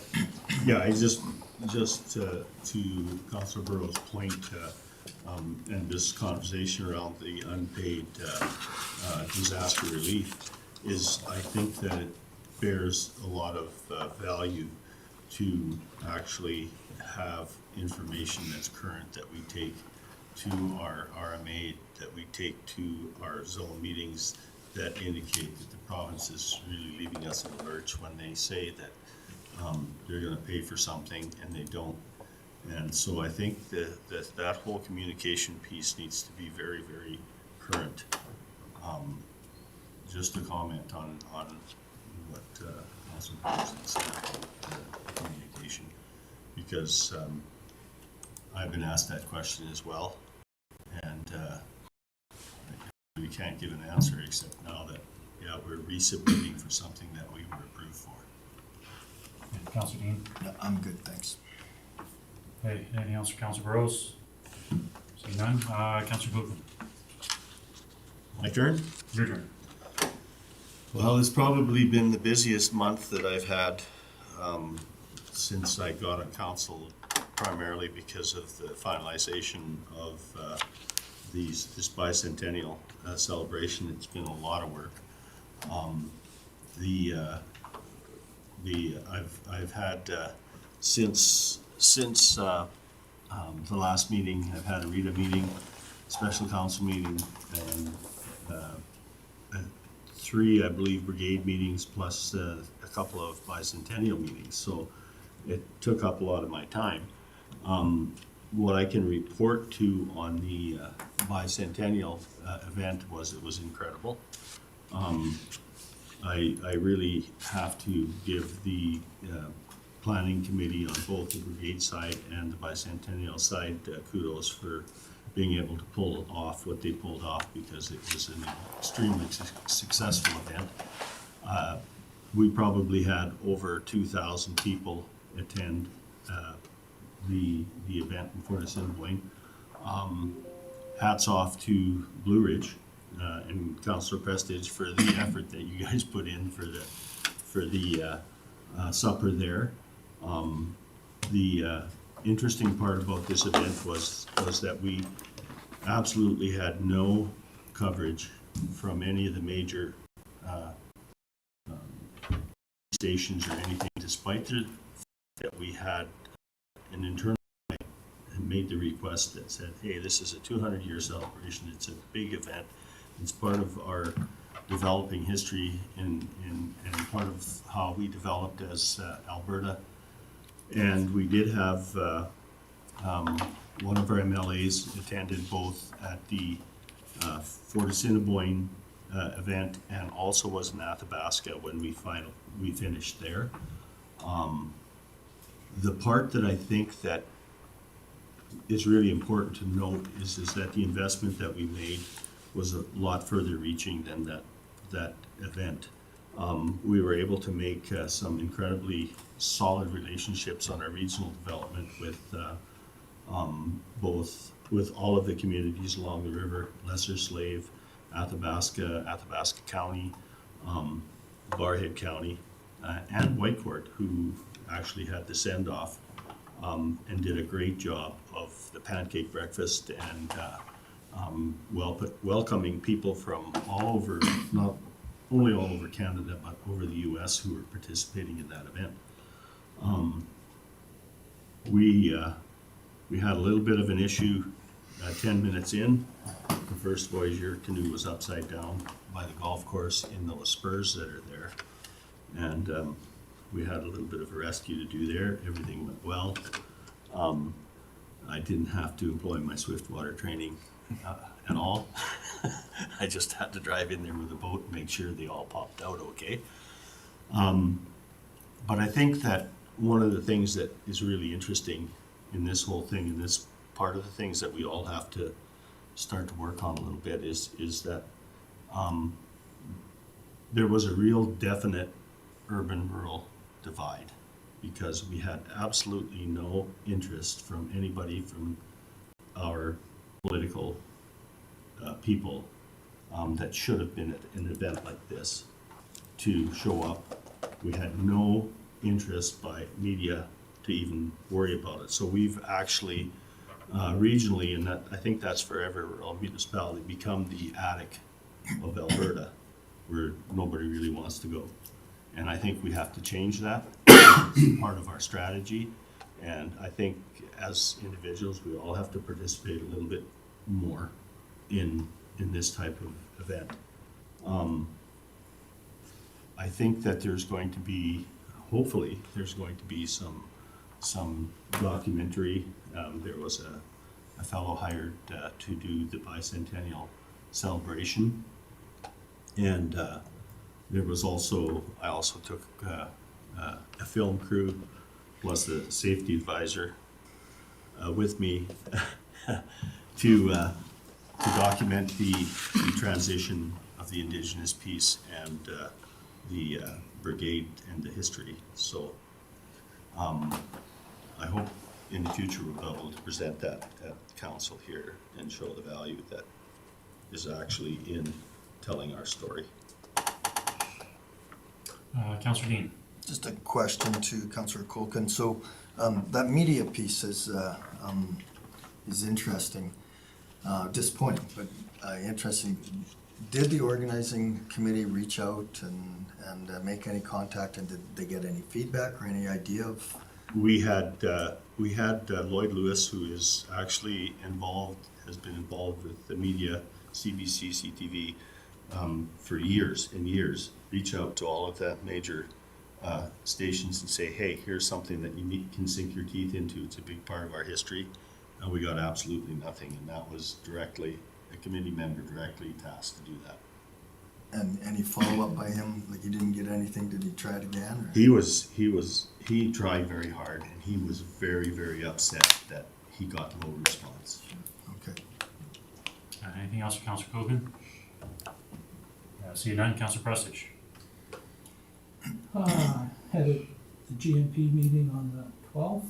Yeah, I just to Councilor Burrow's point, and this conversation around the unpaid disaster relief is, I think that it bears a lot of value to actually have information that's current that we take to our RMA, that we take to our zone meetings, that indicate that the province is really leaving us in the lurch when they say that they're gonna pay for something and they don't. And so I think that whole communication piece needs to be very, very current. Just a comment on what Councilor Burrows said about communication, because I've been asked that question as well, and we can't give an answer except now that, yeah, we're resubmitting for something that we were approved for. And Councillor Dean. No, I'm good, thanks. Hey, anything else for Councillor Burrows? Seeing none, Councillor Kuchen. My turn? Your turn. Well, it's probably been the busiest month that I've had since I got on council, primarily because of the finalization of this bicentennial celebration. It's been a lot of work. I've had since the last meeting, I've had a RETA meeting, special council meeting, and 3, I believe, brigade meetings, plus a couple of bicentennial meetings, so it took up a lot of my time. What I can report to on the bicentennial event was it was incredible. I really have to give the planning committee on both the brigade side and the bicentennial side kudos for being able to pull off what they pulled off, because it was an extremely successful event. We probably had over 2,000 people attend the event in Fort Assiniboine. Hats off to Blue Ridge and Councillor Prestige for the effort that you guys put in for the supper there. The interesting part about this event was that we absolutely had no coverage from any of the major stations or anything, despite the fact that we had an internal and made the request that said, hey, this is a 200-year celebration, it's a big event, it's part of our developing history and part of how we developed as Alberta. And we did have one of our MLAs attended both at the Fort Assiniboine event and also was in Athabasca when we finished there. The part that I think that is really important to note is that the investment that we made was a lot further reaching than that event. We were able to make some incredibly solid relationships on our regional development with both with all of the communities along the river, Lesser Slave, Athabasca County, Barhead County, and Whitecourt, who actually had the send-off and did a great job of the pancake breakfast and welcoming people from all over, only all over Canada, but over the US who were participating in that event. We had a little bit of an issue 10 minutes in. The first Voyageur canoe was upside down by the golf course in those spurs that are there. And we had a little bit of a rescue to do there. Everything went well. I didn't have to employ my Swiftwater training at all. I just had to drive in there with a boat and make sure they all popped out okay. But I think that one of the things that is really interesting in this whole thing, and this part of the things that we all have to start to work on a little bit, is that there was a real definite urban-rural divide, because we had absolutely no interest from anybody from our political people that should have been at an event like this to show up. We had no interest by media to even worry about it. So we've actually regionally, and that, I think that's for every rural municipality, become the attic of Alberta, where nobody really wants to go. And I think we have to change that. It's part of our strategy. And I think as individuals, we all have to participate a little bit more in this type of event. I think that there's going to be, hopefully, there's going to be some documentary. There was a fellow hired to do the bicentennial celebration. And there was also, I also took a film crew plus a safety advisor with me to document the transition of the Indigenous piece and the brigade and the history. So I hope in the future we'll be able to present that at council here and show the value that is actually in telling our story. Councillor Dean. Just a question to Councillor Colkin. So that media piece is interesting, disappointing, but interesting. Did the organizing committee reach out and make any contact, and did they get any feedback or any idea of? We had Lloyd Lewis, who is actually has been involved with the media, CBC, CTV, for years and years, reach out to all of the major stations and say, hey, here's something that you can sink your teeth into. It's a big part of our history. And we got absolutely nothing. And that was directly, a committee member directly tasked to do that. And any follow-up by him? Like, he didn't get anything? Did he try it again? Or? He tried very hard, and he was very, very upset that he got no response. Okay. Anything else for Councillor Cogan? See you none. Councillor Prestich. Had the GMP meeting on the 12th.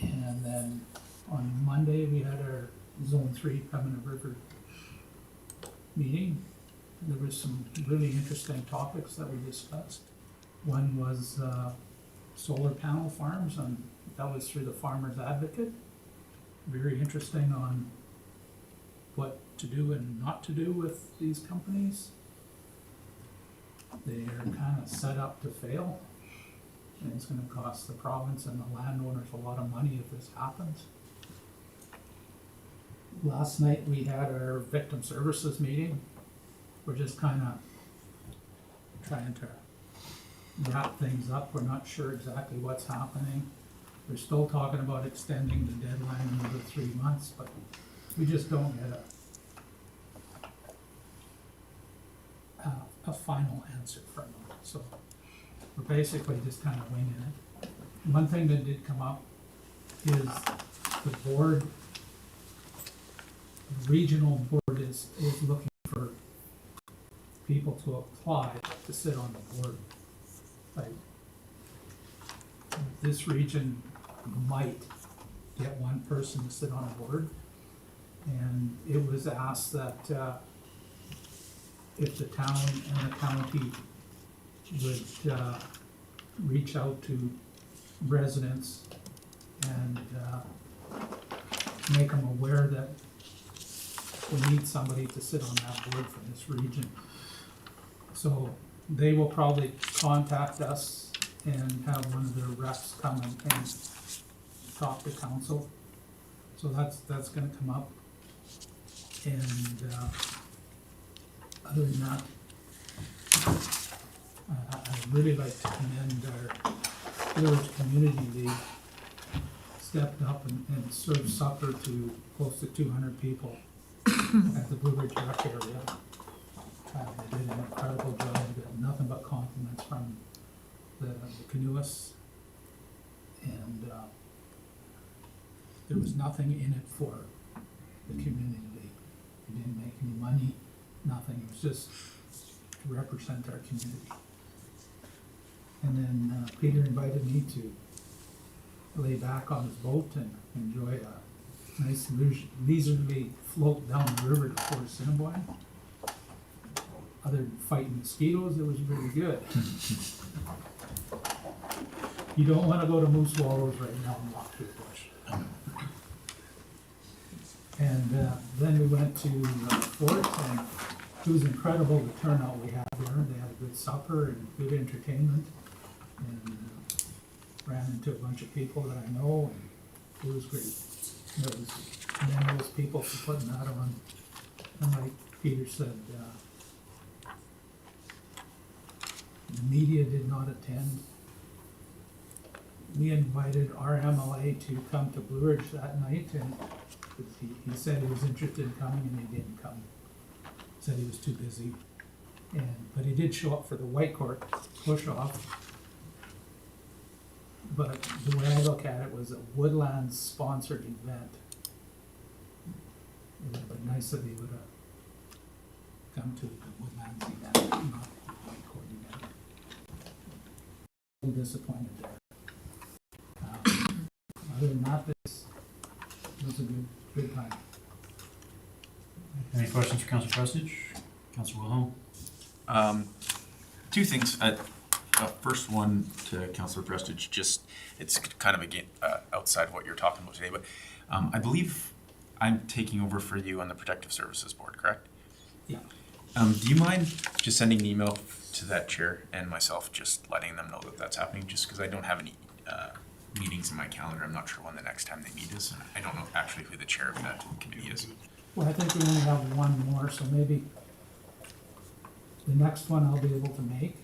And then on Monday, we had our Zone 3 Pembina River meeting. There was some really interesting topics that we discussed. One was solar panel farms, and that was through the Farmers Advocate. Very interesting on what to do and not to do with these companies. They are kind of set up to fail, and it's going to cost the province and the landowners a lot of money if this happens. Last night we had our victim services meeting. We're just kind of trying to wrap things up. We're not sure exactly what's happening. We're still talking about extending the deadline another 3 months, but we just don't get a final answer from them. So we're basically just kind of winging it. One thing that did come up is the board, the regional board is looking for people to apply to sit on the board. Like, this region might get one person to sit on a board, and it was asked that if the town and the county would reach out to residents and make them aware that we need somebody to sit on that board for this region. So they will probably contact us and have one of their reps come and talk to council. So that's gonna come up. And, other than that, I'd really like to commend our Village Community League stepped up and served supper to close to 200 people at the Blue Ridge Rec area. They did an incredible job. We got nothing but compliments from the canoeists. And there was nothing in it for the community league. We didn't make any money, nothing. It was just to represent our community. And then Peter invited me to lay back on his boat and enjoy a nice leisurely float down the river to Fort Assiniboine. Other than fighting mosquitoes, it was really good. You don't want to go to Moose Wallows right now and walk through the bush. And then we went to Fort, and it was incredible the turnout we had there. They had a good supper and good entertainment, and ran into a bunch of people that I know, and it was great. It was those people for putting that on. And like Peter said, the media did not attend. We invited our MLA to come to Blue Ridge that night, and he said he was interested in coming, and he didn't come. Said he was too busy. But he did show up for the Whitecourt push-off. But the way I look at it was a Woodlands sponsored event. It would have been nice if he would have come to the Woodlands event, not the Whitecourt event. A little disappointed there. Other than that, this was a good time. Any questions for Councilor Prestige? Councilor Wilhelm? Two things. First one to Councilor Prestige, just, it's kind of again, outside of what you're talking about today, but I believe I'm taking over for you on the Protective Services Board, correct? Yeah. Do you mind just sending an email to that chair and myself, just letting them know that that's happening, just because I don't have any meetings in my calendar. I'm not sure when the next time they meet is, and I don't know actually who the chair of that committee is. Well, I think we only have one more, so maybe the next one I'll be able to make.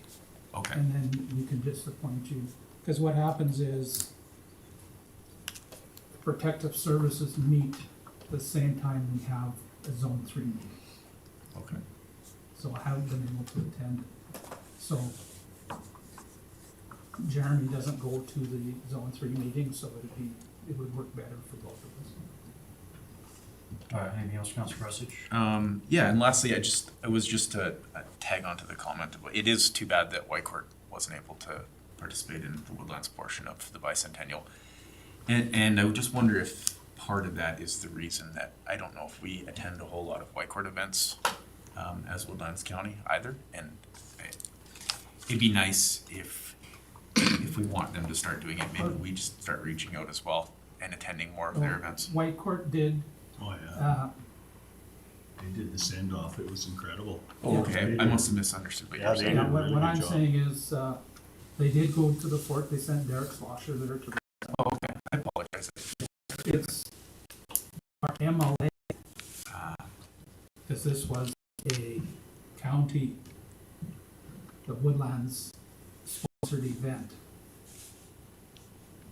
Okay. And then we can just appoint you. Because what happens is Protective Services meet the same time we have a Zone 3 meeting. Okay. So I haven't been able to attend. So Jeremy doesn't go to the Zone 3 meeting, so it would work better for both of us. All right, anything else, Councilor Prestige? Yeah, and lastly, it was just to tag onto the comment. It is too bad that Whitecourt wasn't able to participate in the Woodlands portion of the bicentennial. And I would just wonder if part of that is the reason that I don't know if we attend a whole lot of Whitecourt events as Woodlands County either. And it'd be nice if we want them to start doing it, maybe we just start reaching out as well and attending more of their events. Whitecourt did. Oh, yeah. They did the send-off. It was incredible. Oh, okay. I must have misunderstood what you were they saying. did a Yeah, really what good I'm job. saying is, they did go to the fort, they sent Derek Slosher there to, Oh, okay. I apologize. it's our MLA, because this was a county, the Woodlands sponsored event,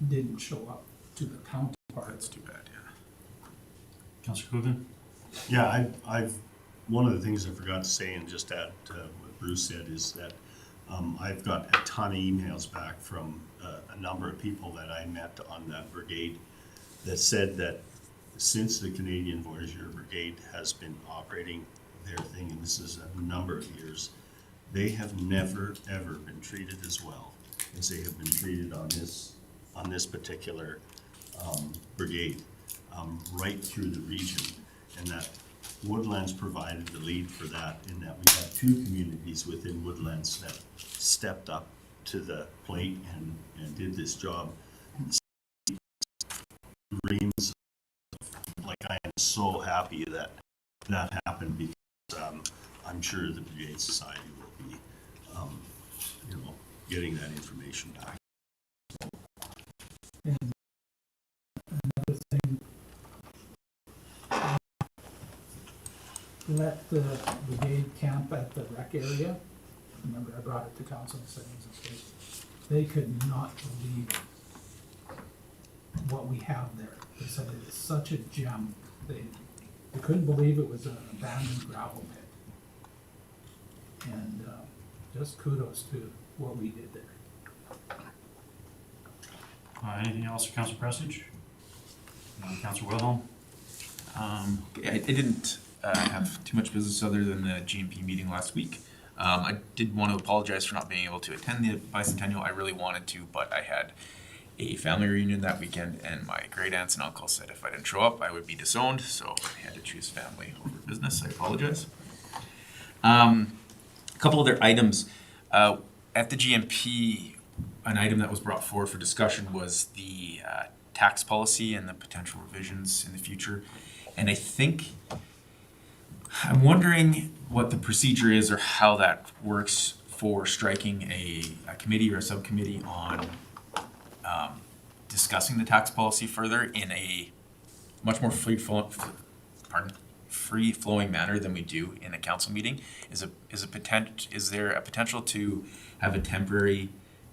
didn't show up to the county part. That's too bad, yeah. Councilor Coogan? Yeah, I've, one of the things I forgot to say and just add to what Bruce said is that I've got a ton of emails back from a number of people that I met on that brigade that said that since the Canadian Voyageur Brigade has been operating their thing, and this is a number of years, they have never, ever been treated as well as they have been treated on this particular brigade, right through the region. And that Woodlands provided the lead for that, in that we have two communities within Woodlands that stepped up to the plate and did this job. Reams, like, I am so happy that that happen because, I'm sure the Brigade Society will be, getting that information back. Another thing, let the brigade camp at the rec area. Remember, I brought it to council and said it was a mistake. They could not believe what we have there. They said it is such a gem. They couldn't believe it was an abandoned gravel pit. And just kudos to what we did there. Anything else for Councilor Prestige? Councilor Wilhelm? I didn't have too much business other than the GMP meeting last week. I did want to apologize for not being able to attend the bicentennial. I really wanted to, but I had a family reunion that weekend, and my great aunts and uncles said if I didn't show up, I would be disowned, so I had to choose family over business. I apologize. A couple other items. At the GMP, an item that was brought forward for discussion was the tax policy and the potential revisions in the future. And I'm wondering what the procedure is or how that works for striking a committee or a subcommittee on discussing the tax policy further in a much more free-flowing manner than we do in a council meeting. Is there a potential to have a temporary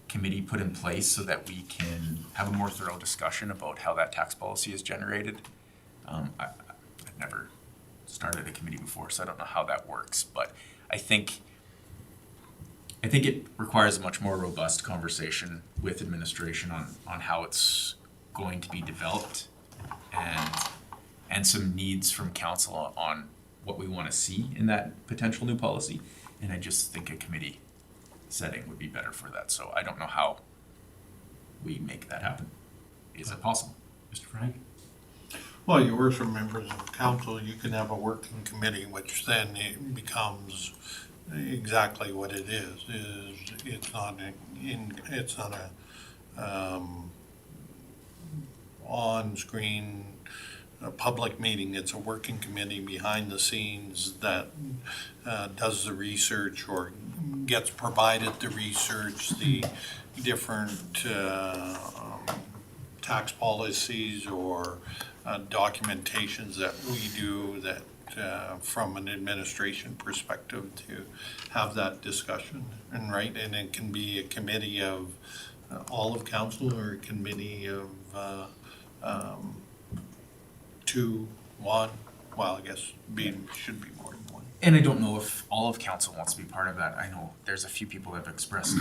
committee put in place so that we can have a more thorough discussion about how that tax policy is generated? I've never started a committee before, so I don't know how that works, but I think it requires a much more robust conversation with administration on how it's going to be developed and some needs from council on what we want to see in that potential new policy. And I just think a committee setting would be better for that. So I don't know how we make that happen. Is it possible? Mr. Frank? Well, your worship, members of council, you can have a working committee, which then it becomes exactly what it is it's not a on-screen public meeting. It's a working committee behind the scenes that does the research or gets provided the research, the different tax policies or documentations that we do that from an administration perspective to have that discussion. And it can be a committee of all of council or a committee of two, one, well, I guess should be more than one. And I don't know if all of council wants to be part of that. I know there's a few people that have expressed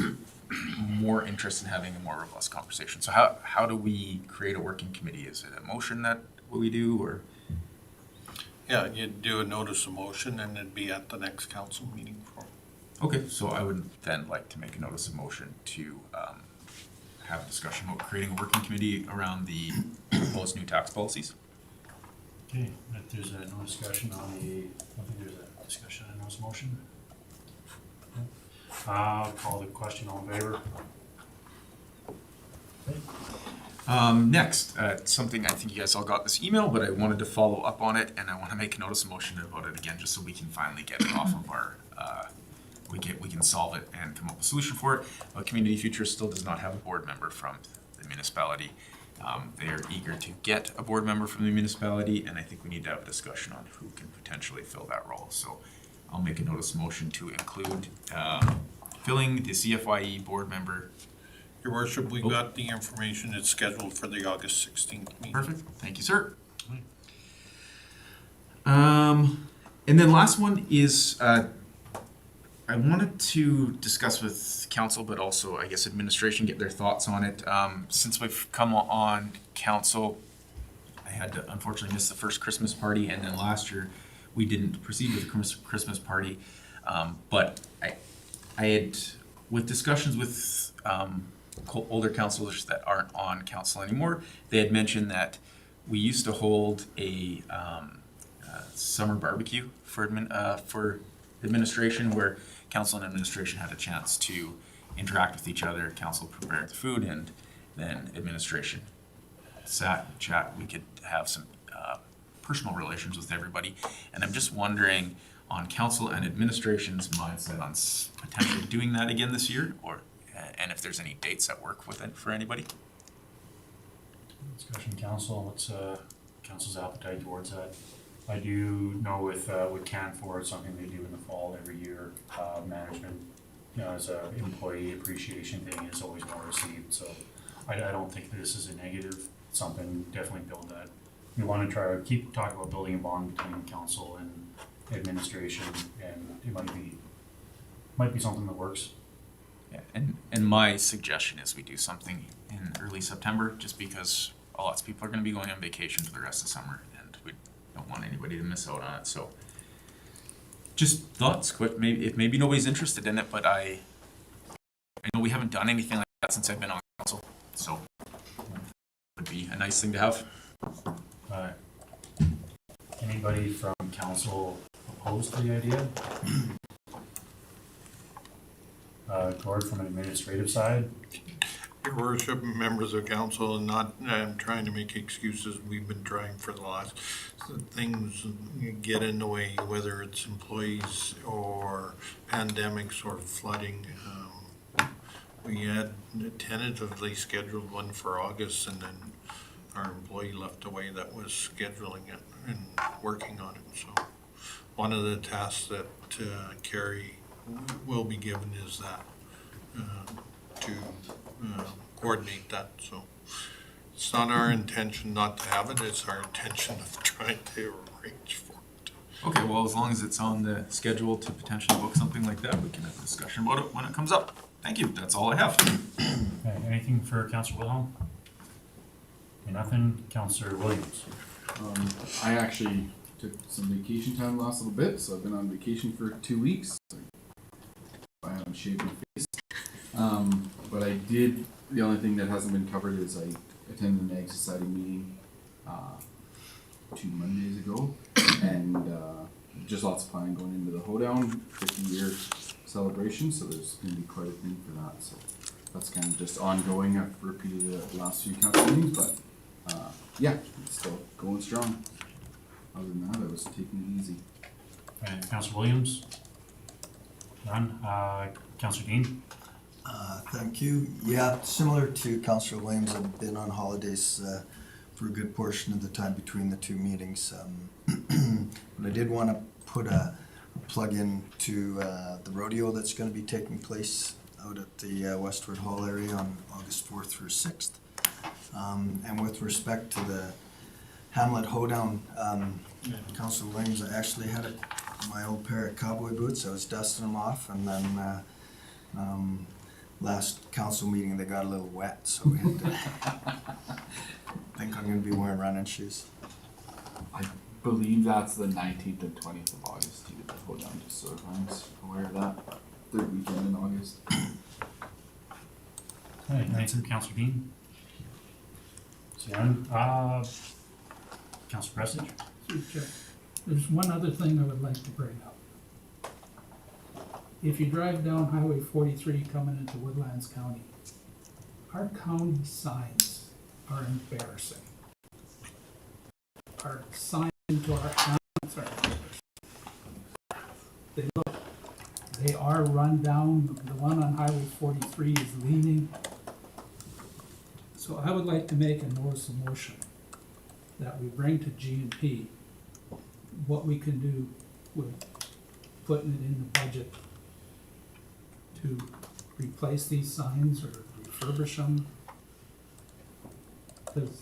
more interest in having a more robust conversation. So how do we create a working committee? Is it a motion that we do, or? Yeah, you'd do a notice of motion and it'd be at the next council meeting. Okay, so I would then like to make a notice of motion to have a discussion about creating a working committee around the proposed new tax policies. Okay, if there's no discussion on the, I think there's a discussion on this motion. Call the question, all in favor? Next, something I think you guys all got this email, but I wanted to follow up on it, and I want to make a notice of motion about it again, just so we can finally get it off of our, we can solve it and come up with a solution for it. Community Future still does not have a board member from the municipality. They are eager to get a board member from the municipality, and I think we need to have a discussion on who can potentially fill that role. So I'll make a notice of motion to include filling the CFYE board member. Your worship, we got the information. It's scheduled for the August 16th meeting. Perfect. Thank you, sir. And then last one is I wanted to discuss with council, but also I guess administration, get their thoughts on it. Since we've come on council, I had to unfortunately miss the first Christmas party, and then last year we didn't proceed with the Christmas party. But I had, with discussions with older councilors that aren't on council anymore, they had mentioned that we used to hold a summer barbecue for administration, where council and administration had a chance to interact with each other. Council prepared the food, and then administration sat and chat. We could have some personal relations with everybody. And I'm just wondering on council and administration's mindset on potentially doing that again this year, or and if there's any dates that work with it for anybody. Discussion council, what's council's appetite towards that? I do know with CAN4, it's something they do in the fall every year. Management, as a employee appreciation thing is always well received, so I don't think this is a negative. It's something definitely build that. We want to try to keep talking about building a bond between council and administration, and it might be something that works. Yeah, and my suggestion is we do something in early September, just because lots of people are going to be going on vacation for the rest of summer, and we don't want anybody to miss out on it. So, just thoughts. Quick, maybe nobody's interested in it, but I know we haven't done anything like that since I've been on council, so would be a nice thing to have. Anybody from council opposed to the idea? Gord, from an administrative side? Your worship, members of council, and not, I'm trying to make excuses, we've been trying for the last, things get in the way, whether it's employees or pandemics or flooding. We had tentatively scheduled one for August, and then our employee left away that was scheduling it and working on it. So one of the tasks that Carrie will be given is that, to coordinate that. So it's not our intention not to have it, it's our intention of trying to arrange for it. Okay, well, as long as it's on the schedule to potentially book something like that, we can have a discussion about it when it comes up. Thank you, that's all I have. Okay, anything for Councillor Wilhelm? Okay, nothing. Councillor Williams? I actually took some vacation time last little bit, so I've been on vacation for 2 weeks. I haven't shaved my face. But I did, the only thing that hasn't been covered is I attended an Ag Society meeting 2 Mondays ago, and just lots of planning going into the hoedown 50-year celebration, so there's going to be quite a thing for that. So that's kind of just ongoing. I've repeated it the last few council meetings, but yeah, it's still going strong. Other than that, I was taking it easy. And Councillor Williams? None. Councillor Dean? Thank you. Yeah, similar to Councillor Williams, I've been on holidays for a good portion of the time between the two meetings. But I did want to put a plug in to the rodeo that's going to be taking place out at the Westward Hall area on August 4th through 6th. And with respect to the Hamlet Hoedown, Councillor Williams, I actually had my old pair of cowboy boots. I was dusting them off, and then last council meeting they got a little wet, so we had to I think I'm going to be wearing running shoes. I believe that's the 19th and 20th of August. You get the hoedown, just so I'm aware of that. Third weekend in August. Okay, anything, Councillor Dean? See none. Councillor Prestidge? Through the chair. There's one other thing I would like to bring up. If you drive down Highway 43 coming into Woodlands County, our county signs are embarrassing. Our signs to our ambulance are embarrassing. They are run down. The one on Highway 43 is leaning. So I would like to make a notice of motion that we bring to G&P what we can do with putting it in the budget to replace these signs or refurbish them. Because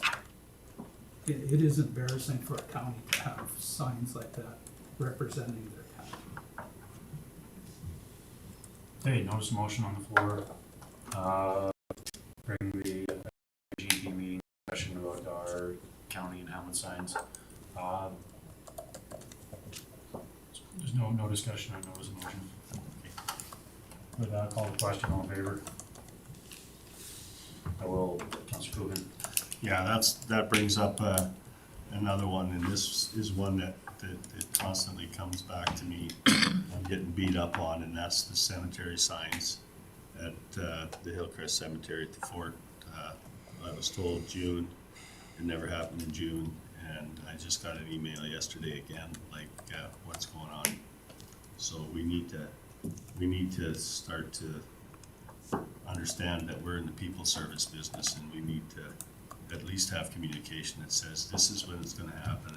it is embarrassing for a county to have signs like that representing their county. Okay, notice of motion on the floor. Bring the GP meeting discussion about our county and Hamlet signs. There's no discussion on notice of motion. With that, call the question, all in favor? I will, Councillor Coogan. Yeah, that brings up another one, and this is one that constantly comes back to me. I'm getting beat up on, and that's the cemetery signs at the Hillcrest Cemetery at the fort. I was told June. It never happened in June, and I just got an email yesterday again, like, what's going on? So we need to start to understand that we're in the people service business, and we need to at least have communication that says this is when it's gonna happen,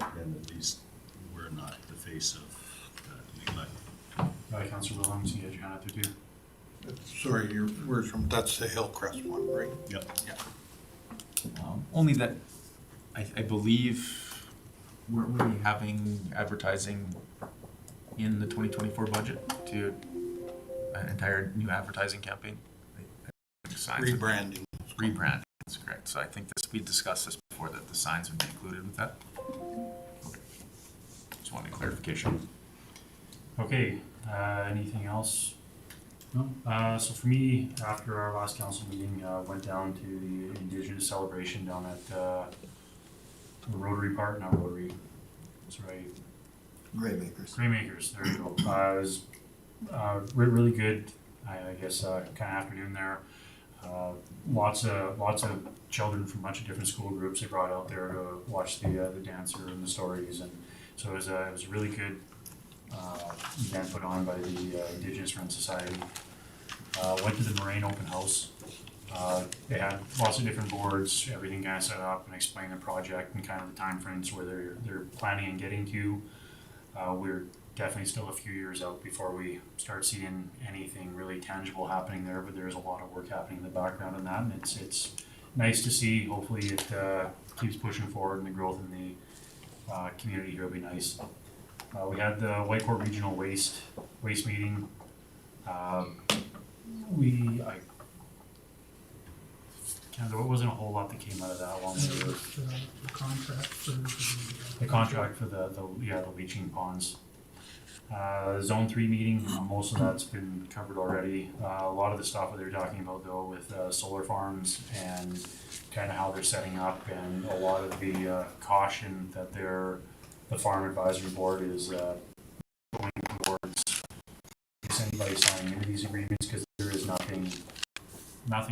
and at least we're not the face of neglect. Councilor Williams, you had your hand up there too. Sorry, where's from, that's the Hillcrest one, right? Yep. Only that, I believe, weren't we having advertising in the 2024 budget to an entire new advertising campaign? Rebranding. Rebranding, that's correct. So I think we discussed this before, that the signs would be included with that. Okay. Just wanted clarification. Okay, anything else? No? So for me, after our last council meeting, went down to the Indigenous celebration down at, Rotary Park, not Rotary, sorry, Graymakers. Graymakers, there you go. It was, really good, I guess, kind of afternoon there. Lots of children from a bunch of different school groups they brought out there to watch the dancer and the stories, and so it was a really good event put on by the Indigenous Friends Society. Went to the Moraine Open House. They had lots of different boards, everything kind of set up, and explained the project and kind of the timeframes where they're planning on getting to. We're definitely still a few years out before we start seeing anything really tangible happening there, but there's a lot of work happening in the background on that, and it's nice to see. Hopefully it keeps pushing forward, and the growth in the community here will be nice. We had the Whitecourt Regional Waste meeting. There wasn't a whole lot that came out of that one. There was the contract for The contract for the leaching ponds. Zone 3 meeting, most of that's been covered already. A lot of the stuff that they're talking about though with solar farms and kind of how they're setting up, and a lot of the caution that the Farm Advisory Board is going towards anybody signing into these agreements, because there is nothing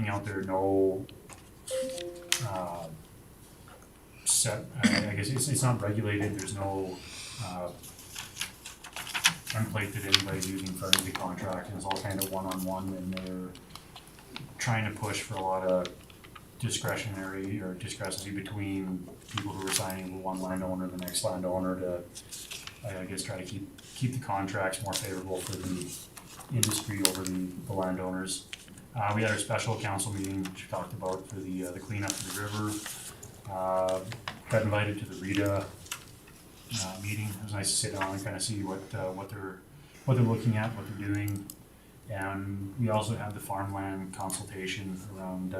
out there, no set, I guess it's not regulated, there's no template that anybody's using for the contract, and it's all kind of one-on-one, and they're trying to push for a lot of discretionary or discrepancy between people who are signing with one landowner, the next landowner, to, I guess, try to keep the contracts more favorable for the industry over the landowners. We had our special council meeting, which we talked about for the cleanup of the river. Got invited to the Rita meeting. It was nice to sit down and kind of see what they're looking at, what they're doing, and we also had the farmland consultation around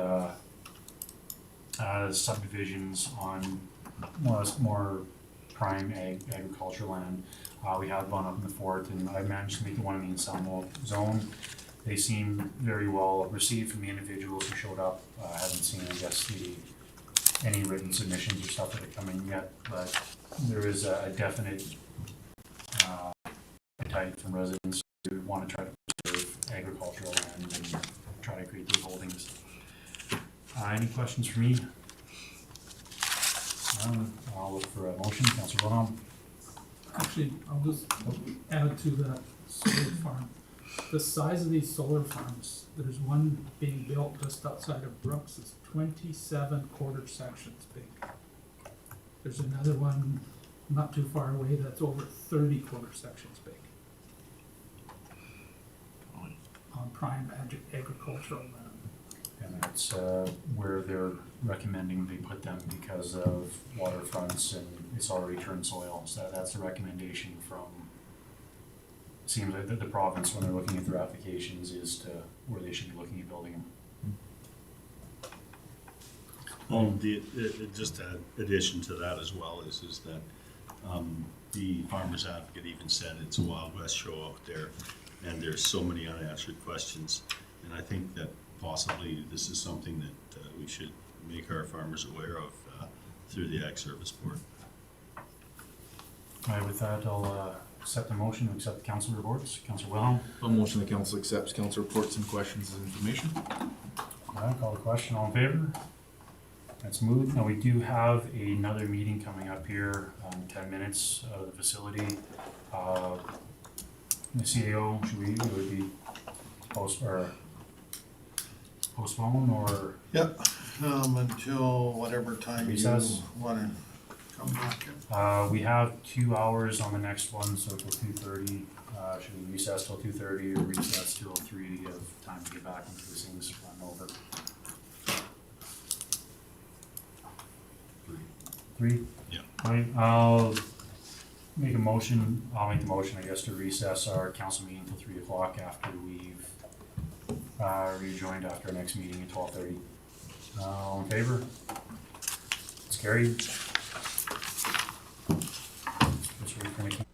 subdivisions on more prime agriculture land. We had one up in the fort, and I managed to make the one in the Ensemble zone. They seem very well received from the individuals who showed up. I haven't seen, I guess, any written submissions or stuff that are coming yet, but there is a definite appetite from residents who want to try to preserve agricultural land and try to create those holdings. Any questions for me? I'll look for a motion. Councilor Wilhelm. Actually, I'll just add to that solar farm. The size of these solar farms, there's one being built just outside of Brooks, it's 27 quarter sections big. There's another one not too far away that's over 30 quarter sections big. On prime agricultural land. And that's where they're recommending they put them because of waterfronts and it's already turned soil. So that's a recommendation from, seems like the province when they're looking at their applications is to where they should be looking at building them. Well, just an addition to that as well is that the Farmers Advocate even said it's a Wild West show out there, and there's so many unanswered questions. And I think that possibly this is something that we should make our farmers aware of through the Ag Service Board. All right, with that, I'll accept the motion to accept the council reports. Councilor Wilhelm. A motion the council accepts council reports and questions and information. All right, call the question. All in favor? That's moved. Now, we do have another meeting coming up here, 10 minutes out of the facility. The CAO, would be postpone or Yep, until whatever time you Recess. wanna come back. we have 2 hours on the next one, so till 2:30. Should we recess till 2:30 or recess till 3 to give time to get back in case things run over? 3? Yeah. Right, I'll make the motion, I guess, to recess our council meeting till 3 o'clock after we've rejoined after our next meeting at 12:30. All in favor? It's carried. Guess we're gonna keep